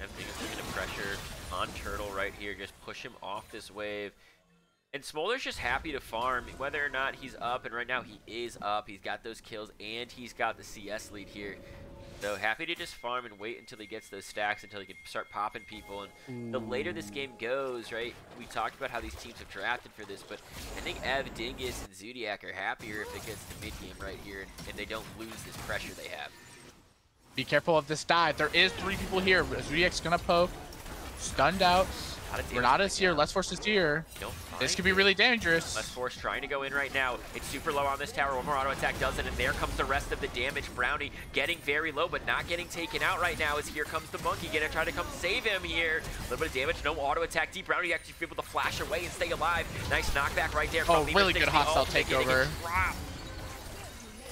[SPEAKER 1] I think it's going to pressure on Turtle right here, just push him off this wave. And Smolder's just happy to farm, whether or not he's up, and right now he is up. He's got those kills, and he's got the CS lead here. So happy to just farm and wait until he gets those stacks, until he can start popping people. And the later this game goes, right, we talked about how these teams have drafted for this, but I think Ev, Dingus, and Zodiac are happier if it gets to mid-game right here, and they don't lose this pressure they have.
[SPEAKER 2] Be careful of this dive. There is 3 people here. Zodiac's gonna poke. Stunned out. Renata's here. Let's Force is here. This could be really dangerous.
[SPEAKER 1] Let's Force trying to go in right now. It's super low on this tower. One more auto attack does it, and there comes the rest of the damage. Brownie getting very low, but not getting taken out right now, as here comes the monkey. Gonna try to come save him here. A little bit of damage, no auto attack. Deep Brownie actually able to flash away and stay alive. Nice knockback right there.
[SPEAKER 2] Oh, really good hostile takeover.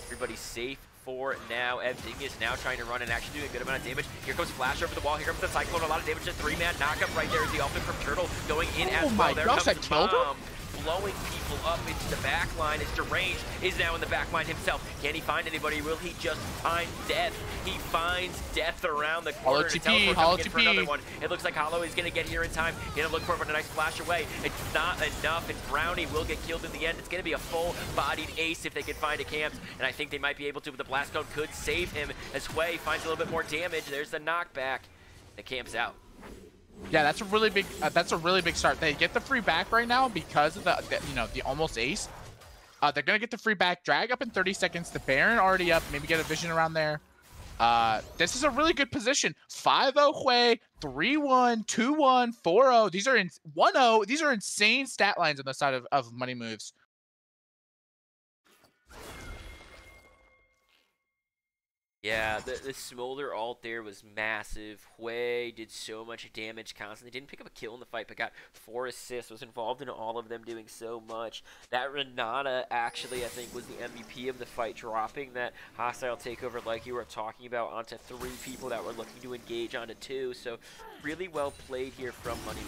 [SPEAKER 1] Everybody's safe for now. Ev Dingus now trying to run and actually do a good amount of damage. Here comes Flash over the wall. Here comes the Cyclone. A lot of damage. A 3-man knockup right there is the ultimate from Turtle going in as well.
[SPEAKER 2] My
[SPEAKER 1] there
[SPEAKER 2] gosh,
[SPEAKER 1] comes
[SPEAKER 2] I killed him?
[SPEAKER 1] blowing people up into the back line as Deranged is now in the back line himself. Can he find anybody? Will he just find death? He finds death around the corner.
[SPEAKER 2] Hollow TP,
[SPEAKER 1] for another one. It looks like Hollow is going to get here in time. Going to look for it, but a nice flash away. It's not enough, and Brownie will get killed in the end. It's going to be a full-bodied ace if they can find a camp, and I think they might be able to, but the blast cone could save him as Hwei finds a little bit more damage. There's the knockback. The camp's out.
[SPEAKER 2] Yeah, that's a really big start. They get the free back right now because of the almost ace. They're gonna get the free back, drag up in 30 seconds. The Baron already up, maybe get a vision around there. This is a really good position. 5-0 Hwei, 3-1, 2-1, 4-0. These are 1-0. These are insane stat lines on the side of money moves.
[SPEAKER 1] Yeah, the Smolder ult there was massive. Hwei did so much damage constantly. Didn't pick up a kill in the fight, but got 4 assists. Was involved in all of them doing so much. That Renata actually, I think, was the MVP of the fight, dropping that hostile takeover like you were talking about onto 3 people that were looking to engage onto 2. So really well played here from Money.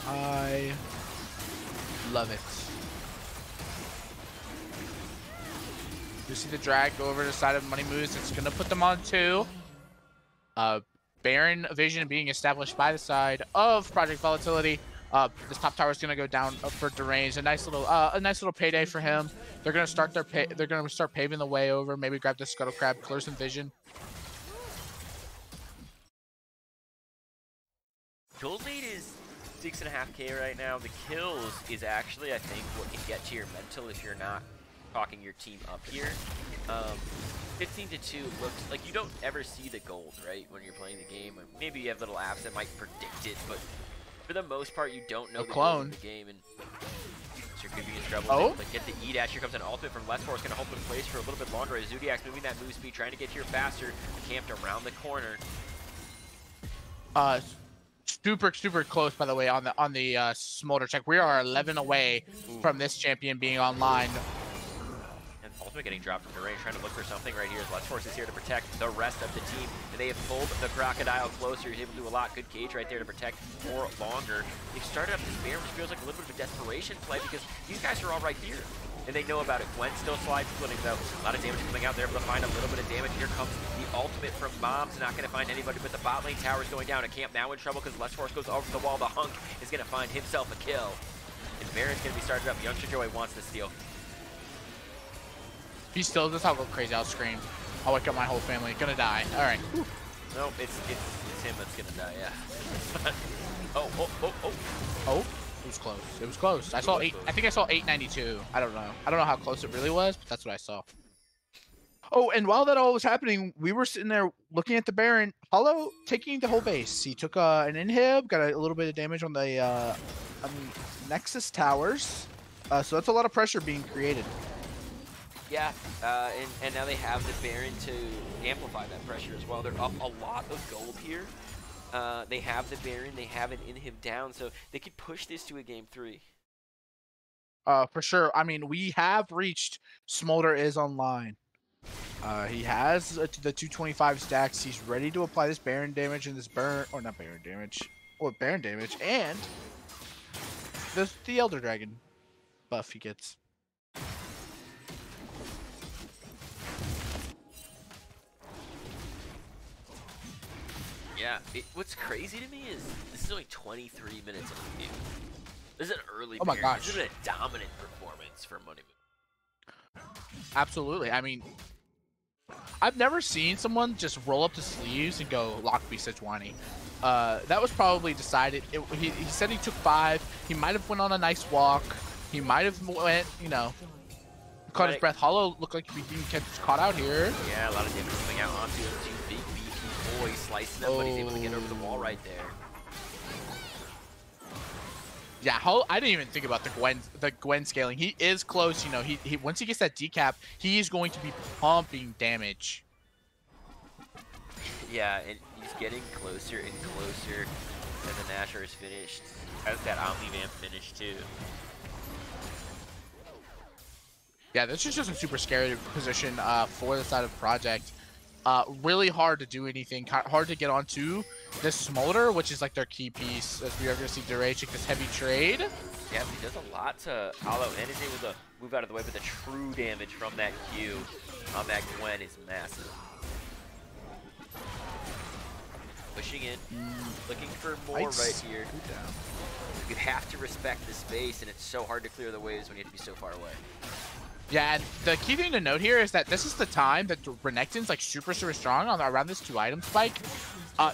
[SPEAKER 2] I love it. You see the drag go over to the side of Money Moves. It's going to put them on 2. Baron Vision being established by the side of Project Volatility. This top tower is going to go down for Deranged. A nice little payday for him. They're going to start they're going to start paving the way over. Maybe grab the Scuttle Crab, clear some vision.
[SPEAKER 1] Gold lead is 6.5k right now. The kills is actually, I think, what can get to your mental if you're not talking your team up here. 15-2 looks like you don't ever see the gold, right, when you're playing the game. Or maybe you have little apps that might predict it, but for the most part, you don't know the gold in the game. And so could be in trouble.
[SPEAKER 2] Oh,
[SPEAKER 1] like get the E-dash. Here comes an ultimate from Let's Force, going to hold in place for a little bit longer. As Zodiac's moving that move speed, trying to get here faster. Camped around the corner.
[SPEAKER 2] Super close, by the way, on the Smolder check. We are 11 away from this champion being online.
[SPEAKER 1] Ultimate getting dropped from Deranged, trying to look for something right here as Let's Force is here to protect the rest of the team. And they have pulled the Crocodile closer. He's able to do a lot. Good cage right there to protect for longer. They've started up this Baron, which feels like a little bit of a desperation play because these guys are all right here. And they know about it. Gwen's still slide splitting though. A lot of damage coming out. They're able to find a little bit of damage. Here comes the ultimate from Mom's. Not going to find anybody, but the bot lane tower is going down. A camp now in trouble because Let's Force goes over the wall. The Hunk is going to find himself a kill. And Baron's going to be started up. Youngster Joey wants the steal.
[SPEAKER 2] If he steals this, I'll go crazy. I'll scream. I'll wake up my whole family. Gonna die. All right.
[SPEAKER 1] No, it's him that's gonna die. Yeah. Oh.
[SPEAKER 2] It was close. It was close. I saw 8. I think I saw 892. I don't know. I don't know how close it really was, but that's what I saw. Oh, and while that all was happening, we were sitting there looking at the Baron. Hollow taking the whole base. He took an inhib, got a little bit of damage on the Nexus towers. So that's a lot of pressure being created.
[SPEAKER 1] Yeah, and now they have the Baron to amplify that pressure as well. They're up a lot of gold here. They have the Baron, they have an inhib down, so they could push this to a game 3.
[SPEAKER 2] For sure. I mean, we have reached Smolder is online. He has the 225 stacks. He's ready to apply this Baron damage and this Baron damage, and the Elder Dragon buff he gets.
[SPEAKER 1] Yeah, Yeah, what's crazy to me is this is only 23 minutes of review. This is an early
[SPEAKER 2] Oh my
[SPEAKER 1] period.
[SPEAKER 2] gosh.
[SPEAKER 1] This has been a dominant performance for Money Moon.
[SPEAKER 2] Absolutely. I mean, I've never seen someone just roll up the sleeves and go Lockby Sejuani. That was probably decided. He said he took 5. He might have went on a nice walk. He might have went, you know, caught his breath. Hollow looked like he's being caught out here.
[SPEAKER 1] Yeah, a lot of damage coming out onto him. 2 big beefy boys slicing him, but he's able to get over the wall right there.
[SPEAKER 2] Yeah, I didn't even think about the Gwen scaling. He is close, you know. He once he gets that decap, he is going to be pumping damage.
[SPEAKER 1] Yeah, and he's getting closer and closer as the Nashor is finished. As that Omni-Vamp finished too.
[SPEAKER 2] Yeah, this is just a super scary position for the side of Project. Really hard to do anything, hard to get onto this Smolder, which is like their key piece, as we are going to see Durage take this heavy trade.
[SPEAKER 1] Yeah, he does a lot to Hollow and is able to move out of the way, but the true damage from that Q on that Gwen is massive. Pushing in, looking for more right here. You have to respect the space, and it's so hard to clear the waves when you have to be so far away.
[SPEAKER 2] Yeah, and the key thing to note here is that this is the time that Renekton's like super strong on around this 2-item spike.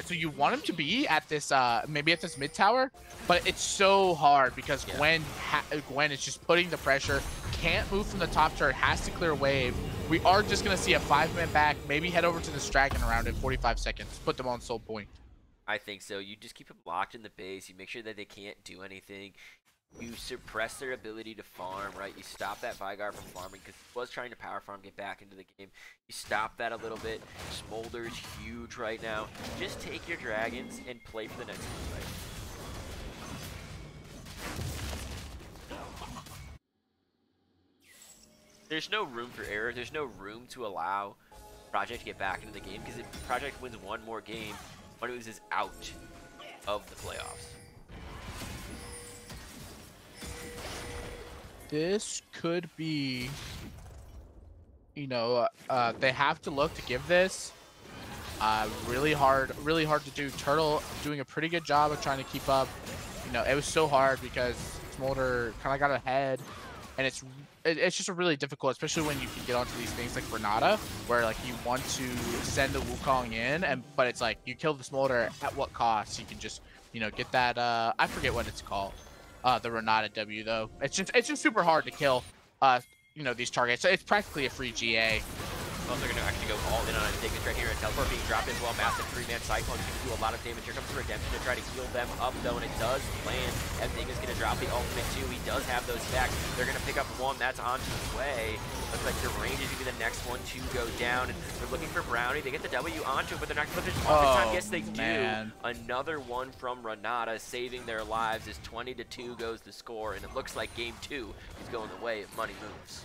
[SPEAKER 2] So you want him to be at this maybe at this mid tower, but it's so hard because Gwen is just putting the pressure, can't move from the top turret, has to clear wave. We are just gonna see a 5-man back, maybe head over to this dragon around in 45 seconds, put them on soul point.
[SPEAKER 1] I think so. You just keep them locked in the base. You make sure that they can't do anything. You suppress their ability to farm, right? You stop that Vigar from farming because he was trying to power farm, get back into the game. You stop that a little bit. Smolder's huge right now. Just take your dragons and play for the next one, right? There's no room for error. There's no room to allow Project to get back into the game because if Project wins one more game, Money Moves is out of the playoffs.
[SPEAKER 2] This could be, you know, they have to look to give this really hard to do. Turtle doing a pretty good job of trying to keep up. You know, it was so hard because Smolder kind of got ahead, and it's just a really difficult, especially when you can get onto these things like Renata, where like you want to send the Wukong in, but it's like you kill the Smolder at what cost? You can just, you know, get that I forget what it's called. The Renata W though. It's just super hard to kill you know, these targets. So it's practically a free GA.
[SPEAKER 1] Also going to actually go all in on it. Take this right here and teleport being dropped as well. Massive 3-man Cyclone can do a lot of damage. Here comes the Redemption to try to heal them up though, and it does land. Everything is going to drop the ultimate too. He does have those stacks. They're going to pick up one. That's onto his way. Looks like the range is going to be the next one to go down. And they're looking for Brownie. They get the W onto it, but they're not going to put this on this time. Yes, they do. Another one from Renata saving their lives as 20-2 goes the score. And it looks like game 2 is going the way of Money Moves.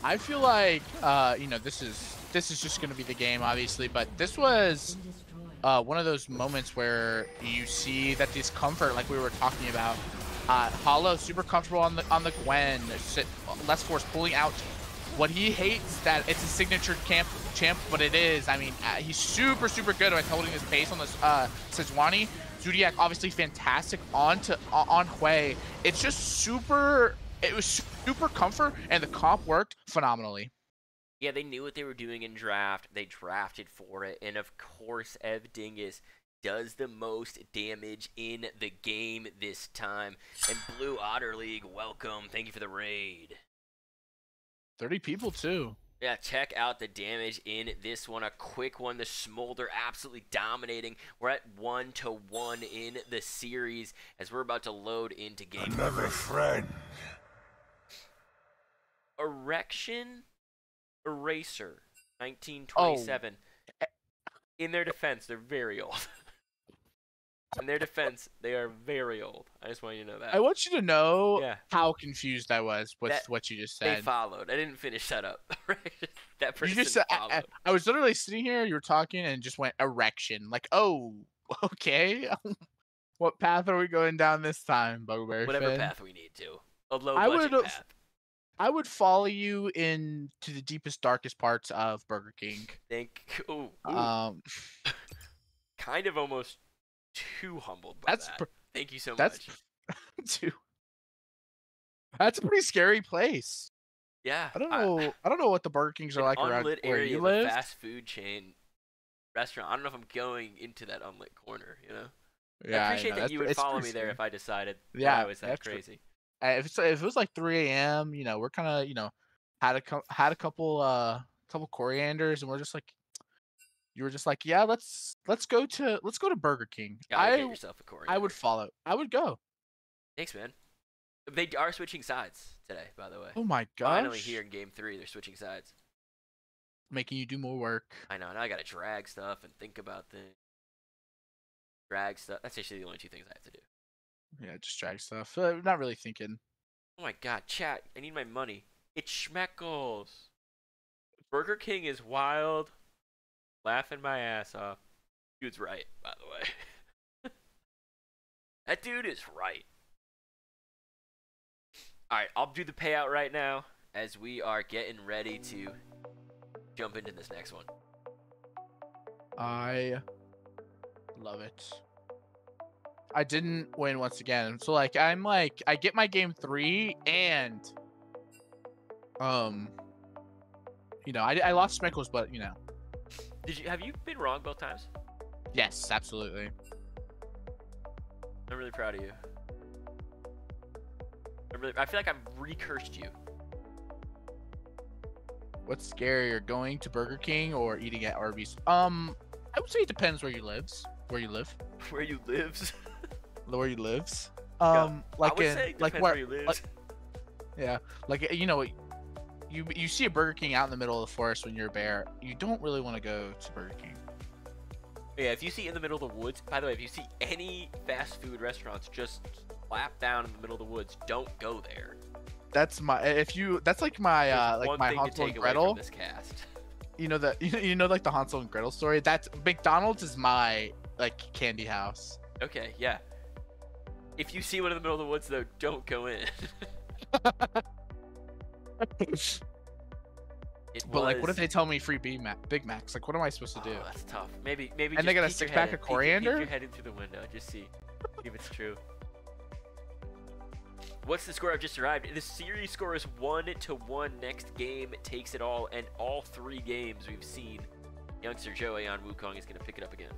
[SPEAKER 2] I feel like, you know, this is just going to be the game, obviously, but this was one of those moments where you see that this comfort, like we were talking about, Hollow super comfortable on the Gwen, less force pulling out. What he hates that it's a signature champ, but it is. I mean, he's super good at holding his pace on this Sejuani. Zodiac obviously fantastic on Hui. It's just super. It was super comfort, and the comp worked phenomenally.
[SPEAKER 1] Yeah, they knew what they were doing in draft. They drafted for it, and of course, Ev Dingus does the most damage in the game this time. And Blue Otter League, welcome. Thank you for the raid.
[SPEAKER 2] 30 people too.
[SPEAKER 1] Yeah, check out the damage in this one. A quick one. The Smolder absolutely dominating. We're at 1-1 in the series as we're about to load into game.
[SPEAKER 9] Another friend.
[SPEAKER 1] Erection Eraser, 1927.
[SPEAKER 2] Oh.
[SPEAKER 1] In their defense, they're very old. In their defense, they are very old. I just want you to know that.
[SPEAKER 2] I want you to know how confused I was with what you just said.
[SPEAKER 1] They followed. I didn't finish that up. Right? That person
[SPEAKER 2] you just said,
[SPEAKER 1] followed.
[SPEAKER 2] I was literally sitting here, you were talking, and just went erection. Like, oh, okay. What path are we going down this time, Bugbear?
[SPEAKER 1] Whatever path we need to. A low-budget path.
[SPEAKER 2] I would follow you into the deepest, darkest parts of Burger King.
[SPEAKER 1] Ooh. kind of almost too humbled by
[SPEAKER 2] That's
[SPEAKER 1] that. Thank you so
[SPEAKER 2] that's
[SPEAKER 1] much.
[SPEAKER 2] dude, that's a pretty scary place.
[SPEAKER 1] Yeah.
[SPEAKER 2] I don't know what the Burger Kings are
[SPEAKER 1] An
[SPEAKER 2] like around
[SPEAKER 1] unlit
[SPEAKER 2] where
[SPEAKER 1] area
[SPEAKER 2] you
[SPEAKER 1] of
[SPEAKER 2] live.
[SPEAKER 1] a fast food chain restaurant. I don't know if I'm going into that unlit corner, you know?
[SPEAKER 2] Yeah,
[SPEAKER 1] I appreciate
[SPEAKER 2] know.
[SPEAKER 1] that you would
[SPEAKER 2] It's
[SPEAKER 1] follow
[SPEAKER 2] pretty
[SPEAKER 1] me there
[SPEAKER 2] scary.
[SPEAKER 1] if I decided
[SPEAKER 2] Yeah,
[SPEAKER 1] that I was that
[SPEAKER 2] that's true.
[SPEAKER 1] crazy.
[SPEAKER 2] If it was like 3 a.m., we're kind of, had a couple corianders, and we're just like, you were just like, yeah, let's go to Burger King.
[SPEAKER 1] Gotta get yourself a coriander.
[SPEAKER 2] I would follow. I would go.
[SPEAKER 1] Thanks, man. They are switching sides today, by the way.
[SPEAKER 2] Oh my gosh.
[SPEAKER 1] Finally, here in Game 3, they're switching sides.
[SPEAKER 2] Making you do more work.
[SPEAKER 1] I know. Now I gotta drag stuff and think about things. Drag stuff. That's actually the only two things I have to do.
[SPEAKER 2] Yeah, just drag stuff. Not really thinking.
[SPEAKER 1] Oh my god, chat. I need my money. It's Schmeckles. Burger King is wild. Laughing my ass off. Dude's right, by the way. That dude is right. Alright, I'll do the payout right now as we are getting ready to jump into this next one.
[SPEAKER 2] I love it. I didn't win once again. So I get my game 3 and I lost Schmeckles, but
[SPEAKER 1] Have you been wrong both times?
[SPEAKER 2] yes, absolutely.
[SPEAKER 1] I'm really proud of you. I feel like I've recursed you.
[SPEAKER 2] What's scarier, going to Burger King or eating at Arby's? I would say it depends where you live.
[SPEAKER 1] Where you lives?
[SPEAKER 2] Where you lives.
[SPEAKER 1] Yeah,
[SPEAKER 2] Like
[SPEAKER 1] I would
[SPEAKER 2] in
[SPEAKER 1] say it
[SPEAKER 2] like
[SPEAKER 1] depends
[SPEAKER 2] where
[SPEAKER 1] where you live.
[SPEAKER 2] like, yeah, like you see a Burger King out in the middle of the forest when you're a bear. You don't really want to go to Burger King.
[SPEAKER 1] Yeah, if you see in the middle of the woods, by the way, if you see any fast food restaurants just slap down in the middle of the woods, don't go there.
[SPEAKER 2] That's my like my Hansel and Gretel.
[SPEAKER 1] This cast.
[SPEAKER 2] Like the Hansel and Gretel story. That's McDonald's is my like candy house.
[SPEAKER 1] Okay, yeah. If you see one in the middle of the woods, though, don't go in.
[SPEAKER 2] But like, what if they tell me free Big Macs? Like, what am I supposed to do?
[SPEAKER 1] Oh, that's tough. Maybe.
[SPEAKER 2] And they got a 6-pack of coriander.
[SPEAKER 1] Peek your head in through the window. Just see if it's true. What's the score? I've just arrived. The series score is 1-1. Next game takes it all, and all 3 games we've seen. Youngster Joe Aeon Wukong is going to pick it up again.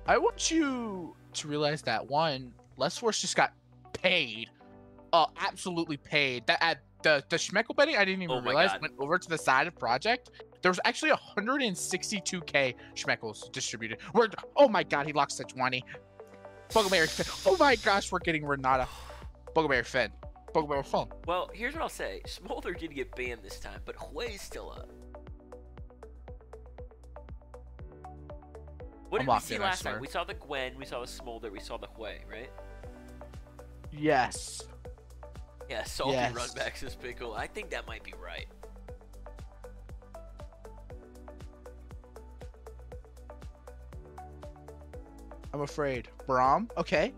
[SPEAKER 2] I want you to realize that Les Force just got paid. Absolutely paid. That at the Schmeckle betting, I didn't even realize went over to the side of Project. There was actually 162k Schmeckles distributed. Oh my god, he lost to 20. Bugleberry Finn. Oh my gosh, we're getting Renata. Bugleberry Finn. Bugleberry Finn.
[SPEAKER 1] Well, here's what I'll say. Smolder did get banned this time, but Hui's still up. What did we see last time? We saw the Gwen, we saw the Smolder, we saw the Hui, right?
[SPEAKER 2] Yes.
[SPEAKER 1] Yeah, salty runbacks is pickle. I think that might be right.
[SPEAKER 2] I'm afraid. Braum, okay.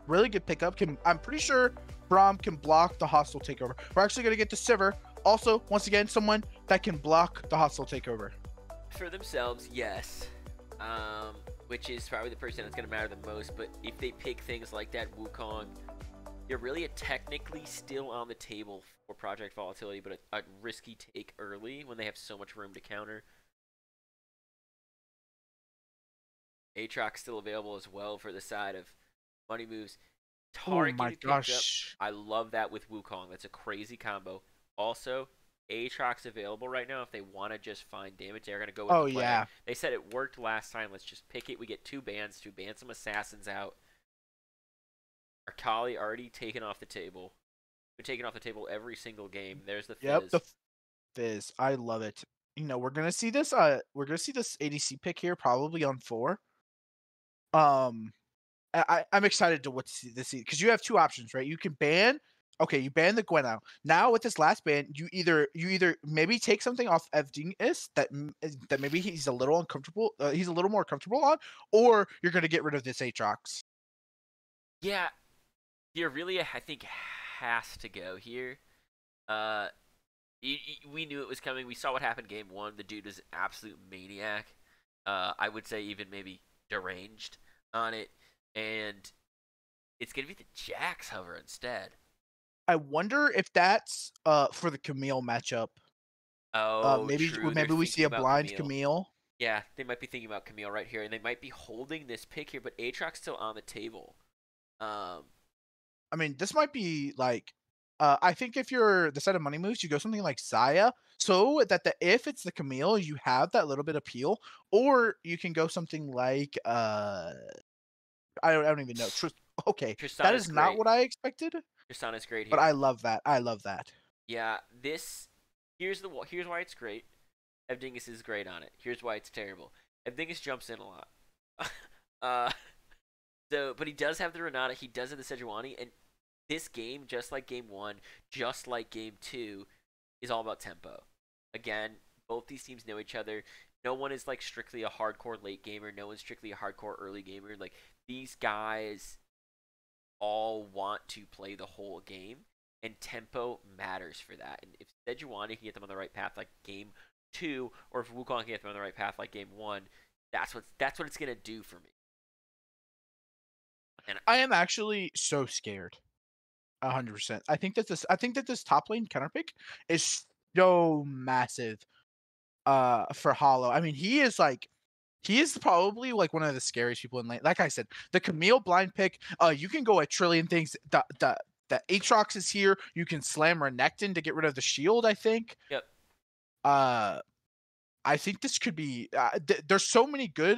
[SPEAKER 2] Really good pickup. I'm pretty sure Braum can block the hostile takeover. We're actually going to get the Sivir. Also, once again, someone that can block the hostile takeover.
[SPEAKER 1] For themselves, yes. Which is probably the person that's going to matter the most. But if they pick things like that Wukong, you're really technically still on the table for Project Volatility, but a risky take early when they have so much room to counter. Aatrox still available as well for the side of money moves. Target,
[SPEAKER 2] oh my gosh.
[SPEAKER 1] I love that with Wukong. That's a crazy combo. Also, Aatrox available right now if they want to just find damage. They're going to go with the plan.
[SPEAKER 2] Yeah.
[SPEAKER 1] They said it worked last time. Let's just pick it. We get 2 bans to ban some assassins out. Akali already taken off the table. Been taken off the table every single game. There's the Fizz.
[SPEAKER 2] Yep, the Fizz. I love it. We're gonna see this. We're gonna see this ADC pick here probably on 4. I'm excited to see this because you have 2 options, right? You can ban. Okay, you ban the Gwen out. Now with this last ban, you either maybe take something off Evdingus that maybe he's a little uncomfortable. He's a little more comfortable on, or you're gonna get rid of this Aatrox.
[SPEAKER 1] Yeah, Irelia, I think, has to go here. We knew it was coming. We saw what happened game 1. The dude was an absolute maniac. I would say even maybe deranged on it, and it's gonna be the Jax hover instead.
[SPEAKER 2] I wonder if that's for the Camille matchup.
[SPEAKER 1] Oh,
[SPEAKER 2] maybe
[SPEAKER 1] true.
[SPEAKER 2] maybe
[SPEAKER 1] They're
[SPEAKER 2] we see a
[SPEAKER 1] thinking about
[SPEAKER 2] blind Camille.
[SPEAKER 1] Yeah, they might be thinking about Camille right here, and they might be holding this pick here, but Aatrox's still on the table.
[SPEAKER 2] I mean, this might be like, I think if you're the set of money moves, you go something like Saya, so that if it's the Camille, you have that little bit of appeal, or you can go something like, I don't even know. Okay, that is not what I expected.
[SPEAKER 1] Tristana's great here.
[SPEAKER 2] But I love that. I love that.
[SPEAKER 1] Yeah, here's why it's great. Evdingus is great on it. Here's why it's terrible. Evdingus jumps in a lot. But he does have the Renata. He does have the Sejuani, and this game, just like game 1, just like game 2, is all about tempo. Again, both these teams know each other. No one is like strictly a hardcore late gamer. No one's strictly a hardcore early gamer. Like, these guys all want to play the whole game, and tempo matters for that. And if Sejuani can get them on the right path like game 2, or if Wukong can get them on the right path like game 1, that's what it's gonna do for me.
[SPEAKER 2] And I am actually so scared. 100%. I think that this top lane counter pick is so massive for Hollow. I mean, he is probably like one of the scariest people in lane. Like I said, the Camille blind pick, you can go a trillion things. The Aatrox is here. You can slam Renekton to get rid of the shield, I think.
[SPEAKER 1] Yep.
[SPEAKER 2] I think this could be there's so many good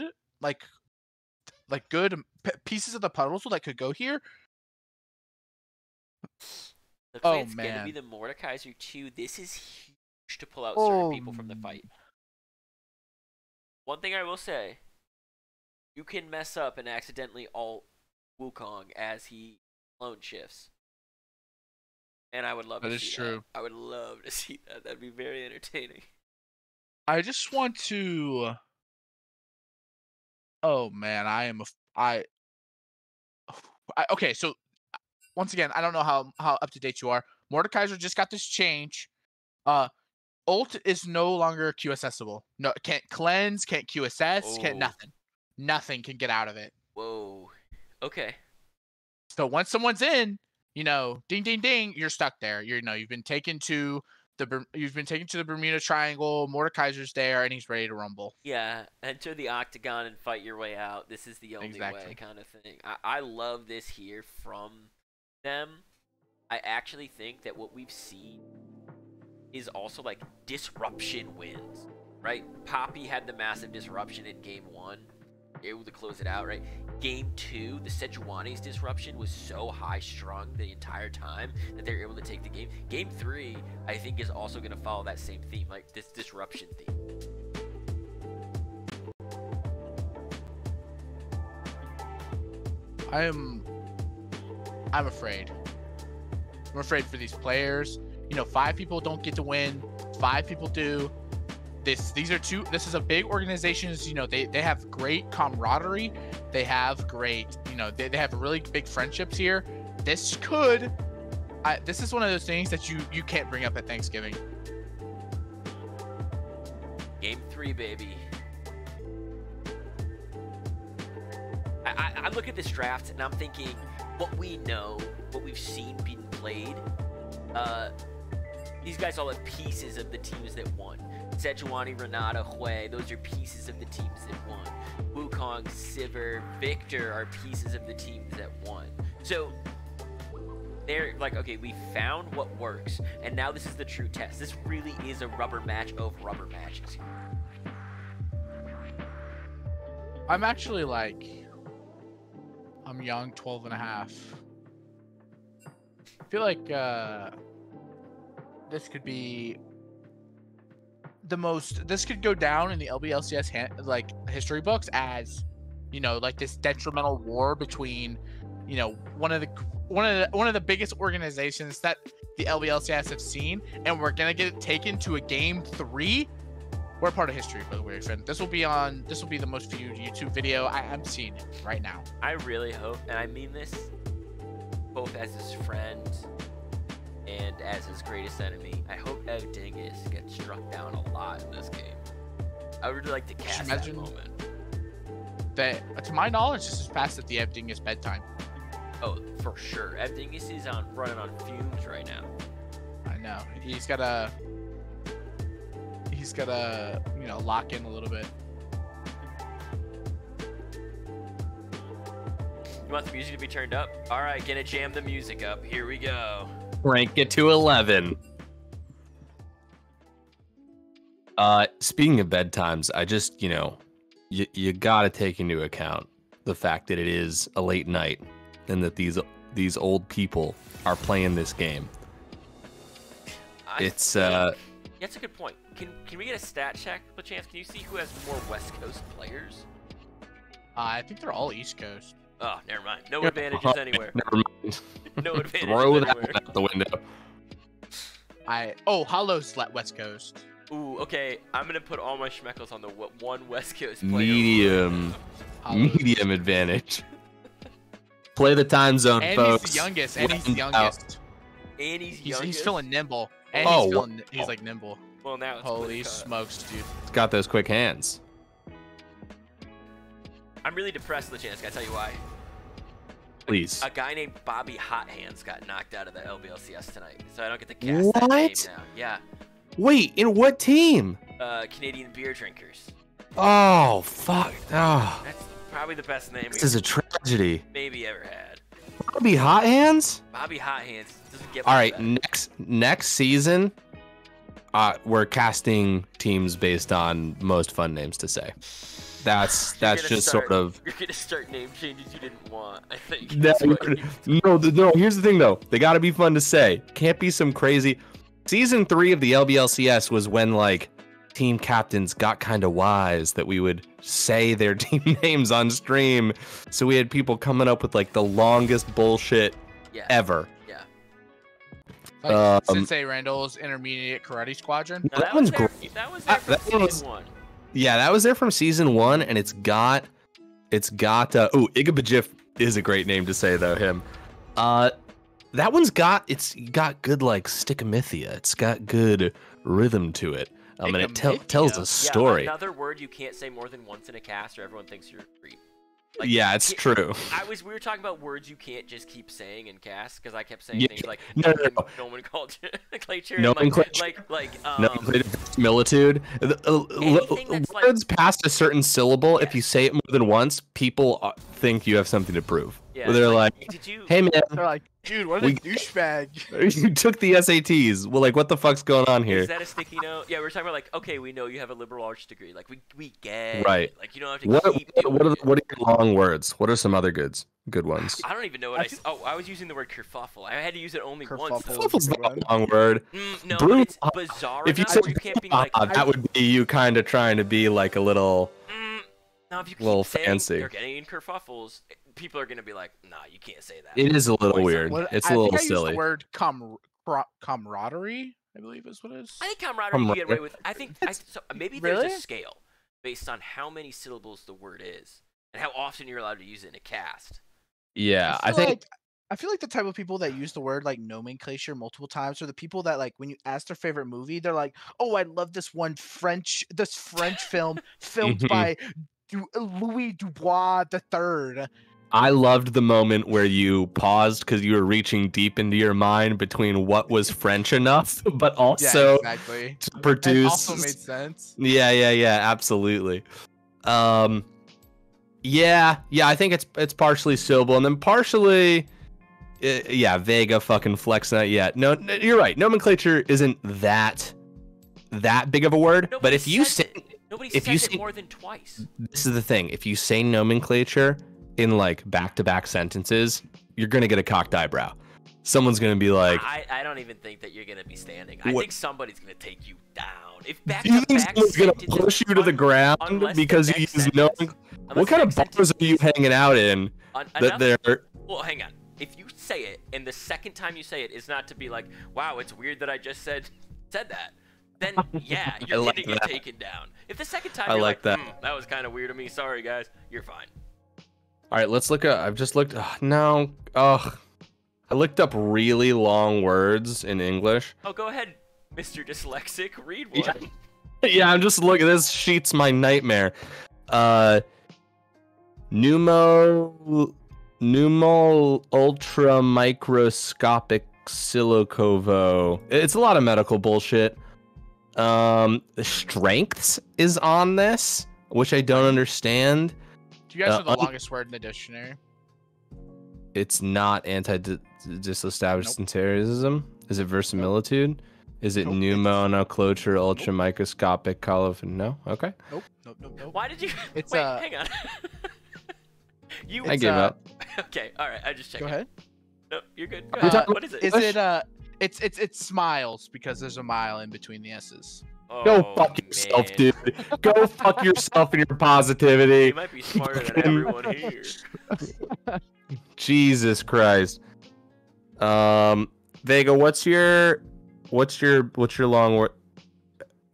[SPEAKER 2] good pieces of the puzzle that could go here.
[SPEAKER 1] Looks like it's gonna be the Mordekaiser too. This is huge to pull out certain people from the fight. One thing I will say, you can mess up and accidentally ult Wukong as he clone shifts. And I would love to see that. That is true. I would love to see that. That'd be very entertaining.
[SPEAKER 2] I just want to... Oh man, okay, so once again, I don't know how up to date you are. Mordekaiser just got this change. Ult is no longer QSSable. No, can't cleanse, can't QSS, can't nothing. Nothing can get out of it.
[SPEAKER 1] Whoa. Okay.
[SPEAKER 2] So once someone's in, ding ding ding, you're stuck there. You've been taken to the Bermuda Triangle. Mordekaiser's there, and he's ready to rumble.
[SPEAKER 1] Yeah, enter the octagon and fight your way out. This is the only way, kind of thing. I love this here from them. I actually think that what we've seen is also like disruption wins, right? Poppy had the massive disruption in game 1, able to close it out, right? Game 2, the Sejuani's disruption was so high strung the entire time that they were able to take the game. Game 3, I think, is also going to follow that same theme, like this disruption theme.
[SPEAKER 2] I'm afraid. I'm afraid for these players. 5 people don't get to win. 5 people do. This is a big organization. They have great camaraderie. They have great, they have really big friendships here. This is one of those things that you can't bring up at Thanksgiving.
[SPEAKER 1] Game 3, baby. I look at this draft and I'm thinking, what we know, what we've seen being played, these guys all have pieces of the teams that won. Sejuani, Renata, Hui, those are pieces of the teams that won. Wukong, Sivir, Victor are pieces of the teams that won. So they're like, okay, we found what works, and now this is the true test. This really is a rubber match of rubber matches.
[SPEAKER 2] I'm actually I'm young, 12 and a half. I feel like this could be this could go down in the LBLCS history books as this detrimental war between one of the biggest organizations that the LBLCS have seen, and we're gonna get taken to a game 3. We're part of history, by the way, friend. This will be the most viewed YouTube video. I'm seeing it right now.
[SPEAKER 1] I really hope, and I mean this both as his friend and as his greatest enemy, I hope Evdingus gets struck down a lot in this game. I would really like to cast that moment.
[SPEAKER 2] That, to my knowledge, this is past at the Dingus bedtime.
[SPEAKER 1] Oh, for sure. Dingus is running on fumes right now.
[SPEAKER 2] I know. He's gotta, you know, lock in a little bit.
[SPEAKER 1] You want the music to be turned up? All right, gonna jam the music up. Here we go.
[SPEAKER 4] Rank it to 11. Speaking of bedtimes, I just, you know, you gotta take into account the fact that it is a late night and that these old people are playing this game. That's
[SPEAKER 1] a good point. Can we get a stat check, chance? Can you see who has more West Coast players?
[SPEAKER 2] I think they're all East Coast.
[SPEAKER 1] Oh, never mind. No advantages anywhere.
[SPEAKER 4] Never mind.
[SPEAKER 1] No advantages
[SPEAKER 4] Throw that
[SPEAKER 1] anywhere.
[SPEAKER 4] out the window.
[SPEAKER 2] Hollow's West Coast.
[SPEAKER 1] Ooh, okay. I'm gonna put all my schmeckles on the one West Coast player.
[SPEAKER 4] Medium advantage. Play the time zone,
[SPEAKER 2] and
[SPEAKER 4] folks.
[SPEAKER 2] He's the youngest. And he's the youngest.
[SPEAKER 1] And
[SPEAKER 2] he's feeling nimble. And he's like nimble.
[SPEAKER 1] Well, now it's
[SPEAKER 2] holy smokes, dude.
[SPEAKER 4] He's got those quick hands.
[SPEAKER 1] I'm really depressed, Lachance. I tell you why.
[SPEAKER 4] Please.
[SPEAKER 1] A guy named Bobby Hot Hands got knocked out of the LBLCS tonight, so I don't get to cast that name now. Yeah.
[SPEAKER 4] Wait, in what team?
[SPEAKER 1] Canadian beer drinkers.
[SPEAKER 4] Oh, fuck. Oh.
[SPEAKER 1] That's probably the best name
[SPEAKER 4] this is a tragedy.
[SPEAKER 1] maybe ever had.
[SPEAKER 4] Bobby Hot Hands?
[SPEAKER 1] Bobby Hot Hands doesn't get
[SPEAKER 4] all right,
[SPEAKER 1] better.
[SPEAKER 4] next season, we're casting teams based on most fun names to say. That's just sort of.
[SPEAKER 1] You're gonna start name changes you didn't want. I think.
[SPEAKER 4] No. Here's the thing though. They gotta be fun to say. Can't be some crazy. Season 3 of the LBLCS was when like team captains got kind of wise that we would say their team names on stream. So we had people coming up with like the longest bullshit ever.
[SPEAKER 1] Yeah.
[SPEAKER 2] Like Sensei Randall's Intermediate Karate Squadron.
[SPEAKER 1] No, that one's great. That was there from season 1.
[SPEAKER 4] Yeah, that was there from season 1, and it's got Igabajif is a great name to say though. Him, that one's got good like stickamithia. It's got good rhythm to it. And it tells a story.
[SPEAKER 1] Yeah, another word you can't say more than once in a cast, or everyone thinks you're a creep. Like,
[SPEAKER 4] yeah, it's true.
[SPEAKER 1] We were talking about words you can't just keep saying in cast, because I kept saying things like nomenclature,
[SPEAKER 4] similitude. Words past a certain syllable, if you say it more than once, people think you have something to prove.
[SPEAKER 1] Yeah,
[SPEAKER 4] they're like, hey man,
[SPEAKER 2] they're like, dude, what a douchebag.
[SPEAKER 4] You took the SATs. Well, like, what the fuck's going on here?
[SPEAKER 1] Is that a sticky note? Yeah, we're talking about like, okay, we know you have a liberal arts degree. Like, we get
[SPEAKER 4] right.
[SPEAKER 1] It. Like, you don't have to keep doing
[SPEAKER 4] what are your long words? What are some other good ones?
[SPEAKER 1] I don't even know what I was using the word kerfuffle. I had to use it only once.
[SPEAKER 4] Kerfuffle's not a long word.
[SPEAKER 1] No, but it's bizarre.
[SPEAKER 4] If you said you can't be like, that would be you kind of trying to be like a little.
[SPEAKER 1] Now, if you keep
[SPEAKER 4] little
[SPEAKER 1] saying
[SPEAKER 4] fancy.
[SPEAKER 1] you're getting in kerfuffles, people are gonna be like, nah, you can't say that.
[SPEAKER 4] It is a little weird. It's a little silly.
[SPEAKER 2] I used the word camaraderie, I believe is what it is.
[SPEAKER 1] I think camaraderie you get away with. I think so maybe there's a scale based on how many syllables the word is and how often you're allowed to use it in a cast.
[SPEAKER 4] Yeah,
[SPEAKER 2] I feel like the type of people that use the word like nomenclature multiple times are the people that like when you ask their favorite movie, they're like, "Oh, I love this French film filmed by Louis Dubois III."
[SPEAKER 4] I loved the moment where you paused because you were reaching deep into your mind between what was French enough, but also to produce.
[SPEAKER 2] It also made sense.
[SPEAKER 4] Yeah, absolutely. Yeah, I think it's partially syllable and then partially, Vega fucking flexing that. Yeah, no, you're right. Nomenclature isn't that big of a word, but if you say
[SPEAKER 1] it more than twice.
[SPEAKER 4] This is the thing. If you say nomenclature in like back-to-back sentences, you're gonna get a cocked eyebrow. Someone's gonna be like,
[SPEAKER 1] I don't even think that you're gonna be standing. I think somebody's gonna take you down. If
[SPEAKER 4] do you think someone's gonna push you to the ground because you use nomenclature? What kind of bars are you hanging out in that they're?
[SPEAKER 1] Well, hang on. If you say it, and the second time you say it is not to be like, wow, it's weird that I just said that. Then yeah, you're gonna get taken down. If the second time you're like that was kind of weird to me, sorry guys, you're fine.
[SPEAKER 4] All right, let's look up. I've just looked. I looked up really long words in English.
[SPEAKER 1] Oh, go ahead, Mr. Dyslexic. Read one.
[SPEAKER 4] Yeah, I'm just looking. This sheet's my nightmare. Pneumo ultra microscopic silicovo. It's a lot of medical bullshit. Strengths is on this, which I don't understand.
[SPEAKER 2] Do you guys know the longest word in the dictionary?
[SPEAKER 4] It's not anti-disestablishmentarianism. Is it verisimilitude? Is it pneumonocloture ultra microscopic coloph? No. Okay.
[SPEAKER 2] Nope.
[SPEAKER 1] Why did you?
[SPEAKER 2] It's
[SPEAKER 1] Wait, hang on.
[SPEAKER 4] I gave up.
[SPEAKER 1] Okay. All right. I just checked.
[SPEAKER 2] Go ahead.
[SPEAKER 1] No, you're good. Go ahead. What is it?
[SPEAKER 2] Is it it's smiles because there's a mile in between the S's.
[SPEAKER 4] Go fuck yourself, dude. Go fuck yourself and your positivity.
[SPEAKER 1] You might be smarter than everyone here.
[SPEAKER 4] Jesus Christ. Vega, what's your long word?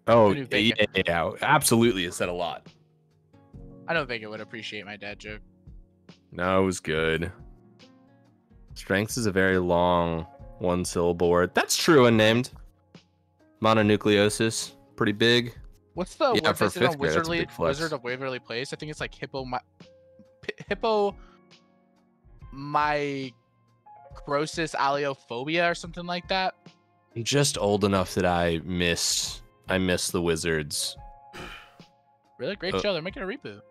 [SPEAKER 4] Oh, yeah, absolutely. It said a lot.
[SPEAKER 2] I don't think it would appreciate my dad joke.
[SPEAKER 4] No, it was good. Strengths is a very long one-syllable word. That's true and named. Mononucleosis, pretty big.
[SPEAKER 2] What's the
[SPEAKER 4] Yeah,
[SPEAKER 2] word
[SPEAKER 4] for
[SPEAKER 2] that's in on
[SPEAKER 4] fifth grade, that's a big flex.
[SPEAKER 2] Wizard of Waverly Place? I think it's like microsis aliophobia or something like that.
[SPEAKER 4] I'm just old enough that I miss the Wizards.
[SPEAKER 2] Really great show. They're making a reboot.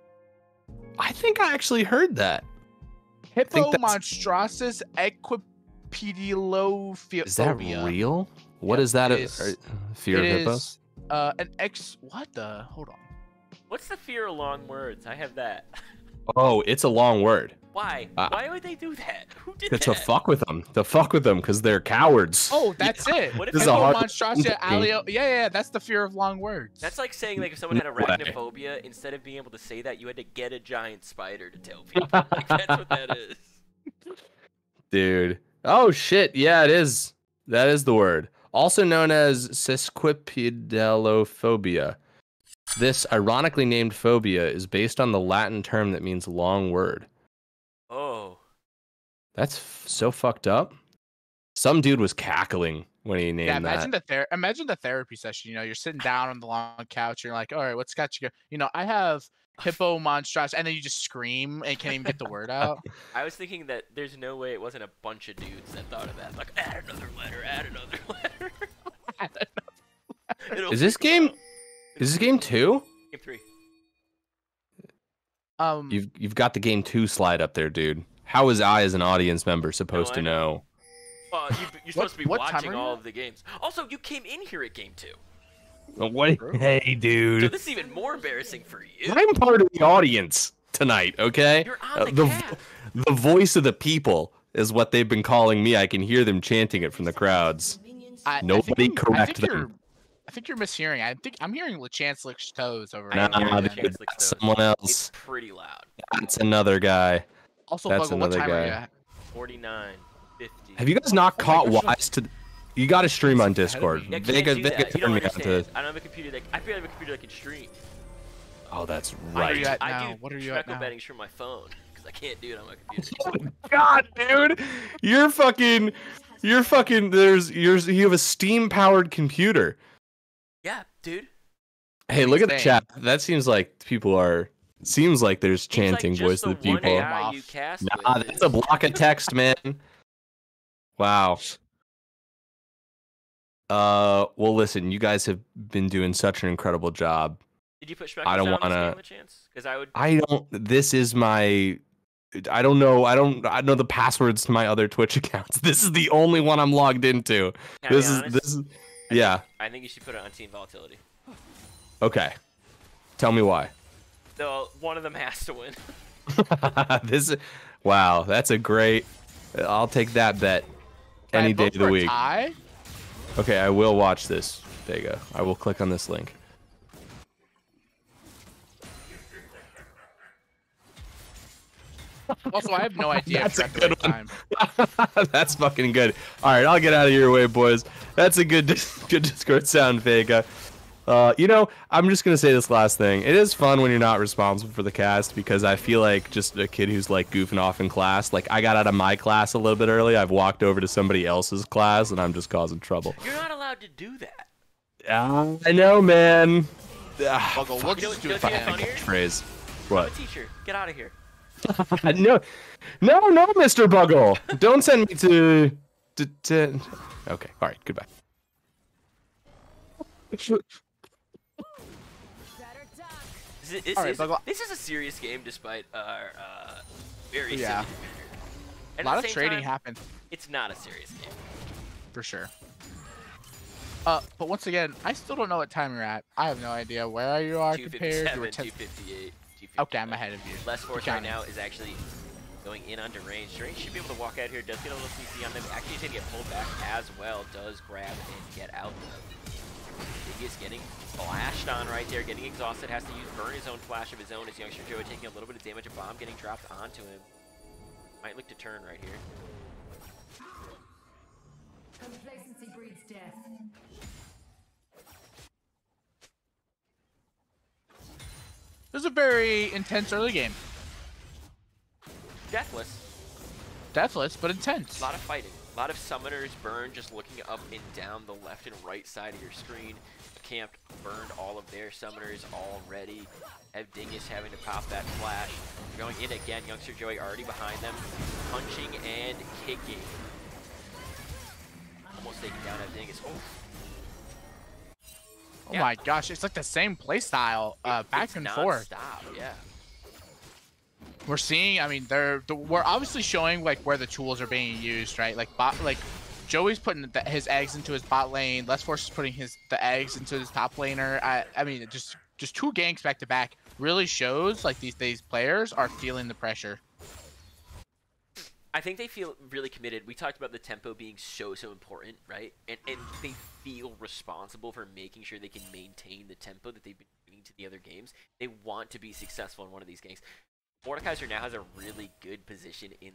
[SPEAKER 4] I think I actually heard that.
[SPEAKER 2] Hippomonstrasis equipedialophobia.
[SPEAKER 4] Is that real? What is that? Fear of hippos?
[SPEAKER 2] What the? Hold on.
[SPEAKER 1] What's the fear of long words? I have that.
[SPEAKER 4] Oh, it's a long word.
[SPEAKER 1] Why? Why would they do that? Who did that?
[SPEAKER 4] To fuck with them. To fuck with them because they're cowards.
[SPEAKER 2] Oh, that's it.
[SPEAKER 1] What if
[SPEAKER 2] Hippomonstrasia alio? Yeah, that's the fear of long words.
[SPEAKER 1] That's like saying like if someone had arachnophobia, instead of being able to say that, you had to get a giant spider to tell people. Like, that's what that is.
[SPEAKER 4] Dude. Oh shit. Yeah, it is. That is the word. Also known as sesquipedalophobia. This ironically named phobia is based on the Latin term that means long word.
[SPEAKER 1] Oh.
[SPEAKER 4] That's so fucked up. Some dude was cackling when he named that.
[SPEAKER 2] Imagine the therapy session. You know, you're sitting down on the long couch. You're like, all right, what's got you? I have hippomonstrasis, and then you just scream and can't even get the word out.
[SPEAKER 1] I was thinking that there's no way it wasn't a bunch of dudes that thought of that. Like, add another letter, add another letter.
[SPEAKER 4] Is this game 2?
[SPEAKER 1] Game 3.
[SPEAKER 4] You've got the game 2 slide up there, dude. How is I as an audience member supposed to know?
[SPEAKER 1] Well, you're supposed to be watching all of the games. Also, you came in here at game 2.
[SPEAKER 4] What? Hey, dude.
[SPEAKER 1] So this is even more embarrassing for you.
[SPEAKER 4] I'm part of the audience tonight, okay?
[SPEAKER 1] You're on the
[SPEAKER 4] the voice of the people is what they've been calling me. I can hear them chanting it from the crowds. Nobody correct them.
[SPEAKER 2] I think you're mishearing. I think I'm hearing LeChance Lick's toes over
[SPEAKER 4] there. Nah, dude, that's someone else.
[SPEAKER 1] It's pretty loud.
[SPEAKER 4] That's another guy.
[SPEAKER 2] Also,
[SPEAKER 4] that's
[SPEAKER 2] Buggle,
[SPEAKER 4] another
[SPEAKER 2] what time
[SPEAKER 4] guy.
[SPEAKER 2] are you at?
[SPEAKER 1] 49, 50.
[SPEAKER 4] Have you guys not caught wise to? You got to stream on Discord.
[SPEAKER 1] Yeah,
[SPEAKER 4] Vega
[SPEAKER 1] turn me on to. I don't have a computer that. I feel like I have a computer that can stream.
[SPEAKER 4] Oh, that's right.
[SPEAKER 2] What are you at now?
[SPEAKER 1] Schmeckle betting from my phone because I can't do it on my computer.
[SPEAKER 4] God, dude, you're fucking. You have a steam-powered computer.
[SPEAKER 1] Yeah, dude.
[SPEAKER 4] Hey, look at the chat. That seems like people are. Seems like there's chanting
[SPEAKER 1] like
[SPEAKER 4] voice of the people.
[SPEAKER 1] Nah,
[SPEAKER 4] that's a block of text, man. Wow. Well, listen, you guys have been doing such an incredible job.
[SPEAKER 1] Did you put Schmeckle
[SPEAKER 4] I don't
[SPEAKER 1] want
[SPEAKER 4] to.
[SPEAKER 1] Because I would.
[SPEAKER 4] I don't. This is my. I don't know. I know the passwords to my other Twitch accounts. This is the only one I'm logged into. This is. Yeah.
[SPEAKER 1] I think you should put it on Team Volatility.
[SPEAKER 4] Okay. Tell me why.
[SPEAKER 1] So one of them has to win.
[SPEAKER 4] Wow, that's a great. I'll take that bet any day of the week. Okay, I will watch this, Vega. I will click on this link.
[SPEAKER 2] Also, I have no idea.
[SPEAKER 4] That's a good one. That's fucking good. All right, I'll get out of your way, boys. That's a good Discord sound, Vega. I'm just gonna say this last thing. It is fun when you're not responsible for the cast because I feel like just a kid who's like goofing off in class. Like I got out of my class a little bit early. I've walked over to somebody else's class and I'm just causing trouble.
[SPEAKER 1] You're not allowed to do that.
[SPEAKER 4] I know, man.
[SPEAKER 2] We'll just do a
[SPEAKER 4] phrase. What?
[SPEAKER 1] I'm a teacher. Get out of here.
[SPEAKER 4] No, Mr. Buggle. Don't send me to. Okay, all right, goodbye.
[SPEAKER 3] Better duck.
[SPEAKER 1] This is a serious game despite our very
[SPEAKER 2] Yeah.
[SPEAKER 1] silly behavior.
[SPEAKER 2] A
[SPEAKER 1] And
[SPEAKER 2] lot
[SPEAKER 1] at
[SPEAKER 2] of
[SPEAKER 1] the same
[SPEAKER 2] trading
[SPEAKER 1] time,
[SPEAKER 2] happened
[SPEAKER 1] it's not a serious game.
[SPEAKER 2] for sure. But once again, I still don't know what time you're at. I have no idea where you are compared. You were
[SPEAKER 1] 257,
[SPEAKER 2] 10.
[SPEAKER 1] 258, 259.
[SPEAKER 2] Okay, I'm ahead of you.
[SPEAKER 1] Less Force
[SPEAKER 2] Keep
[SPEAKER 1] right
[SPEAKER 2] counting.
[SPEAKER 1] now is actually going in onto range. Range should be able to walk out here. Does get a little CC on them. Actually, he's going to get pulled back as well. Does grab and get out though. Big is getting flashed on right there. Getting exhausted. Has to burn his own flash of his own as Youngster Joey taking a little bit of damage. A bomb getting dropped onto him. Might look to turn right here.
[SPEAKER 3] Complacency breeds death.
[SPEAKER 2] This is a very intense early game.
[SPEAKER 1] Deathless.
[SPEAKER 2] Deathless, but intense.
[SPEAKER 1] A lot of fighting. A lot of summoners burn just looking up and down the left and right side of your screen. Camp burned all of their summoners already. Have Dingus having to pop that flash. Going in again. Youngster Joey already behind them. Punching and kicking. Almost taking down Have Dingus. Oh.
[SPEAKER 2] Oh my gosh, it's like the same play style, back and forth.
[SPEAKER 1] Stop, yeah.
[SPEAKER 2] We're seeing, I mean, we're obviously showing like where the tools are being used, right? Like Joey's putting his eggs into his bot lane. Less Force is putting the eggs into his top laner. I mean, just two ganks back to back really shows like these players are feeling the pressure.
[SPEAKER 1] I think they feel really committed. We talked about the tempo being so important, right? And they feel responsible for making sure they can maintain the tempo that they've been bringing to the other games. They want to be successful in one of these games. Mordekaiser now has a really good position in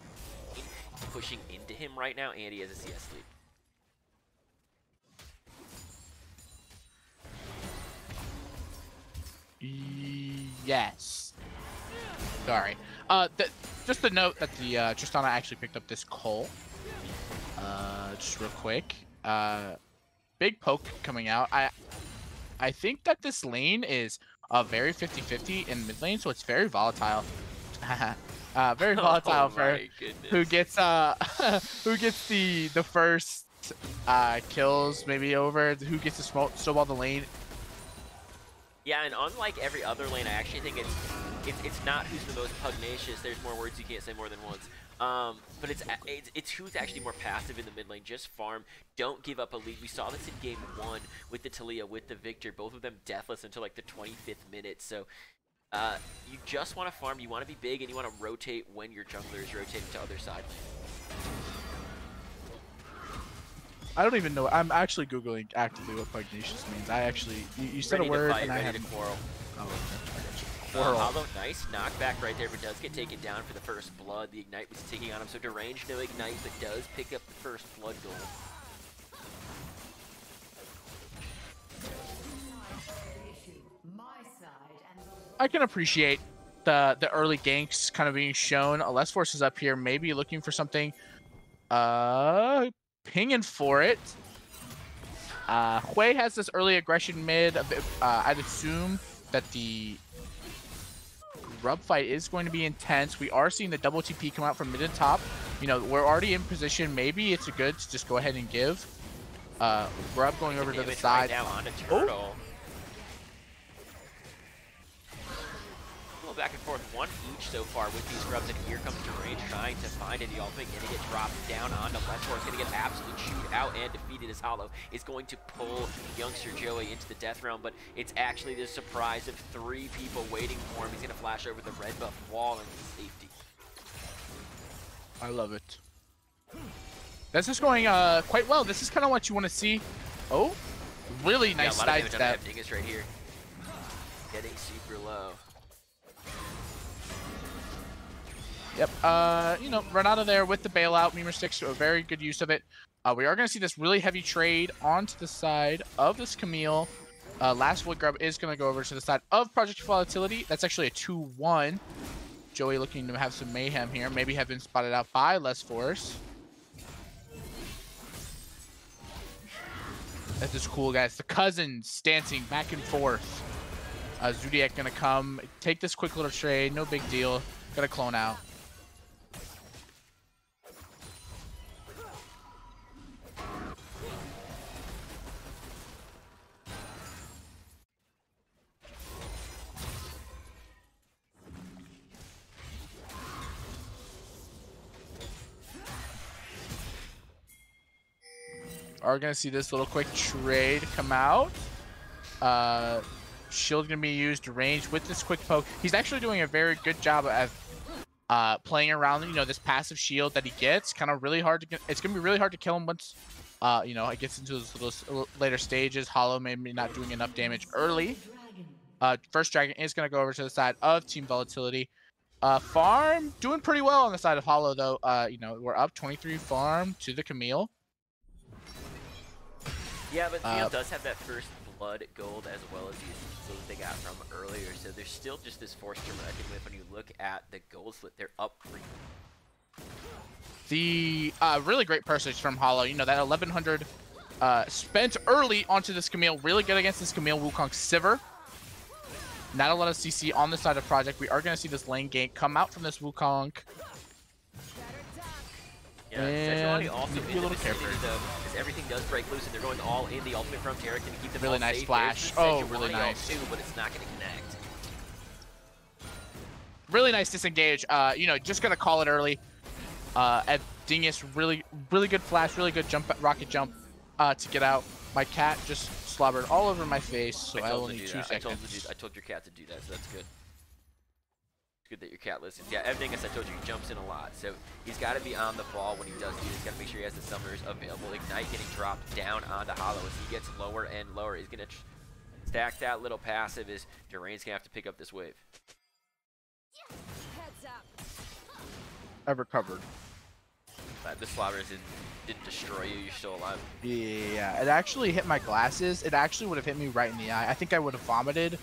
[SPEAKER 1] pushing into him right now, and he has a CS lead.
[SPEAKER 2] Yes. Sorry. Just to note that the Tristana actually picked up this Cole. Just real quick. Big poke coming out. I think that this lane is very 50-50 in mid lane, so it's very volatile. Very volatile for who gets the first kills maybe over, who gets to snowball the lane.
[SPEAKER 1] Yeah, and unlike every other lane, I actually think it's not who's the most pugnacious. There's more words you can't say more than once. But it's who's actually more passive in the mid lane. Just farm. Don't give up a lead. We saw this in game 1 with the Talia, with the Victor. Both of them deathless until like the 25th minute. So you just want to farm. You want to be big, and you want to rotate when your jungler is rotating to other side.
[SPEAKER 2] I don't even know. I'm actually Googling actively what pugnacious means. I actually, you said
[SPEAKER 1] Ready
[SPEAKER 2] a word
[SPEAKER 1] to fight,
[SPEAKER 2] and I
[SPEAKER 1] ready
[SPEAKER 2] haven't.
[SPEAKER 1] to quarrel.
[SPEAKER 2] Oh, okay. Quarrel.
[SPEAKER 1] Hollow, nice knockback right there, but does get taken down for the first blood. The Ignite was taking on him, so deranged, no Ignite, but does pick up the first blood goal.
[SPEAKER 2] I can appreciate the early ganks kind of being shown. Less Force is up here, maybe looking for something. Pinging for it. Hui has this early aggression mid. I'd assume that the grub fight is going to be intense. We are seeing the double TP come out from mid and top. You know, we're already in position. Maybe it's good to just go ahead and give. Grub going over to the side.
[SPEAKER 1] Right now onto Turtle. Back and forth, one each so far with these grubs, and here comes Deranged trying to find it. The ultimate gonna get dropped down onto Less Force, gonna get absolute shoot out and defeated as Hollow is going to pull Youngster Joey into the death realm, but it's actually the surprise of 3 people waiting for him. He's gonna flash over the red buff wall and safety.
[SPEAKER 2] I love it. This is going quite well. This is kind of what you want to see. Oh, really nice side step.
[SPEAKER 1] Dingus right here, getting super low.
[SPEAKER 2] Yep, you know, run out of there with the bailout. Memer sticks to a very good use of it. We are going to see this really heavy trade onto the side of this Camille. Last Wood Grub is going to go over to the side of Project Volatility. That's actually a 2-1. Joey looking to have some mayhem here. Maybe have been spotted out by Less Force. This is cool, guys. The cousins dancing back and forth. Zodiac going to come, take this quick little trade. No big deal. Gotta clone out. Are gonna see this little quick trade come out. Shield gonna be used range with this quick poke. He's actually doing a very good job of playing around, you know, this passive shield that he gets. Kind of really hard to get. It's gonna be really hard to kill him once, you know, it gets into those later stages. Hollow maybe not doing enough damage early. First dragon is gonna go over to the side of Team Volatility. Farm doing pretty well on the side of Hollow though. You know, we're up 23 farm to the Camille.
[SPEAKER 1] Yeah, but Camille does have that first blood gold as well as these gold they got from earlier, so there's still just this forced to reckon with when you look at the gold split. They're up 3.
[SPEAKER 2] The really great purchase from Hollow. You know, that 1100 spent early onto this Camille. Really good against this Camille Wukong Sivir. Not a lot of CC on the side of Project. We are going to see this lane gank come out from this Wukong.
[SPEAKER 1] Yeah,
[SPEAKER 2] and
[SPEAKER 1] also
[SPEAKER 2] be a little careful
[SPEAKER 1] though, because everything does break loose and they're going all in. The ultimate from Tarek to keep them
[SPEAKER 2] really
[SPEAKER 1] all
[SPEAKER 2] nice
[SPEAKER 1] safe.
[SPEAKER 2] flash. Oh, really nice.
[SPEAKER 1] Too, but it's not going to connect.
[SPEAKER 2] Really nice disengage. You know, just gonna call it early. At Dingus, really good flash, really good jump, rocket jump to get out. My cat just slobbered all over my face, so I will need 2 seconds.
[SPEAKER 1] I told your cat to do that, so that's good. It's good that your cat listens. Yeah, everything as I told you, he jumps in a lot, so he's got to be on the ball when he does do this. He's got to make sure he has the summoners available. Ignite getting dropped down onto Hollow as he gets lower and lower. He's gonna stack that little passive as Durain's gonna have to pick up this wave.
[SPEAKER 3] Heads up.
[SPEAKER 2] I recovered.
[SPEAKER 1] The slobbers didn't destroy you. You're still alive.
[SPEAKER 2] Yeah, it actually hit my glasses. It actually would have hit me right in the eye. I think I would have vomited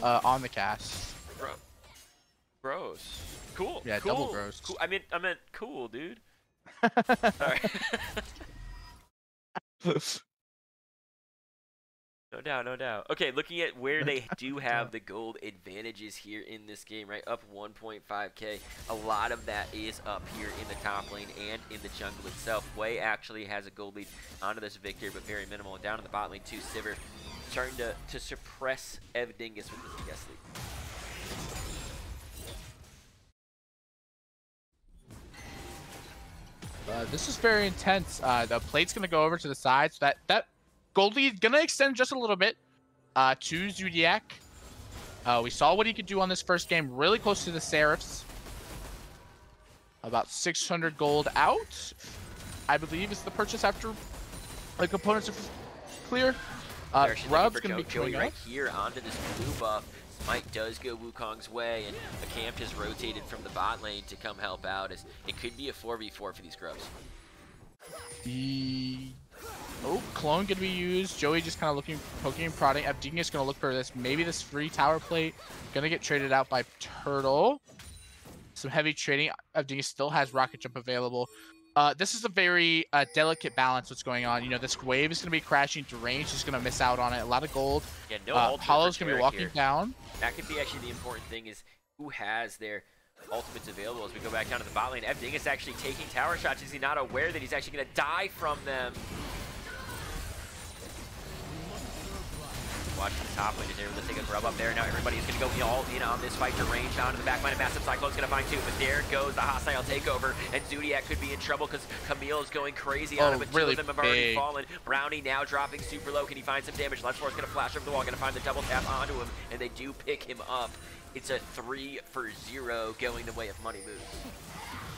[SPEAKER 2] on the cast.
[SPEAKER 1] Bro. Gross. Cool.
[SPEAKER 2] Yeah,
[SPEAKER 1] cool.
[SPEAKER 2] double gross.
[SPEAKER 1] Cool. I meant cool, dude. Alright. No doubt, no doubt. Okay, looking at where they do have the gold advantages here in this game, right? Up 1.5k. A lot of that is up here in the top lane and in the jungle itself. Wei actually has a gold lead onto this Victor, but very minimal. And down in the bot lane too, Sivir starting to suppress Ev Dingus with this guest lead.
[SPEAKER 2] This is very intense. The plate's going to go over to the side, so that gold lead going to extend just a little bit to Zodiac. We saw what he could do on this first game, really close to the Seraphs. About 600 gold out, I believe, is the purchase after the components are clear. Grub's going to be
[SPEAKER 1] going right here onto this blue buff. Smite does go Wukong's way, and the camp has rotated from the bot lane to come help out, as it could be a 4v4 for these grubs.
[SPEAKER 2] Oh, clone gonna be used. Joey just kind of looking, poking and prodding. Abdingus gonna look for this. Maybe this free tower plate. Gonna get traded out by Turtle. Some heavy trading. Abdingus still has rocket jump available. This is a very delicate balance what's going on. You know, this wave is gonna be crashing to range. He's gonna miss out on it. A lot of gold.
[SPEAKER 1] Yeah, no
[SPEAKER 2] Hollow's gonna be walking
[SPEAKER 1] here.
[SPEAKER 2] down.
[SPEAKER 1] That could be actually the important thing, is who has their ultimates available as we go back down to the bot lane. Ev Dingus actually taking tower shots. Is he not aware that he's actually going to die from them? Watch the top lane. Is able to take a grub up there. Now everybody's going to go all in on this fight to range down to the back line. Massive Cyclone's going to find two, but there goes the hostile takeover, and Zodiac could be in trouble because Camille is going crazy on him, but
[SPEAKER 2] really
[SPEAKER 1] two of them have already fallen. Brownie now dropping super low. Can he find some damage? Let's Force going to flash over the wall, going to find the double tap onto him, and they do pick him up. It's a 3-for-0 going the way of money moves.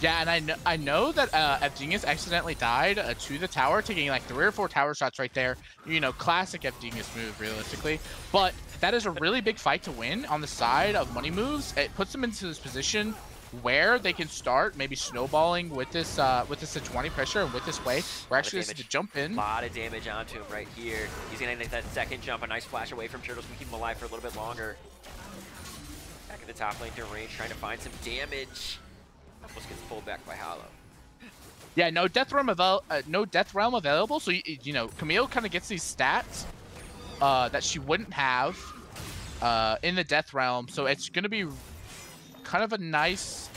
[SPEAKER 2] Yeah, and I know that Abdingus accidentally died to the tower, taking like 3 or 4 tower shots right there. You know, classic Abdingus move, realistically. But that is a really big fight to win on the side of money moves. It puts them into this position where they can start maybe snowballing with this 20 pressure and with this way. We're actually going to jump in.
[SPEAKER 1] A lot of damage onto him right here. He's going to make that second jump. A nice flash away from Turtles. We keep him alive for a little bit longer. Back in the top lane to range, trying to find some damage. Almost gets pulled back by Hollow.
[SPEAKER 2] Yeah, no death realm available. So you know, Camille kind of gets these stats that she wouldn't have in the death realm. So it's gonna be kind of a nice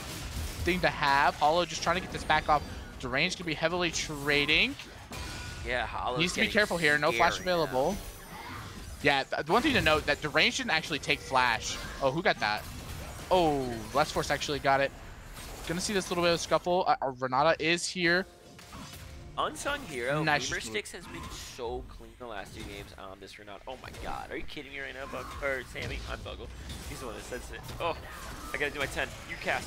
[SPEAKER 2] thing to have. Hollow just trying to get this back off. Deranged can be heavily trading.
[SPEAKER 1] Yeah, Hollow
[SPEAKER 2] Needs to be careful here. No flash available. Yeah, the one thing to note that Deranged didn't actually take flash. Oh, who got that? Oh, Less Force actually got it. Gonna see this little bit of scuffle. Renata is here.
[SPEAKER 1] Unsung hero.
[SPEAKER 2] Nice.
[SPEAKER 1] Beamer Sticks has been so clean the last 2 games on this Renata. Oh my god, are you kidding me right now, Bug? Or Sammy? I'm Buggle. He's the one that says it. Oh, I gotta do my 10. You cast.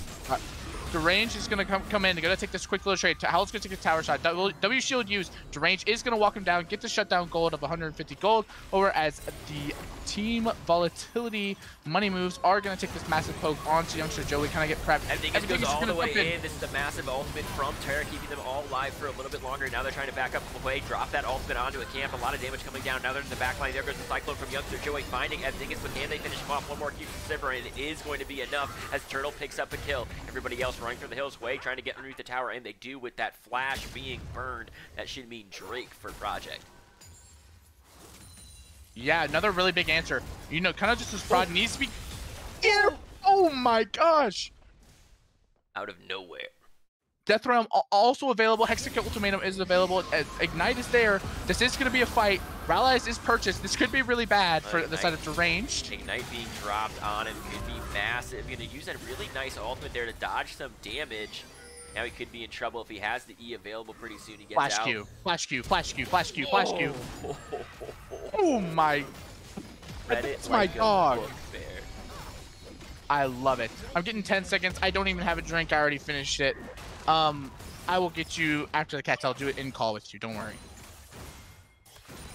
[SPEAKER 2] Deranged is gonna come in. They're gonna take this quick little trade. Howl's gonna take a tower shot. W shield used. Deranged is gonna walk him down, get the shutdown gold of 150 gold. Over as the team Volatility money moves are gonna take this massive poke onto youngster Joey. Kind of get prepped.
[SPEAKER 1] I think it goes all the way in. This is a massive ultimate from Terra, keeping them all alive for a little bit longer. Now they're trying to back up away, drop that ultimate onto a camp. A lot of damage coming down. Now they're in the back line. There goes the Cyclone from youngster Joey, finding Dingus, but can they finish him off? One more Q from Sivir, and it is going to be enough as Turtle picks up a kill. Everybody else running from the hills way, trying to get underneath the tower, and they do with that flash being burned. That should mean Drake for Project.
[SPEAKER 2] Yeah, another really big answer. You know, kind of just this prod needs to be... Oh my gosh!
[SPEAKER 1] Out of nowhere.
[SPEAKER 2] Death Realm also available. Hextech Ultimatum is available. Ignite is there. This is going to be a fight. Rallies is purchased. This could be really bad for the side of Deranged.
[SPEAKER 1] Ignite being dropped on him could be massive. Going to use that really nice ultimate there to dodge some damage. Now he could be in trouble if he has the E available pretty soon. He gets
[SPEAKER 2] Flash
[SPEAKER 1] out.
[SPEAKER 2] Q, Flash Q, Flash Q, Flash Q, Flash Q. Oh my! That's my dog. I love it. I'm getting 10 seconds. I don't even have a drink. I already finished it. I will get you after the cats. I'll do it in call with you. Don't worry.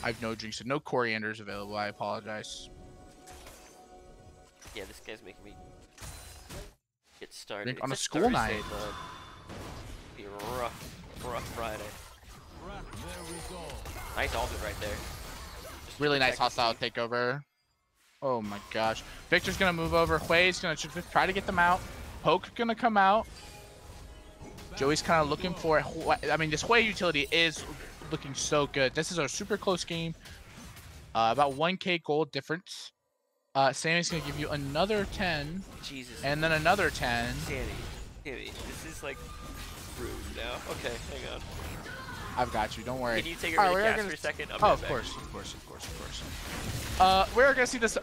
[SPEAKER 2] I have no drinks and no corianders available. I apologize.
[SPEAKER 1] Yeah, this guy's making me get started.
[SPEAKER 2] Drink on a
[SPEAKER 1] It's
[SPEAKER 2] school
[SPEAKER 1] Thursday,
[SPEAKER 2] night.
[SPEAKER 1] bud. Be a rough Friday. Nice ultimate right there. Just
[SPEAKER 2] Really nice
[SPEAKER 1] protect the
[SPEAKER 2] hostile
[SPEAKER 1] team.
[SPEAKER 2] takeover. Oh my gosh. Victor's gonna move over. Hui's gonna try to get them out. Poke gonna come out. Joey's kind of looking for it. I mean, this Hui utility is looking so good. This is a super close game. About 1k gold difference. Sammy's gonna give you another 10.
[SPEAKER 1] Jesus.
[SPEAKER 2] And then another 10.
[SPEAKER 1] Sammy, this is like rude now. Okay, hang on.
[SPEAKER 2] I've got you. Don't worry.
[SPEAKER 1] Can you take a really cast for a second? I'll be right
[SPEAKER 2] of
[SPEAKER 1] back.
[SPEAKER 2] course. We're gonna see this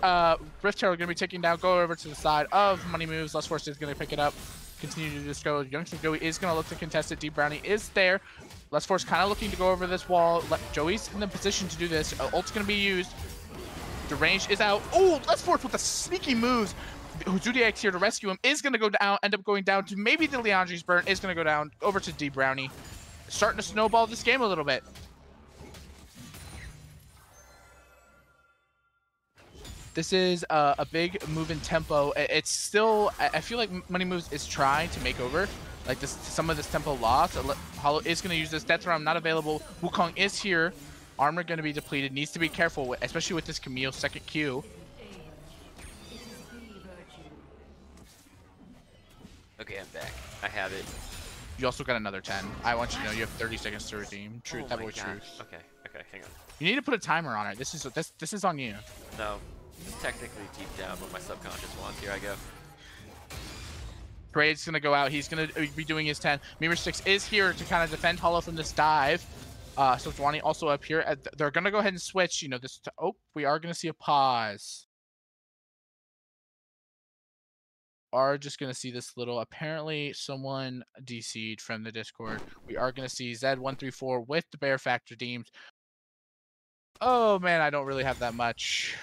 [SPEAKER 2] Rift Terror gonna be taking down. Go over to the side of Money Moves. Less Force is gonna pick it up. Continue to just go. Youngster Joey is gonna look to contest it. Deep Brownie is there. Less Force kind of looking to go over this wall. Joey's in the position to do this. Ult's gonna be used. Deranged is out. Oh, Less Force with the sneaky moves. Zodiac's here to rescue him. Is gonna go down. End up going down to maybe the Leandri's burn. Is gonna go down over to Deep Brownie. Starting to snowball this game a little bit. This is a big move in tempo. It's still, I feel like Money Moves is trying to make over like this, some of this tempo loss. Hollow is going to use this. Death Realm not available. Wukong is here. Armor going to be depleted. Needs to be careful, especially with this Camille second Q.
[SPEAKER 1] Okay, I'm back. I have it.
[SPEAKER 2] You also got another 10. I want you to know you have 30 seconds to redeem. Truth,
[SPEAKER 1] Oh
[SPEAKER 2] that
[SPEAKER 1] my
[SPEAKER 2] boy
[SPEAKER 1] God.
[SPEAKER 2] truth.
[SPEAKER 1] Okay, hang on.
[SPEAKER 2] You need to put a timer on it. This is on you.
[SPEAKER 1] No, it's technically deep down what my subconscious wants. Here I go.
[SPEAKER 2] Trade's gonna go out. He's gonna be doing his 10. Mirror Six is here to kind of defend Hollow from this dive. So Dwani also up here. They're gonna go ahead and switch. You know this. Oh, we are gonna see a pause. Are just gonna see this little. Apparently, someone DC'd from the Discord. We are gonna see Z134 with the Bear Factor deemed. Oh man, I don't really have that much.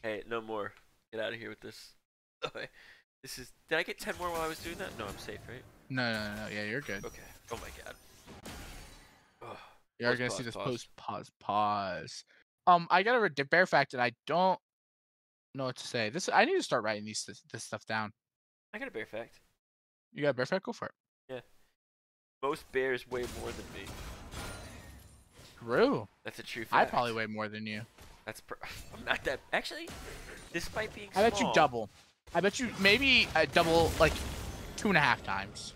[SPEAKER 1] Hey, no more. Get out of here with this. Okay. This is. Did I get 10 more while I was doing that? No, I'm safe, right?
[SPEAKER 2] No. Yeah, you're good.
[SPEAKER 1] Okay. Oh my god. Oh.
[SPEAKER 2] You are
[SPEAKER 1] Pause,
[SPEAKER 2] gonna
[SPEAKER 1] pause,
[SPEAKER 2] see this
[SPEAKER 1] pause.
[SPEAKER 2] pause. I got a Bear Fact and I don't know what to say. I need to start writing this stuff down.
[SPEAKER 1] I got a bear fact.
[SPEAKER 2] You got a Bear Fact? Go for it.
[SPEAKER 1] Most bears weigh more than me.
[SPEAKER 2] True.
[SPEAKER 1] That's a true fact.
[SPEAKER 2] I probably weigh more than you.
[SPEAKER 1] I'm not that. Actually, despite being
[SPEAKER 2] I bet you
[SPEAKER 1] small,
[SPEAKER 2] double. I bet you maybe double, like 2.5 times.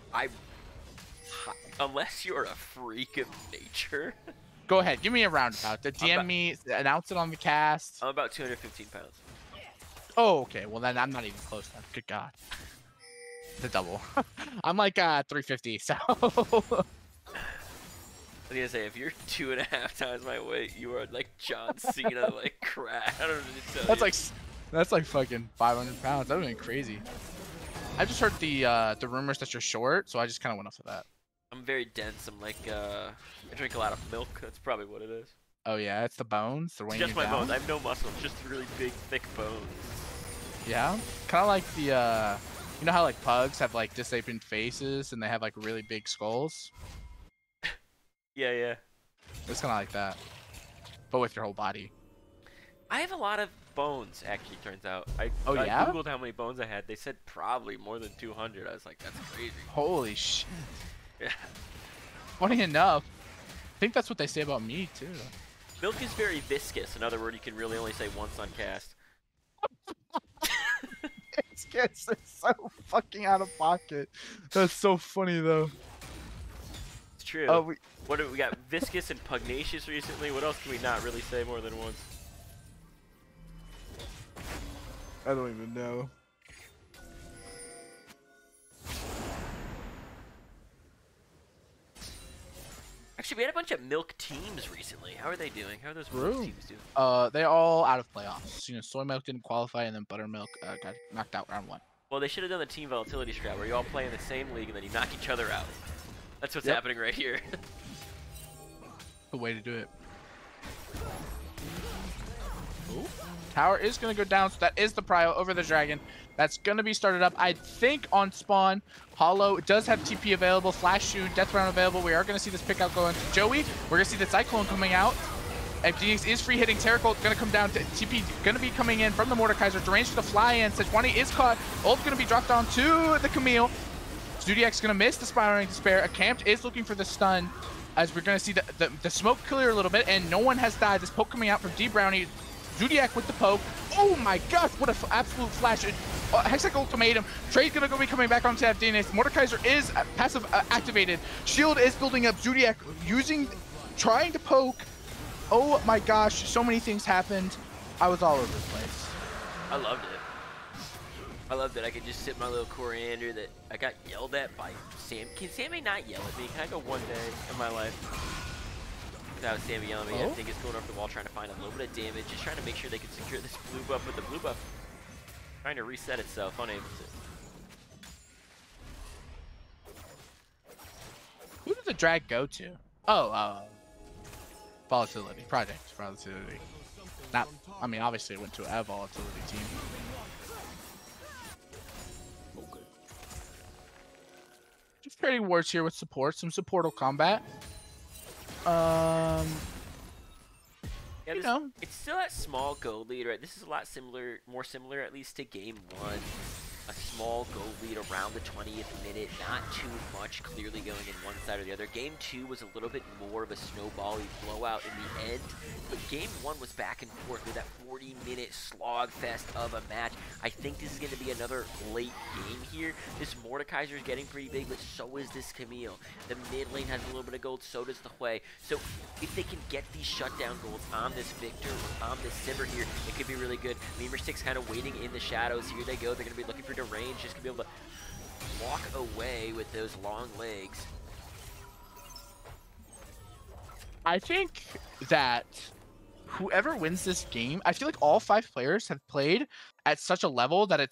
[SPEAKER 1] Unless you're a freak of nature.
[SPEAKER 2] Go ahead, give me a roundabout. DM me, announce it on the cast.
[SPEAKER 1] I'm about 215 pounds.
[SPEAKER 2] Oh, okay. Well, then I'm not even close then. Good God. The double. I'm like 350, so.
[SPEAKER 1] I was gonna say, if you're 2.5 times my weight, you are like John Cena, like crap. I don't know what to tell you.
[SPEAKER 2] That's like fucking 500 pounds. That would have been crazy. I just heard the rumors that you're short, so I just kind of went off of that.
[SPEAKER 1] I'm very dense. I'm like, I drink a lot of milk. That's probably what it is.
[SPEAKER 2] Oh yeah, it's the bones. They're
[SPEAKER 1] It's
[SPEAKER 2] weighing
[SPEAKER 1] just
[SPEAKER 2] you
[SPEAKER 1] my
[SPEAKER 2] down.
[SPEAKER 1] bones. I have no muscle. Just really big, thick bones.
[SPEAKER 2] Yeah, kind of like the you know how like pugs have like disappearing faces and they have like really big skulls.
[SPEAKER 1] Yeah, yeah.
[SPEAKER 2] It's kind of like that, but with your whole body.
[SPEAKER 1] I have a lot of bones, actually, turns out. I
[SPEAKER 2] yeah?
[SPEAKER 1] Googled how many bones I had. They said probably more than 200. I was like, that's crazy.
[SPEAKER 2] Holy shit.
[SPEAKER 1] Yeah.
[SPEAKER 2] Funny enough, I think that's what they say about me too.
[SPEAKER 1] Milk is very viscous. Another word you can really only say once on cast.
[SPEAKER 2] It's so fucking out of pocket. That's so funny though.
[SPEAKER 1] It's true.
[SPEAKER 2] Oh,
[SPEAKER 1] What do we got? Viscous and pugnacious recently. What else can we not really say more than once?
[SPEAKER 2] I don't even know.
[SPEAKER 1] Actually, we had a bunch of milk teams recently. How are they doing? How are those milk teams doing?
[SPEAKER 2] They're all out of playoffs. You know, soy milk didn't qualify, and then buttermilk got knocked out round 1.
[SPEAKER 1] Well, they should have done the team volatility strat where you all play in the same league and then you knock each other out. That's what's happening right here.
[SPEAKER 2] The way to do it. Ooh. Tower is going to go down, so that is the prio over the dragon. That's going to be started up, I think, on spawn. Hollow does have TP available, Flash Shoot, Death Round available. We are going to see this pick out going to Joey. We're going to see the Cyclone coming out. FDX is free hitting. Terracolt going to come down to TP, going to be coming in from the Mordekaiser. Deranged to the fly in. Sejuani is caught. Ult's going to be dropped down to the Camille. Zodiac's going to miss the Spiraling Despair. Acamped is looking for the stun, as we're going to see the smoke clear a little bit, and no one has died. This poke coming out from D Brownie. Zodiac with the poke. Oh my gosh, what an absolute flash. Hexac ultimatum. Trade's gonna go be coming back onto FDNS. Mordekaiser is passive activated. Shield is building up. Zodiac trying to poke. Oh my gosh, so many things happened. I was all over the place.
[SPEAKER 1] I loved it. I loved it. I could just sit my little coriander that I got yelled at by Sam. Can Sammy not yell at me? Can I go one day in my life without Sammy yelling at me? I think it's going off the wall trying to find a little bit of damage, just trying to make sure they can secure this blue buff with the blue buff trying to reset itself, unable to.
[SPEAKER 2] Who did the drag go to? Oh, Volatility. Project Volatility. Not, I mean, obviously it went to a Volatility team. Just trading wards here with support, some supportal combat.
[SPEAKER 1] Yeah,
[SPEAKER 2] you know,
[SPEAKER 1] it's still that small gold lead, right? This is a lot similar, more similar at least to game 1. A small gold lead around the 20th minute, not too much clearly going in one side or the other. Game 2 was a little bit more of a snowball-y blowout in the end, but game 1 was back and forth with that 40-minute slog fest of a match. I think this is going to be another late game here. This Mordekaiser is getting pretty big, but so is this Camille. The mid lane has a little bit of gold, so does the Hui. So if they can get these shutdown golds on this Victor, on this Simmer here, it could be really good. Lemur 6 kind of waiting in the shadows. Here they go. They're going to be looking for range, just to be able to walk away with those long legs.
[SPEAKER 2] I think that whoever wins this game, I feel like all 5 players have played at such a level that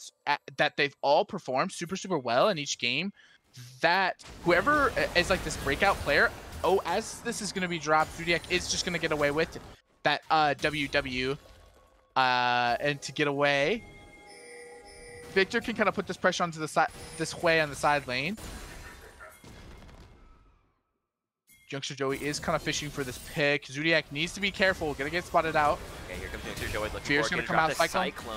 [SPEAKER 2] that they've all performed super well in each game, that whoever is like this breakout player, as this is going to be dropped, Zodiac is just going to get away with that WW and to get away. Victor can kind of put this pressure onto the side, this Hui on the side lane. Youngster Joey is kind of fishing for this pick. Zodiac needs to be careful. Gonna get spotted out.
[SPEAKER 1] Okay, here comes Youngster Joey.
[SPEAKER 2] Fear's gonna come out. Cyclone.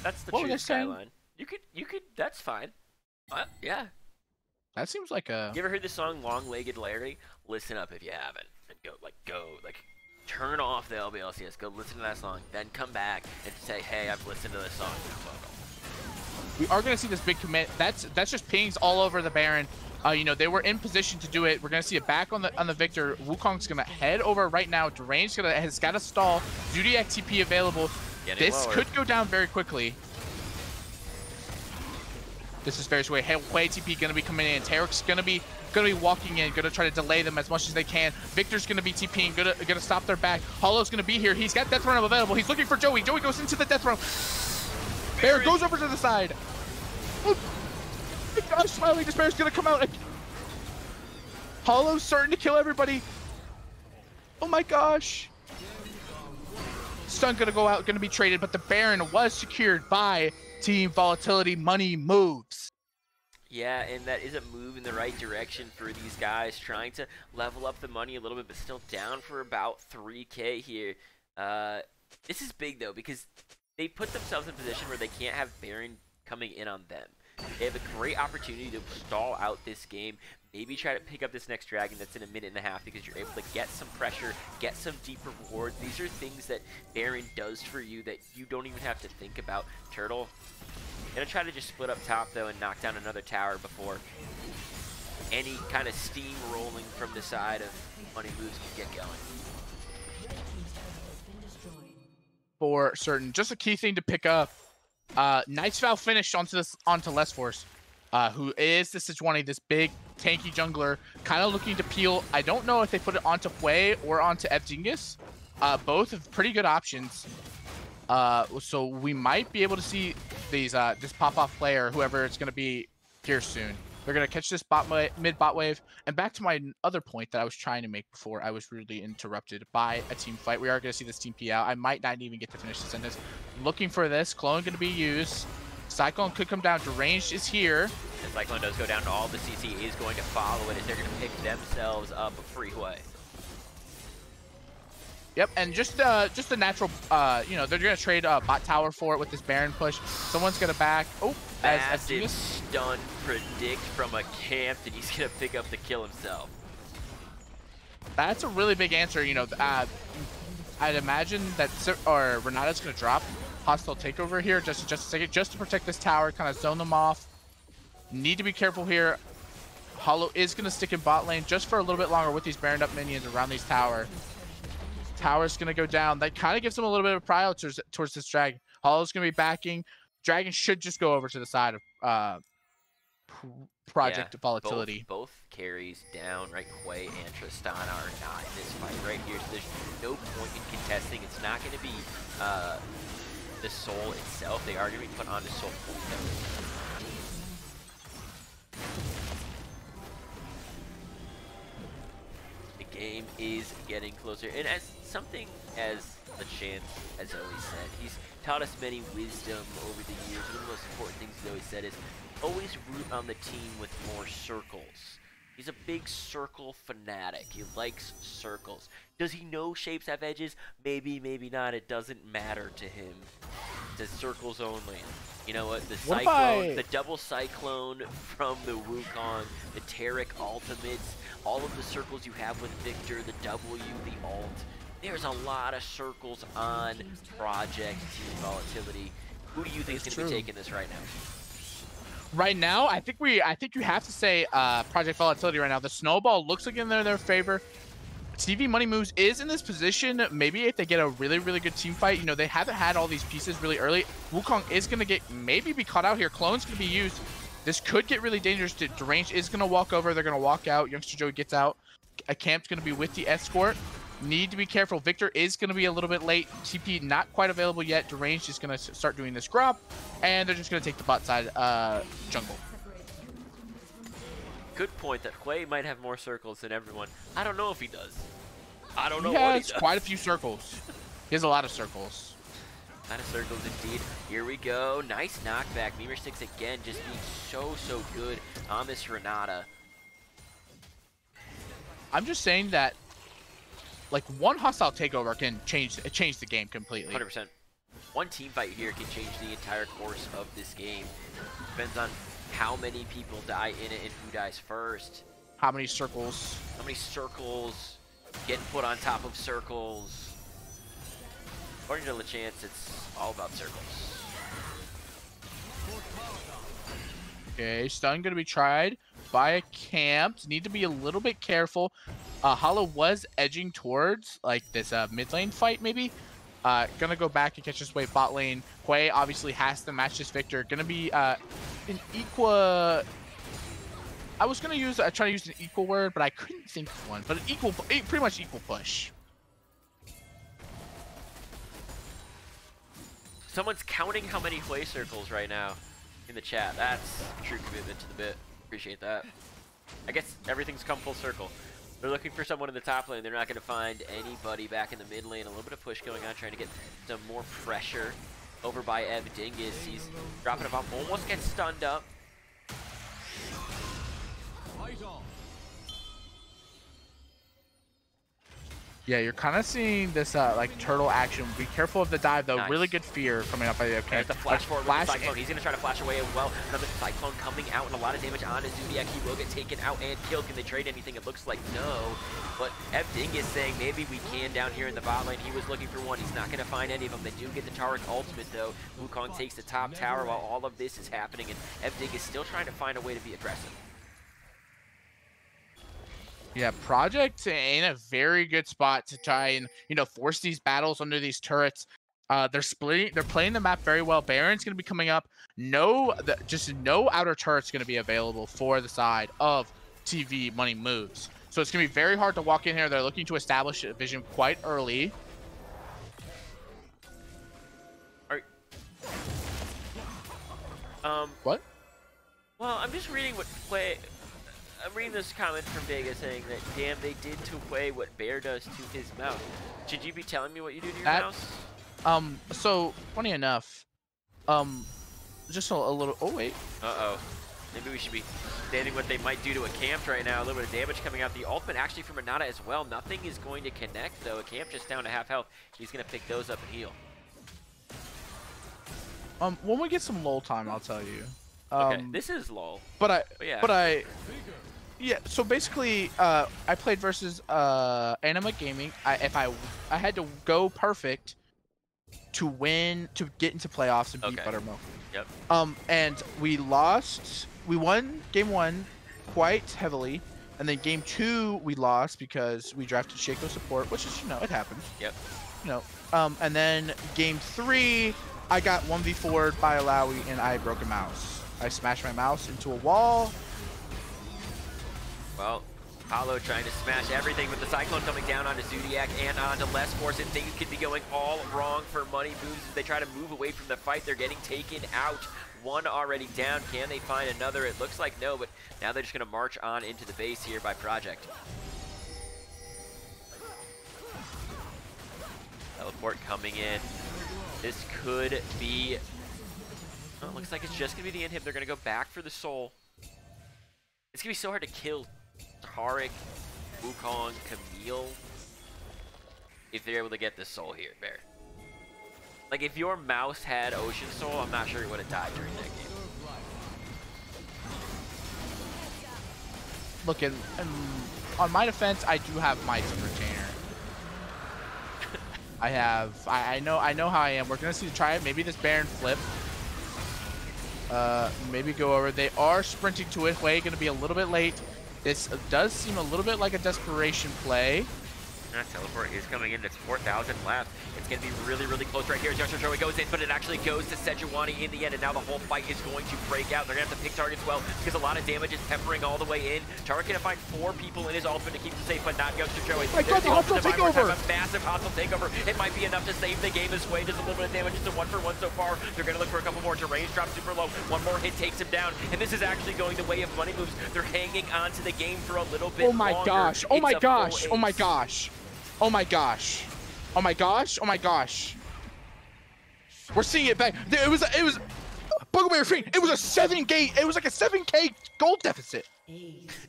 [SPEAKER 1] That's the true skyline. You could. That's fine. Yeah.
[SPEAKER 2] That seems like a.
[SPEAKER 1] You ever heard the song "Long-Legged Larry"? Listen up if you haven't, and go. Turn off the LBLCS, go listen to that song, then come back and say, hey, I've listened to this song.
[SPEAKER 2] we are going to see this big commit. That's just pings all over the Baron. You know, they were in position to do it. We're going to see it back on the Victor. Wukong's going to head over right now. Deranged has got a stall. Zodiac TP available. This could go down very quickly. This is very sway. Hui TP going to be coming in. Tarek's going to be walking in, going to try to delay them as much as they can. Victor's going to be TPing, going to stop their back. Hollow's going to be here. He's got Death Run available. He's looking for Joey. Joey goes into the Death Run. Bear goes over to the side. Oh my gosh, Smiley Despair's going to come out. Hollow's starting to kill everybody. Oh my gosh. Stun going to go out, going to be traded, but the Baron was secured by Team Volatility. Money moves.
[SPEAKER 1] Yeah, and that is a move in the right direction for these guys, trying to level up the money a little bit, but still down for about 3K here. This is big, though, because they put themselves in a position where they can't have Baron coming in on them. They have a great opportunity to stall out this game, maybe try to pick up this next dragon that's in a minute and a half because you're able to get some pressure, get some deep rewards. These are things that Baron does for you that you don't even have to think about. Turtle gonna try to just split up top though and knock down another tower before any kind of steam rolling from the side of Money Moves can get going.
[SPEAKER 2] For certain, just a key thing to pick up. Night's Vow finished onto Less Force, who is the Sejuani, this big tanky jungler, kind of looking to peel. I don't know if they put it onto Hui or onto Dingus. Both have pretty good options. So we might be able to see these this pop-off player, whoever it's going to be, here soon. They're going to catch this mid-bot wave. And back to my other point that I was trying to make before I was rudely interrupted by a team fight. We are going to see this team P out. I might not even get to finish the sentence. Looking for this. Clone going to be used. Cyclone could come down. Deranged is here.
[SPEAKER 1] And Cyclone does go down to all the CC is going to follow it as they're going to pick themselves up a free Hui.
[SPEAKER 2] Yep, and just the natural, you know, they're going to trade bot tower for it with this Baron push. Someone's going to back. Oh,
[SPEAKER 1] massive stun predict from a camp, and he's going to pick up the kill himself.
[SPEAKER 2] That's a really big answer. You know, I'd imagine that Renata's going to drop hostile takeover here just a second, just to protect this tower, kind of zone them off. Need to be careful here. Hollow is going to stick in bot lane just for a little bit longer with these Baroned up minions around these tower. Tower's going to go down. That kind of gives them a little bit of prio towards this dragon. Hollow's going to be backing. Dragon should just go over to the side of Project Volatility.
[SPEAKER 1] Both carries down, right? Hui and Tristan are not in this fight right here, so there's no point in contesting. It's not going to be the soul itself. They are going to be put onto soul. The game is getting closer, and as something as LeChance has always said, he's taught us many wisdom over the years. One of the most important things he's always said is always root on the team with more circles. He's a big circle fanatic. He likes circles. Does he know shapes have edges? Maybe, maybe not. It doesn't matter to him. It's circles only. You know what? The Cyclone, the double Cyclone from the Wukong, the Tarek ultimates, all of the circles you have with Victor, the W, the ult. There's a lot of circles on Project Team Volatility. Who do you think is going to be taking this right now?
[SPEAKER 2] Right now, I think you have to say Project Volatility right now. The snowball looks like in their favor. TV Money Moves is in this position. Maybe if they get a really, really good team fight, you know, they haven't had all these pieces really early. Wukong is going to maybe be caught out here. Clone's going to be used. This could get really dangerous. Deranged is going to walk over. They're going to walk out. Youngster Joey gets out. A camp's going to be with the escort. Need to be careful. Victor is going to be a little bit late. TP not quite available yet. Deranged is going to start doing this grab. And they're just going to take the bot side jungle.
[SPEAKER 1] Good point that Hui might have more circles than everyone. I don't know if he does. I don't know
[SPEAKER 2] what he
[SPEAKER 1] does.
[SPEAKER 2] Quite a few circles. He has a lot of circles.
[SPEAKER 1] A lot of circles indeed. Here we go. Nice knockback. Memer6 again just being so good on this Renata.
[SPEAKER 2] I'm just saying that like one hostile takeover can change the game completely.
[SPEAKER 1] 100%. One team fight here can change the entire course of this game. Depends on how many people die in it and who dies first.
[SPEAKER 2] How many circles?
[SPEAKER 1] How many circles get put on top of circles. According to LeChance, it's all about circles.
[SPEAKER 2] Okay, stun gonna be tried by a camp. Need to be a little bit careful. Hollow was edging towards like this mid lane fight maybe. Gonna go back and catch his way bot lane. Hui obviously has to match this Victor. Gonna be an equal. I was gonna use try to use an equal word, but I couldn't think of one. But an equal, pretty much equal push.
[SPEAKER 1] Someone's counting how many Hui circles right now in the chat. That's true commitment to the bit. Appreciate that. I guess everything's come full circle. They're looking for someone in the top lane. They're not going to find anybody back in the mid lane. A little bit of push going on, trying to get some more pressure over by Dingus. He's dropping a bomb, almost gets stunned up.
[SPEAKER 2] Yeah, you're kind of seeing this like turtle action. Be careful of the dive though.
[SPEAKER 1] Nice.
[SPEAKER 2] Really good fear coming up by the
[SPEAKER 1] Okay, the flash forward with the Cyclone. He's going to try to flash away as well. Another Cyclone coming out and a lot of damage on his Zodiac. He will get taken out and killed. Can they trade anything? It looks like no. But Dingus saying maybe we can down here in the bot lane. He was looking for one. He's not going to find any of them. They do get the Taric ultimate though. Wukong takes the top tower while all of this is happening. And Dingus still trying to find a way to be aggressive.
[SPEAKER 2] Yeah, Project in a very good spot to try and, you know, force these battles under these turrets. They're splitting. They're playing the map very well. Baron's going to be coming up. Just no outer turrets going to be available for the side of TV Money Moves. So it's going to be very hard to walk in here. They're looking to establish a vision quite early. What?
[SPEAKER 1] Well, I'm just reading what I'm reading this comment from Vega saying that, damn, they did to Hui what Bear does to his mouse. Should you be telling me what you do to your mouse?
[SPEAKER 2] So, funny enough, just a little, oh wait.
[SPEAKER 1] Uh-oh. Maybe we should be stating what they might do to a camp right now. A little bit of damage coming out. The ultimate actually from Renata as well. Nothing is going to connect, though. A camp just down to half health. He's going to pick those up and heal.
[SPEAKER 2] When we get some lull time, I'll tell you.
[SPEAKER 1] Okay, this is lull.
[SPEAKER 2] Yeah, so basically, I played versus Anima Gaming. I had to go perfect to win, to get into playoffs and beat Buttermilk.
[SPEAKER 1] Yep.
[SPEAKER 2] And we won game 1 quite heavily, and then game 2 we lost because we drafted Shaco support, which is, you know, it happens.
[SPEAKER 1] Yep.
[SPEAKER 2] You know, and then game 3 I got 1v4'd by Alawi and I broke a mouse. I smashed my mouse into a wall.
[SPEAKER 1] Well, Hollow trying to smash everything with the Cyclone coming down onto Zodiac and onto Less Force, and things could be going all wrong for Money Moves as they try to move away from the fight. They're getting taken out. One already down. Can they find another? It looks like no, but now they're just going to march on into the base here by Project. Teleport coming in. This could be... Oh, looks like it's just going to be the inhib. They're going to go back for the soul. It's going to be so hard to kill Taric, Wukong, Camille, if they're able to get this soul here, Bear. Like, if your mouse had Ocean Soul, I'm not sure he would have died during that game.
[SPEAKER 2] Look, on my defense, I do have Mites of Retainer. I know how I am. We're going to try it. Maybe this Baron flip. Maybe go over. They are sprinting to it. Hui going to be a little bit late. This does seem a little bit like a desperation play.
[SPEAKER 1] That teleport is coming in. It's 4,000 left. It's going to be really, really close right here. Joshua Joey goes in, but it actually goes to Sejuani in the end, and now the whole fight is going to break out. They're going to have to pick targets well because a lot of damage is peppering all the way in. Taric going to find 4 people in his ultimate to keep him safe, but not Youngster Joey.
[SPEAKER 2] My God, the hostile takeover!
[SPEAKER 1] A massive hostile takeover. It might be enough to save the game as Hui does a little bit of damage. It's a 1-for-1 so far. They're going to look for a couple more. Terrain's dropped super low. One more hit takes him down, and this is actually going the way of Money Moves. They're hanging on to the game for a little bit longer.
[SPEAKER 2] Oh my gosh! Oh my gosh! Oh my gosh! Oh my gosh! Oh my gosh! Oh my gosh! We're seeing it back. It was Bugbear Fiend. It was a 7K. It was like a 7K gold deficit.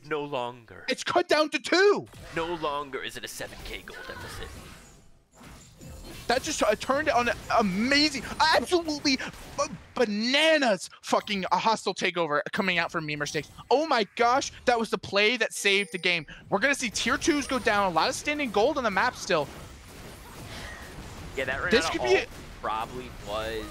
[SPEAKER 1] No longer.
[SPEAKER 2] It's cut down to 2.
[SPEAKER 1] No longer is it a 7K gold deficit.
[SPEAKER 2] That just turned it on an amazing, absolutely bananas fucking a hostile takeover coming out from Memer Stakes. Oh my gosh, that was the play that saved the game. We're going to see tier 2s go down, a lot of standing gold on the map still.
[SPEAKER 1] Yeah, that
[SPEAKER 2] this could be
[SPEAKER 1] probably was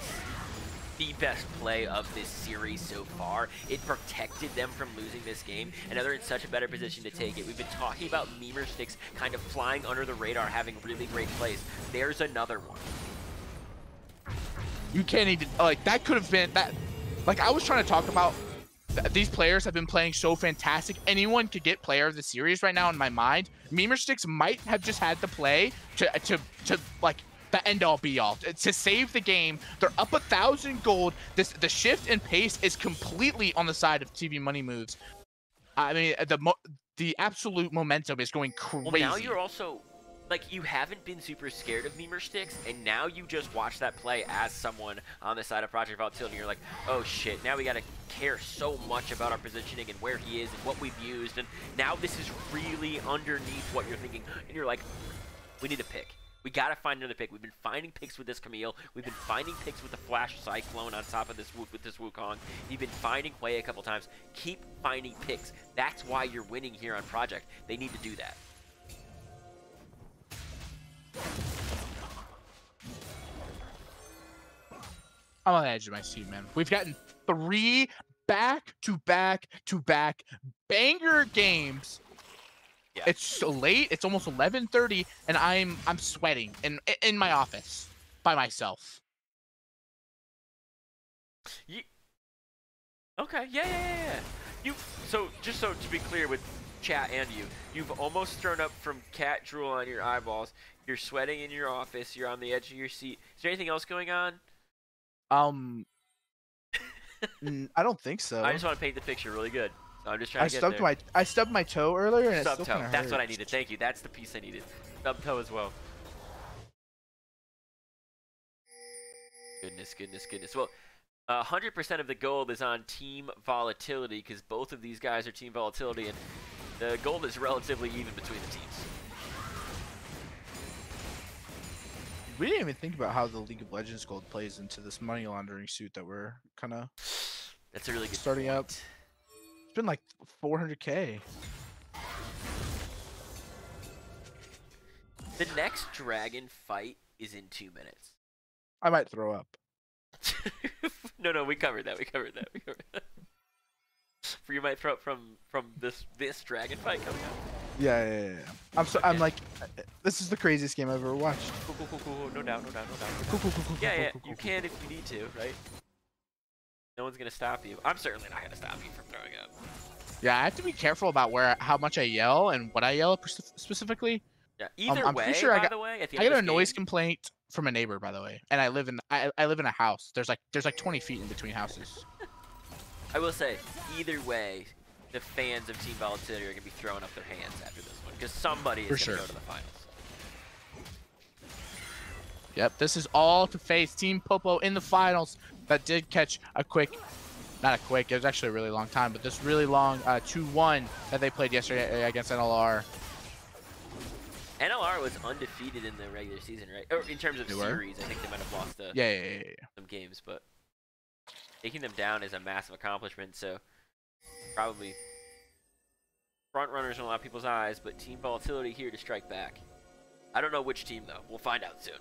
[SPEAKER 1] the best play of this series so far. It protected them from losing this game, and now they're in such a better position to take it. We've been talking about Memer Sticks kind of flying under the radar, having really great plays. There's another one.
[SPEAKER 2] You can't even, like, that could have been, that, like, I was trying to talk about, these players have been playing so fantastic. Anyone could get player of the series right now in my mind. Memer Sticks might have just had the play to like, the end-all be-all to save the game. They're up 1,000 gold. The shift in pace is completely on the side of TV Money Moves. I mean, the absolute momentum is going crazy.
[SPEAKER 1] Well, now you're also, like, you haven't been super scared of Memer Sticks, and now you just watch that play as someone on the side of Project Volatility, and you're like, oh shit, now we gotta care so much about our positioning and where he is and what we've used, and now this is really underneath what you're thinking, and you're like, we need a pick. We gotta find another pick. We've been finding picks with this Camille. We've been finding picks with the Flash Cyclone on top of this with this Wukong. You've been finding Hui a couple times. Keep finding picks. That's why you're winning here on Project. They need to do that.
[SPEAKER 2] I'm on the edge of my seat, man. We've gotten 3 back-to-back-to-back banger games. Yeah. It's so late. It's almost 11:30, and I'm sweating in my office by myself.
[SPEAKER 1] Okay. Yeah. So just so to be clear with chat and you've almost thrown up from cat drool on your eyeballs. You're sweating in your office. You're on the edge of your seat. Is there anything else going on?
[SPEAKER 2] I don't think so.
[SPEAKER 1] I just want to paint the picture really good. So I'm just trying to get there.
[SPEAKER 2] I stubbed my toe earlier, and
[SPEAKER 1] Stub
[SPEAKER 2] it still
[SPEAKER 1] toe. That's what I needed. Thank you. That's the piece I needed. Stub toe as well. Goodness. Well, 100% of the gold is on Team Volatility because both of these guys are Team Volatility, and the gold is relatively even between the teams.
[SPEAKER 2] We didn't even think about how the League of Legends gold plays into this money laundering suit that we're kind of.
[SPEAKER 1] That's a really good
[SPEAKER 2] starting
[SPEAKER 1] point.
[SPEAKER 2] up. It's been like 400K.
[SPEAKER 1] The next dragon fight is in 2 minutes.
[SPEAKER 2] I might throw up.
[SPEAKER 1] No, we covered that. For you might throw up from this dragon fight coming up.
[SPEAKER 2] Yeah. I'm like, this is the craziest game I've ever watched.
[SPEAKER 1] Cool. No doubt.
[SPEAKER 2] Cool.
[SPEAKER 1] Yeah. You can if you need to, right? No one's gonna stop you. I'm certainly not gonna stop you from throwing up.
[SPEAKER 2] Yeah, I have to be careful about how much I yell and what I yell specifically.
[SPEAKER 1] Yeah. Either
[SPEAKER 2] I'm
[SPEAKER 1] way,
[SPEAKER 2] pretty sure
[SPEAKER 1] by the way, at the end
[SPEAKER 2] I got
[SPEAKER 1] of
[SPEAKER 2] a
[SPEAKER 1] this
[SPEAKER 2] noise
[SPEAKER 1] game,
[SPEAKER 2] complaint from a neighbor, by the way, and I live in a house. There's like 20 feet in between houses.
[SPEAKER 1] I will say, either way, the fans of Team Volatility are gonna be throwing up their hands after this one because somebody is gonna go to the finals.
[SPEAKER 2] Yep, this is all to face Team Popo in the finals. That did catch a quick, not a quick, it was actually a really long time, but this really long 2-1 that they played yesterday against NLR.
[SPEAKER 1] NLR was undefeated in the regular season, right? Or in terms of series, I think they might have lost some games, but taking them down is a massive accomplishment, so probably front runners in a lot of people's eyes, but Team Volatility here to strike back. I don't know which team, though. We'll find out soon.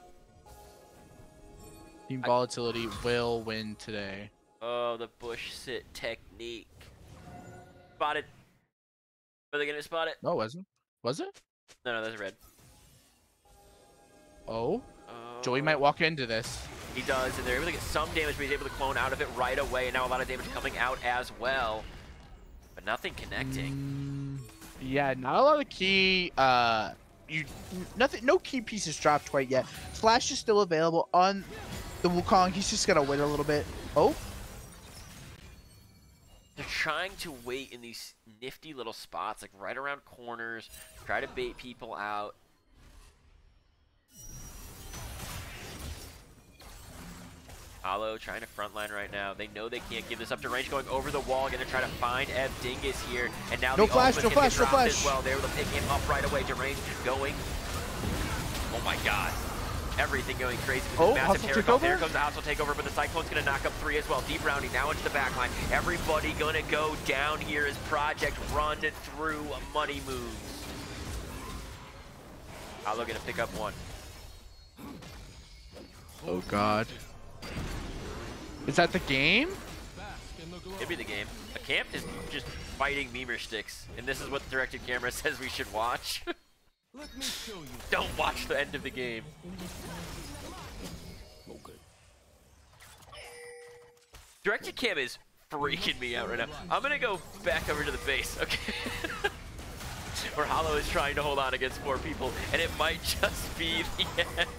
[SPEAKER 2] Team Volatility will win today.
[SPEAKER 1] Oh, the bush sit technique. Spotted. Are they going to spot it?
[SPEAKER 2] No, it wasn't. Was it?
[SPEAKER 1] No, that's a red.
[SPEAKER 2] Oh? Joey might walk into this.
[SPEAKER 1] He does, and they're able to get some damage, but he's able to clone out of it right away, and now a lot of damage coming out as well. But nothing connecting.
[SPEAKER 2] Yeah, not a lot of key, no key pieces dropped quite yet. Flash is still available on the Wukong. He's just gonna wait a little bit. Oh?
[SPEAKER 1] They're trying to wait in these nifty little spots, like right around corners, try to bait people out. Hollow trying to frontline right now. They know they can't give this up to range, going over the wall, gonna try to find Ev Dingus here, and now
[SPEAKER 2] no flash
[SPEAKER 1] as well. They're able to pick him up right away. Range going. Oh my god. Everything going crazy with this massive Terracon. There comes the hostile takeover, but the Cyclone's gonna knock up 3 as well. Deep rounding now into the backline. Everybody gonna go down here as Project run through money moves. Hollow gonna pick up 1.
[SPEAKER 2] Oh god. Is that the game?
[SPEAKER 1] It'd be the game. A camp is just fighting memer sticks, and this is what directed camera says we should watch. Don't watch the end of the game.
[SPEAKER 8] Okay.
[SPEAKER 1] Directed cam is freaking me out right now. I'm gonna go back over to the base, okay? Where Hollow is trying to hold on against 4 people, and it might just be the end.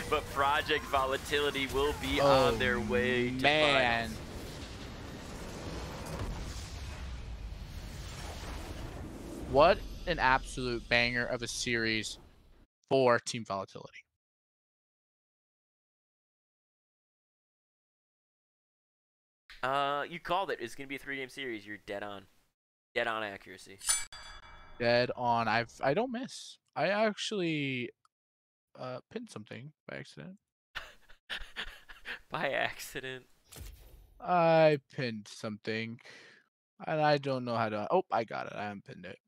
[SPEAKER 1] But Project Volatility will be on their way to finals.
[SPEAKER 2] What an absolute banger of a series for Team Volatility.
[SPEAKER 1] You called it. It's gonna be a 3-game series. You're dead on. Dead on accuracy.
[SPEAKER 2] Dead on. I don't miss. I actually pinned something by accident.
[SPEAKER 1] By accident.
[SPEAKER 2] I pinned something, and I don't know how to. Oh, I got it. I unpinned it.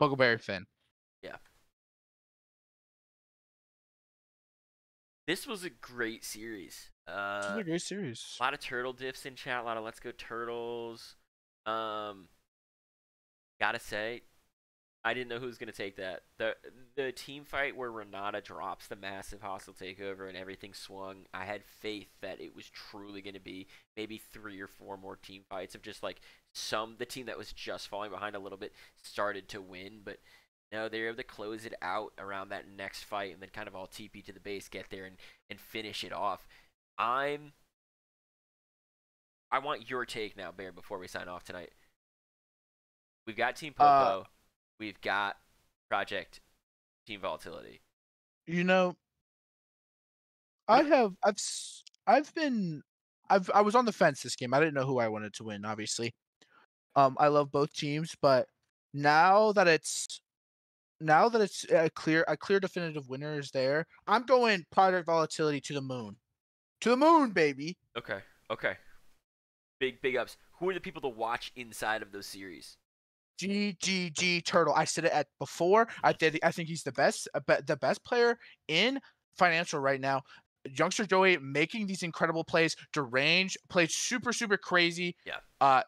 [SPEAKER 2] Buggleberry Finn.
[SPEAKER 1] Yeah. This was a great series.
[SPEAKER 2] This was a great series.
[SPEAKER 1] A lot of turtle diffs in chat. A lot of Let's Go Turtles. Gotta say, I didn't know who was gonna take that. The team fight where Renata drops the massive hostile takeover and everything swung. I had faith that it was truly gonna be maybe 3 or 4 more team fights of just like the team that was just falling behind a little bit started to win, but no, they were able to close it out around that next fight and then kind of all TP to the base, get there and finish it off. I want your take now, Bear, before we sign off tonight. We've got Team Popo. We've got Project Team Volatility.
[SPEAKER 2] You know, I was on the fence this game. I didn't know who I wanted to win, obviously. I love both teams, but now that it's a clear definitive winner is there, I'm going Project Volatility to the moon. To the moon, baby.
[SPEAKER 1] Okay. Big ups. Who are the people to watch inside of those series?
[SPEAKER 2] GGG Turtle. I said it before. I think he's the best player in financial right now. Youngster Joey making these incredible plays. Derange played super crazy.
[SPEAKER 1] Yeah.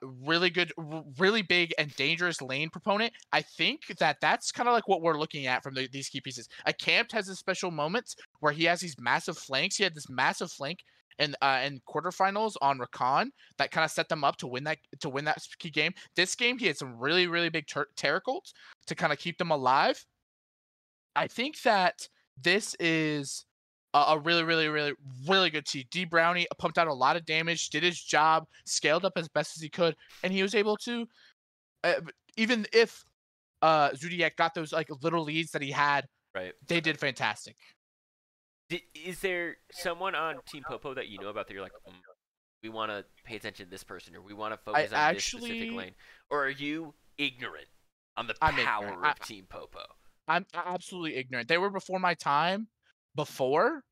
[SPEAKER 2] Really good, really big and dangerous lane proponent. I think that's kind of like what we're looking at from these key pieces. A Camped has his special moments where he has these massive flanks. He had this massive flank in quarterfinals on Rakan that kind of set them up to win that key game. This game he had some really big terracolts to kind of keep them alive. I think that this is a really good team. D Brownie pumped out a lot of damage, did his job, scaled up as best as he could, and he was able to even if Zodiac got those like little leads that he had,
[SPEAKER 1] right,
[SPEAKER 2] they did fantastic.
[SPEAKER 1] Is there someone on Team Popo that you know about that you're like, we want to pay attention to this person, or we want to focus on this specific lane? Or are you ignorant on the power of Team Popo?
[SPEAKER 2] I'm absolutely ignorant. They were before my time before.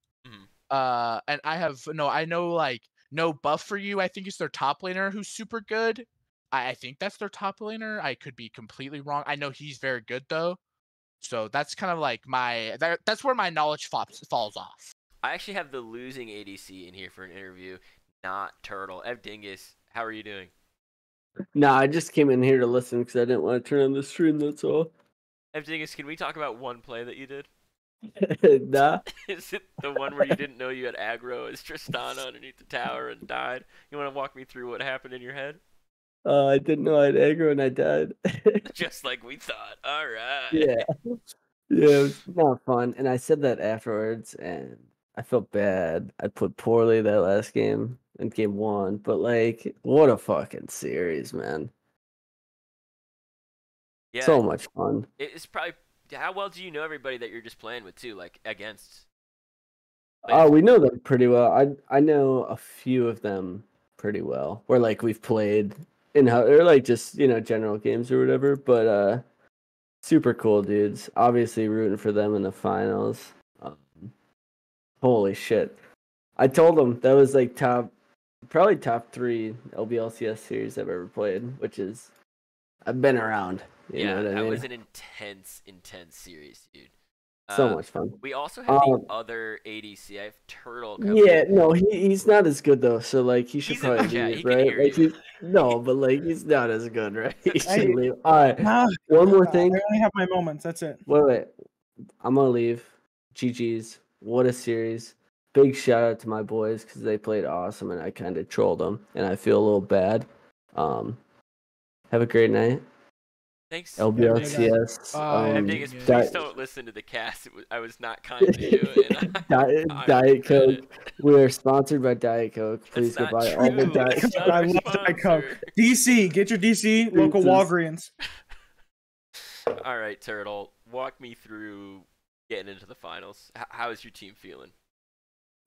[SPEAKER 2] And I know like no buff for you. I think it's their top laner who's super good. I think that's their top laner. I could be completely wrong. I know he's very good though. So that's kind of like that's where my knowledge falls off.
[SPEAKER 1] I actually have the losing ADC in here for an interview, not Turtle. Ev Dingus, how are you doing?
[SPEAKER 9] Nah, I just came in here to listen because I didn't want to turn on the stream, that's all.
[SPEAKER 1] Ev Dingus, can we talk about one play that you did?
[SPEAKER 9] Nah.
[SPEAKER 1] Is it the one where you didn't know you had aggro as Tristana underneath the tower and died? You want to walk me through what happened in your head?
[SPEAKER 9] I didn't know I had aggro and I died.
[SPEAKER 1] Just like we thought. All right.
[SPEAKER 9] Yeah. Yeah, it was not fun. And I said that afterwards, and I felt bad. I put poorly that last game in game 1, but like, what a fucking series, man.
[SPEAKER 1] Yeah.
[SPEAKER 9] So much fun.
[SPEAKER 1] It's probably. How well do you know everybody that you're just playing with too? Like against.
[SPEAKER 9] We know them pretty well. I know a few of them pretty well. Where like we've played or like just general games or whatever. But super cool dudes. Obviously rooting for them in the finals. Holy shit! I told them that was like probably top 3 LBLCS series I've ever played, which is I've been around. You know what I mean?
[SPEAKER 1] That was an intense series, dude.
[SPEAKER 9] So much fun.
[SPEAKER 1] We also have the other ADC. I have Turtle coming
[SPEAKER 9] Yeah,
[SPEAKER 1] in.
[SPEAKER 9] no, he's not as good though. So like he should
[SPEAKER 1] He's in the
[SPEAKER 9] probably
[SPEAKER 1] chat.
[SPEAKER 9] leave,
[SPEAKER 1] He can
[SPEAKER 9] right?
[SPEAKER 1] hear
[SPEAKER 9] Like
[SPEAKER 1] you.
[SPEAKER 9] no, but like he's not as good, right? He should
[SPEAKER 10] Hey,
[SPEAKER 9] leave. All right,
[SPEAKER 10] nah,
[SPEAKER 9] one more thing.
[SPEAKER 10] I only have my moments. That's it.
[SPEAKER 9] Wait. I'm gonna leave. GG's. What a series. Big shout out to my boys because they played awesome and I kind of trolled them and I feel a little bad. Have a great night.
[SPEAKER 1] Thanks.
[SPEAKER 9] LBLCS.
[SPEAKER 1] Dingus, please don't listen to the cast. I was not kind to you. And
[SPEAKER 9] Diet Coke. We are sponsored by Diet Coke. Please
[SPEAKER 1] That's
[SPEAKER 9] go
[SPEAKER 1] not
[SPEAKER 9] buy all the
[SPEAKER 1] true.
[SPEAKER 9] Diet
[SPEAKER 1] It's
[SPEAKER 9] Coke.
[SPEAKER 1] not
[SPEAKER 10] I
[SPEAKER 1] our
[SPEAKER 10] love Diet Coke.
[SPEAKER 1] sponsor.
[SPEAKER 10] DC, get your DC local
[SPEAKER 9] Jesus.
[SPEAKER 10] Walgreens.
[SPEAKER 1] All right, Turtle, walk me through getting into the finals. How is your team feeling?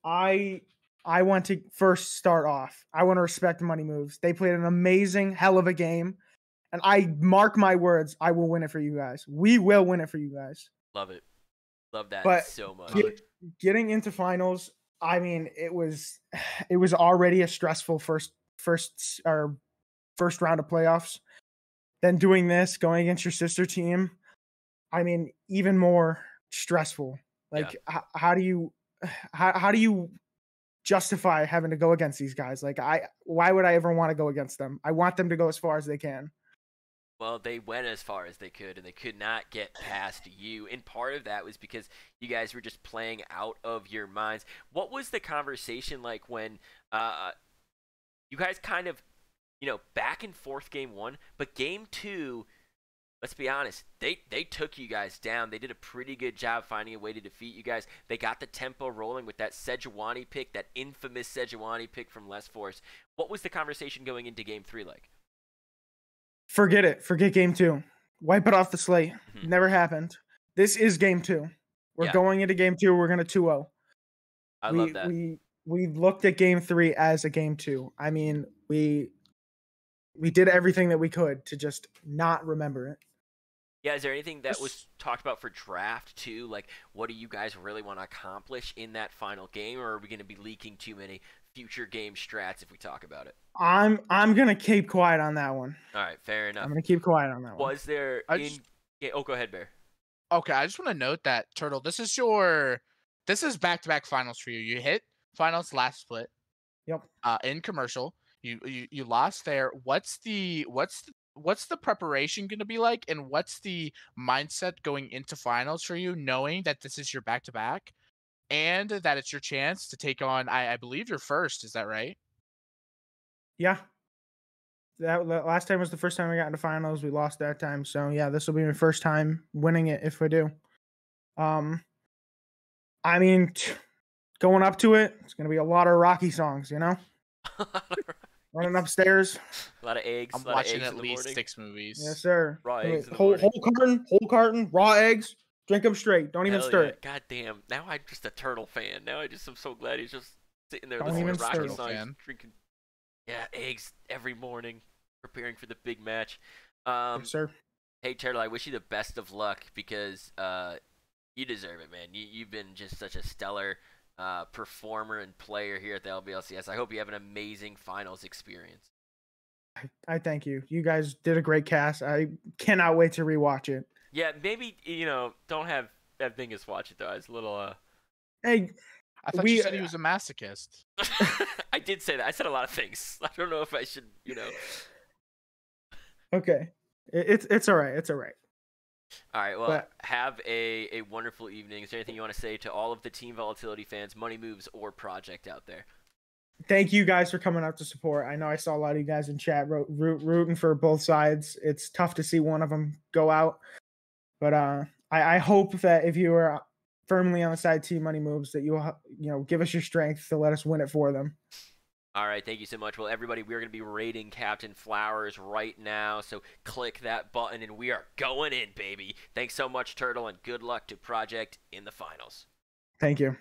[SPEAKER 10] I want to first start off. I want to respect Money Moves. They played an amazing, hell of a game. And I mark my words, I will win it for you guys. We will win it for you guys.
[SPEAKER 1] Love it. Love that
[SPEAKER 10] But
[SPEAKER 1] so much.
[SPEAKER 10] Getting into finals, I mean, it was already a stressful first round of playoffs. Then doing this, going against your sister team, I mean, even more stressful. Like, how do you justify having to go against these guys? Like, why would I ever want to go against them? I want them to go as far as they can.
[SPEAKER 1] Well, they went as far as they could, and they could not get past you. And part of that was because you guys were just playing out of your minds. What was the conversation like when you guys kind of, back and forth game one, but game two, let's be honest, they took you guys down. They did a pretty good job finding a way to defeat you guys. They got the tempo rolling with that Sejuani pick, that infamous Sejuani pick from Less Force. What was the conversation going into game three like?
[SPEAKER 10] Forget it. Forget game two. Wipe it off the slate.
[SPEAKER 1] Mm-hmm.
[SPEAKER 10] Never happened. This is game two. We're going into game two. We're going to 2-0.
[SPEAKER 1] I love that.
[SPEAKER 10] We looked at game three as a game two. I mean, we did everything that we could to just not remember it.
[SPEAKER 1] Yeah, is there anything that was talked about for draft too? Like, what do you guys really want to accomplish in that final game, or are we going to be leaking too many future game strats if we talk about it?
[SPEAKER 10] I'm gonna keep quiet on that one.
[SPEAKER 1] All right, fair enough.
[SPEAKER 10] I'm gonna keep quiet on that one.
[SPEAKER 1] Was there go ahead, Bear.
[SPEAKER 2] Okay, I just want to note that Turtle, this is back-to-back finals for you. You hit finals last split.
[SPEAKER 10] Yep.
[SPEAKER 2] In commercial, you lost there. What's the preparation going to be like, and what's the mindset going into finals for you, knowing that this is your back-to-back and that it's your chance to take on, I believe, your first. Is that right?
[SPEAKER 10] Yeah. That last time was the first time we got into finals. We lost that time. So yeah, this will be my first time winning it if we do. I mean, going up to it, it's going to be a lot of Rocky songs, Running upstairs.
[SPEAKER 1] A lot of eggs.
[SPEAKER 2] I'm watching at least 6 movies.
[SPEAKER 10] Yes, sir.
[SPEAKER 1] Raw eggs.
[SPEAKER 10] Whole carton, raw eggs. Drink them straight. Don't even stir it.
[SPEAKER 1] God damn. Now I'm just a Turtle fan. Now I'm so glad he's just sitting there
[SPEAKER 10] Don't
[SPEAKER 1] listening
[SPEAKER 10] even
[SPEAKER 1] to Rocky
[SPEAKER 10] stir.
[SPEAKER 1] songs, drinking eggs every morning, preparing for the big match.
[SPEAKER 10] Yes, sir.
[SPEAKER 1] Hey, Turtle, I wish you the best of luck because you deserve it, man. You've been just such a stellar performer and player here at the LBLCS. I hope you have an amazing finals experience.
[SPEAKER 10] I thank you. You guys did a great cast. I cannot wait to rewatch it.
[SPEAKER 1] Yeah, maybe don't have Dingus watch it though. I was a little
[SPEAKER 10] Hey,
[SPEAKER 2] I thought you said he was a masochist.
[SPEAKER 1] I did say that. I said a lot of things. I don't know if I should,
[SPEAKER 10] Okay, it's all right. It's all right.
[SPEAKER 1] All right. Well, have a wonderful evening. Is there anything you want to say to all of the Team Volatility fans, Money Moves, or Project out there? Thank
[SPEAKER 10] you guys for coming out to support. I know I saw a lot of you guys in chat rooting for both sides. It's tough to see one of them go out, but I hope that if you are firmly on the side Team Money Moves, that you'll give us your strength to let us win it for them.
[SPEAKER 1] All right, thank you so much. Well, everybody, we're going to be rating Captain Flowers right now, so click that button, and we are going in, baby. Thanks so much, Turtle, and good luck to Project in the finals.
[SPEAKER 10] Thank you.